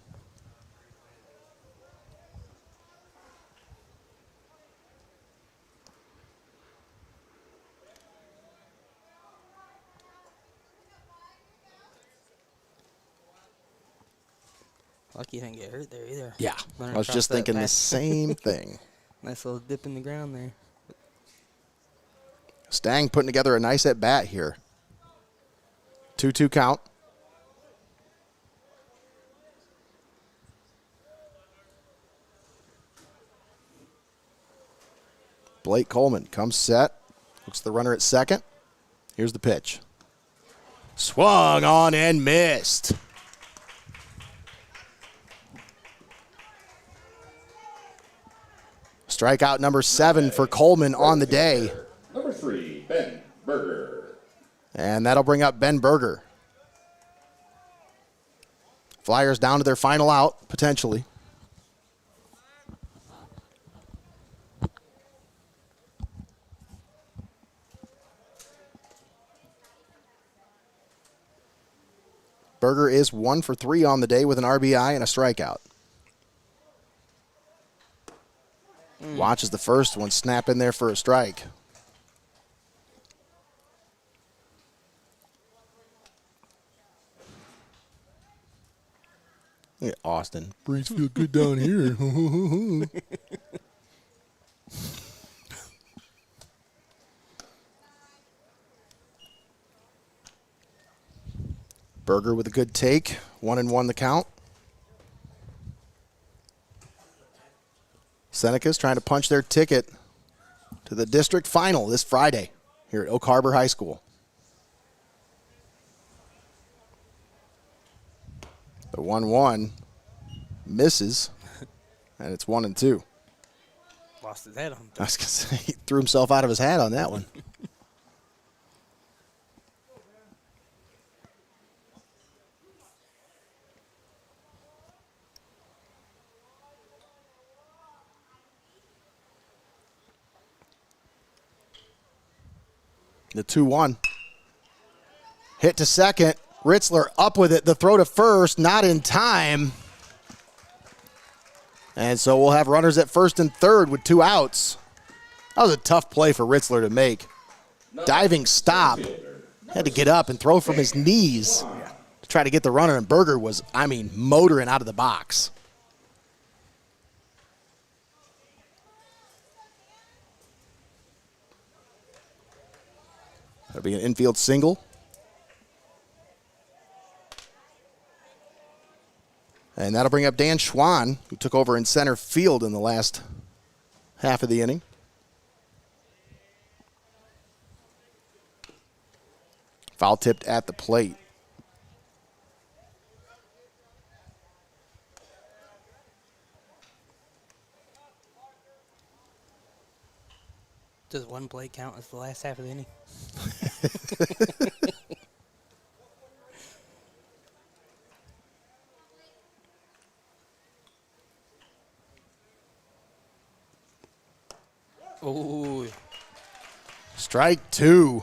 Lucky he didn't get hurt there either. Yeah, Running I was across just that thinking the path. same thing. Nice little dip in the ground there. Stang putting together a nice at-bat here. 2-2 count. Blake Coleman comes set. Looks at the runner at second. Here's the pitch. Swung on and missed. Strikeout number 7 for Coleman on the day. Number 3, Ben Berger. And that'll bring up Ben Berger. Flyers down to their final out, potentially. Berger is 1 for 3 on the day with an RBI and a strikeout. Watches the first one snap in there for a strike. Look at Austin. Breeze feel good down here. Berger with a good take. 1-1 the count. Senecas trying to punch their ticket to the district final this Friday. here at Oak Harbor High School. The 1-1 misses, and it's 1-2. Lost his head on. I was going to say, he threw himself out of his hat on that one. The 2-1. Hit to second. Ritzler up with it. The throw to first, not in time. And so we'll have runners at first and third with 2 outs. That was a tough play for Ritzler to make. Diving stop. Had to get up and throw from his knees to try to get the runner, and Berger was, motoring out of the box. That'll be an infield single. And that'll bring up Dan Schwann, who took over in center field in the last half of the inning. Foul tipped at the plate. Does one play count as the last half of the inning? Ooh. Strike 2.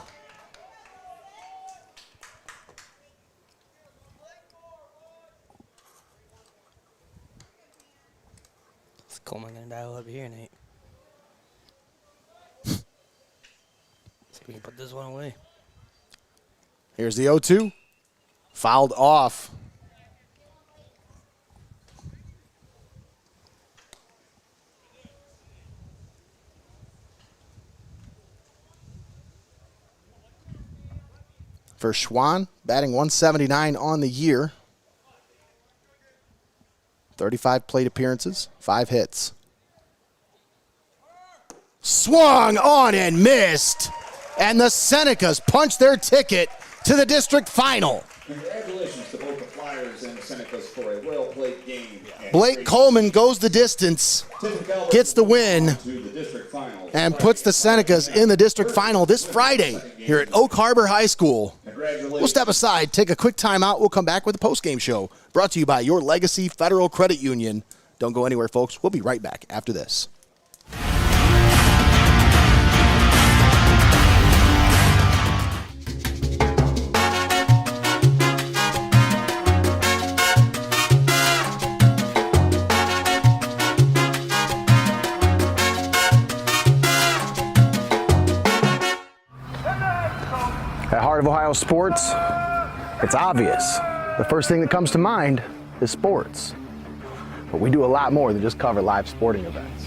Is Coleman going to dial up here, Nate? See if we can put this one away. Here's the 0-2. Fouled off. For Schwann, batting 179 on the year. 35 plate appearances, 5 hits. Swung on and missed. And the Senecas punch their ticket to the district final. Congratulations to both the Flyers and the Senecas for a well-played game. Blake Coleman goes the distance, gets the win, and puts the Senecas in the district final this Friday here at Oak Harbor High School. We'll step aside, take a quick timeout. We'll come back with a post-game show brought to you by your Legacy Federal Credit Union. Don't go anywhere, folks. We'll be right back after this. At Heart of Ohio Sports, it's obvious. The first thing that comes to mind is sports. But we do a lot more than just cover live sporting events.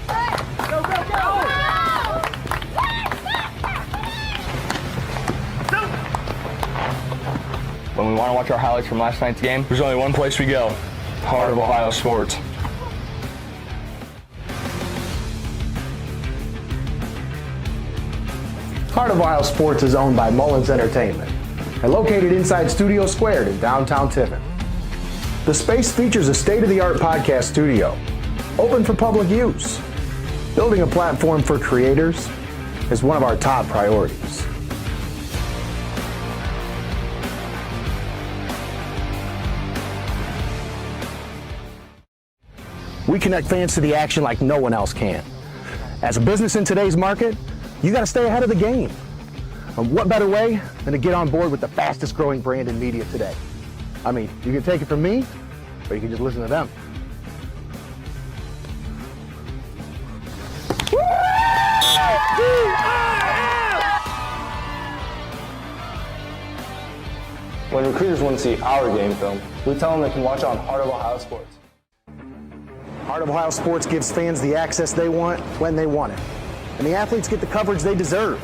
Go, go, go! When we want to watch our highlights from last night's game, there's only one place we go: Heart of Ohio Sports. Heart of Ohio Sports is owned by Mullins Entertainment and located inside Studio Squared in downtown Tiffin. The space features a state-of-the-art podcast studio, open for public use. Building a platform for creators is one of our top priorities. We connect fans to the action like no one else can. As a business in today's market, you got to stay ahead of the game. And what better way than to get on board with the fastest growing brand in media today? I mean, you can take it from me, or you can just listen to them. When recruiters want to see our game film, we tell them they can watch it on Heart of Ohio Sports. Heart of Ohio Sports gives fans the access they want when they want it. And the athletes get the coverage they deserve.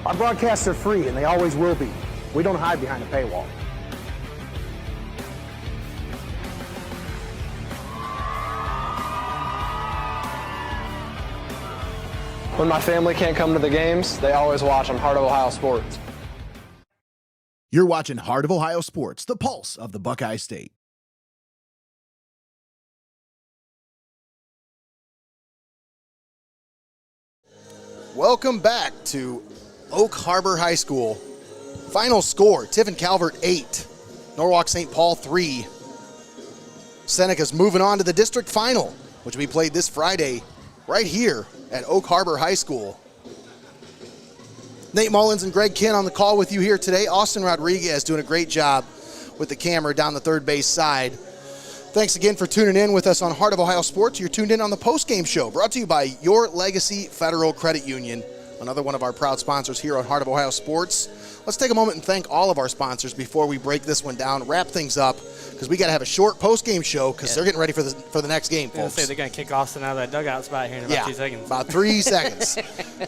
Our broadcasts are free, and they always will be. We don't hide behind a paywall. When my family can't come to the games, they always watch on Heart of Ohio Sports. You're watching Heart of Ohio Sports, the pulse of the Buckeye State. Welcome back to Oak Harbor High School. Final score, Tiffin Calvert 8, Norwalk St. Paul 3. Senecas moving on to the district final, which will be played this Friday right here at Oak Harbor High School. Nate Mullins and Greg Kinn on the call with you here today. Austin Rodriguez doing a great job with the camera down the third base side. Thanks again for tuning in with us on Heart of Ohio Sports. You're tuned in on the post-game show, brought to you by Your Legacy Federal Credit Union, another one of our proud sponsors here on Heart of Ohio Sports. Let's take a moment and thank all of our sponsors before we break this one down, wrap things up, because we got to have a short post-game show because they're getting ready for the next game, folks. They're going to kick Austin out of that dugout spot here in about 2 seconds. About 3 seconds.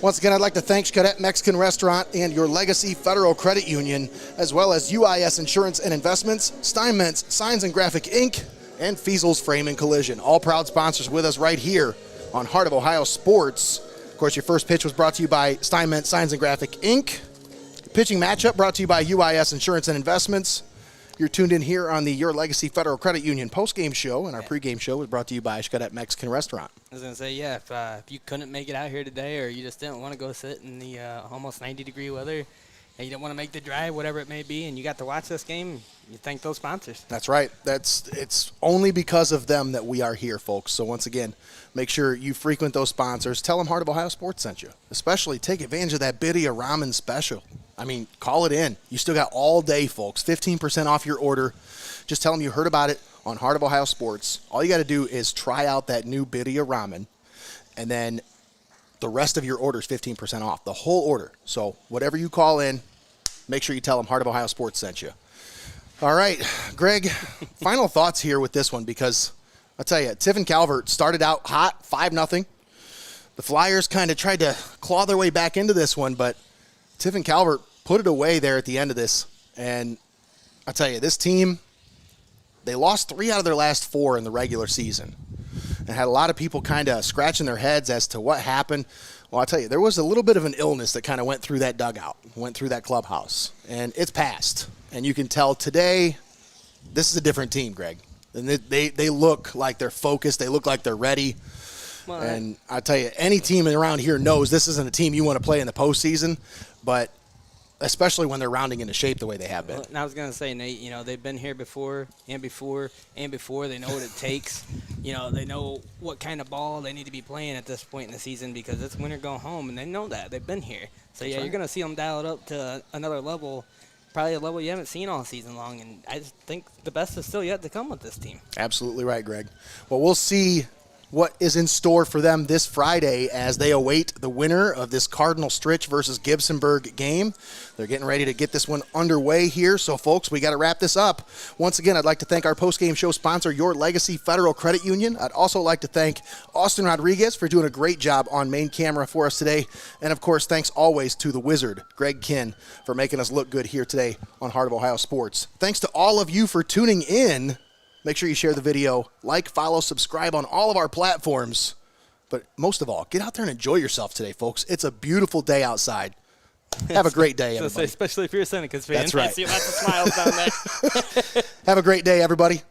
Once again, I'd like to thank Xcaret Mexican Restaurant and Your Legacy Federal Credit Union, as well as UIS Insurance and Investments, Steinmetz Signs and Graphic Inc., and Feasel's Frame and Collision. All proud sponsors with us right here on Heart of Ohio Sports. Of course, your first pitch was brought to you by Steinmetz Signs and Graphic Inc. Pitching matchup brought to you by UIS Insurance and Investments. You're tuned in here on the Your Legacy Federal Credit Union postgame show, and our pregame show was brought to you by Xcaret Mexican Restaurant. I was going to say, if you couldn't make it out here today, or you just didn't want to go sit in the almost 90-degree weather, and you didn't want to make the drive, whatever it may be, and you got to watch this game, you thank those sponsors. That's right. It's only because of them that we are here, folks. So once again, make sure you frequent those sponsors. Tell them Heart of Ohio Sports sent you. Especially take advantage of that birria ramen special. I mean, call it in. You still got all day, folks. 15% off your order. Just tell them you heard about it on Heart of Ohio Sports. All you got to do is try out that new birria ramen, and then the rest of your order is 15% off, the whole order. So whatever you call in, make sure you tell them Heart of Ohio Sports sent you. All right, Greg, final thoughts here with this one, because I'll tell you, Tiffin Calvert started out hot, 5-0. The Flyers kind of tried to claw their way back into this one, but Tiffin Calvert put it away there at the end of this. And I'll tell you, this team, they lost 3 out of their last 4 in the regular season, and had a lot of people kind of scratching their heads as to what happened. Well, I'll tell you, there was a little bit of an illness that kind of went through that dugout, went through that clubhouse, and it's passed. And you can tell today this is a different team, Greg. And they look like they're focused. They look like they're ready. Well, and I'll tell you, any team around here knows this isn't a team you want to play in the postseason, but especially when they're rounding into shape the way they have been. Well, and I was going to say, Nate, they've been here before and before and before. They know what it takes. They know what kind of ball they need to be playing at this point in the season, because it's winter go home, and they know that. They've been here. So, That's right. You're going to see them dial it up to another level, probably a level you haven't seen all season long, and I just think the best is still yet to come with this team. Absolutely right, Greg. Well, we'll see what is in store for them this Friday as they await the winner of this Cardinal Stritch versus Gibsonburg game. They're getting ready to get this one underway here. So, folks, we got to wrap this up. Once again, I'd like to thank our post-game show sponsor, Your Legacy Federal Credit Union. I'd also like to thank Austin Rodriguez for doing a great job on main camera for us today. And, of course, thanks always to the Wizard, Greg Kinn, for making us look good here today on Heart of Ohio Sports. Thanks to all of you for tuning in. Make sure you share the video, like, follow, subscribe on all of our platforms. But most of all, get out there and enjoy yourself today, folks. It's a beautiful day outside. Have a great day, everybody. Especially if you're a Senecas fan. That's right. I see lots of smiles down there. Have a great day, everybody.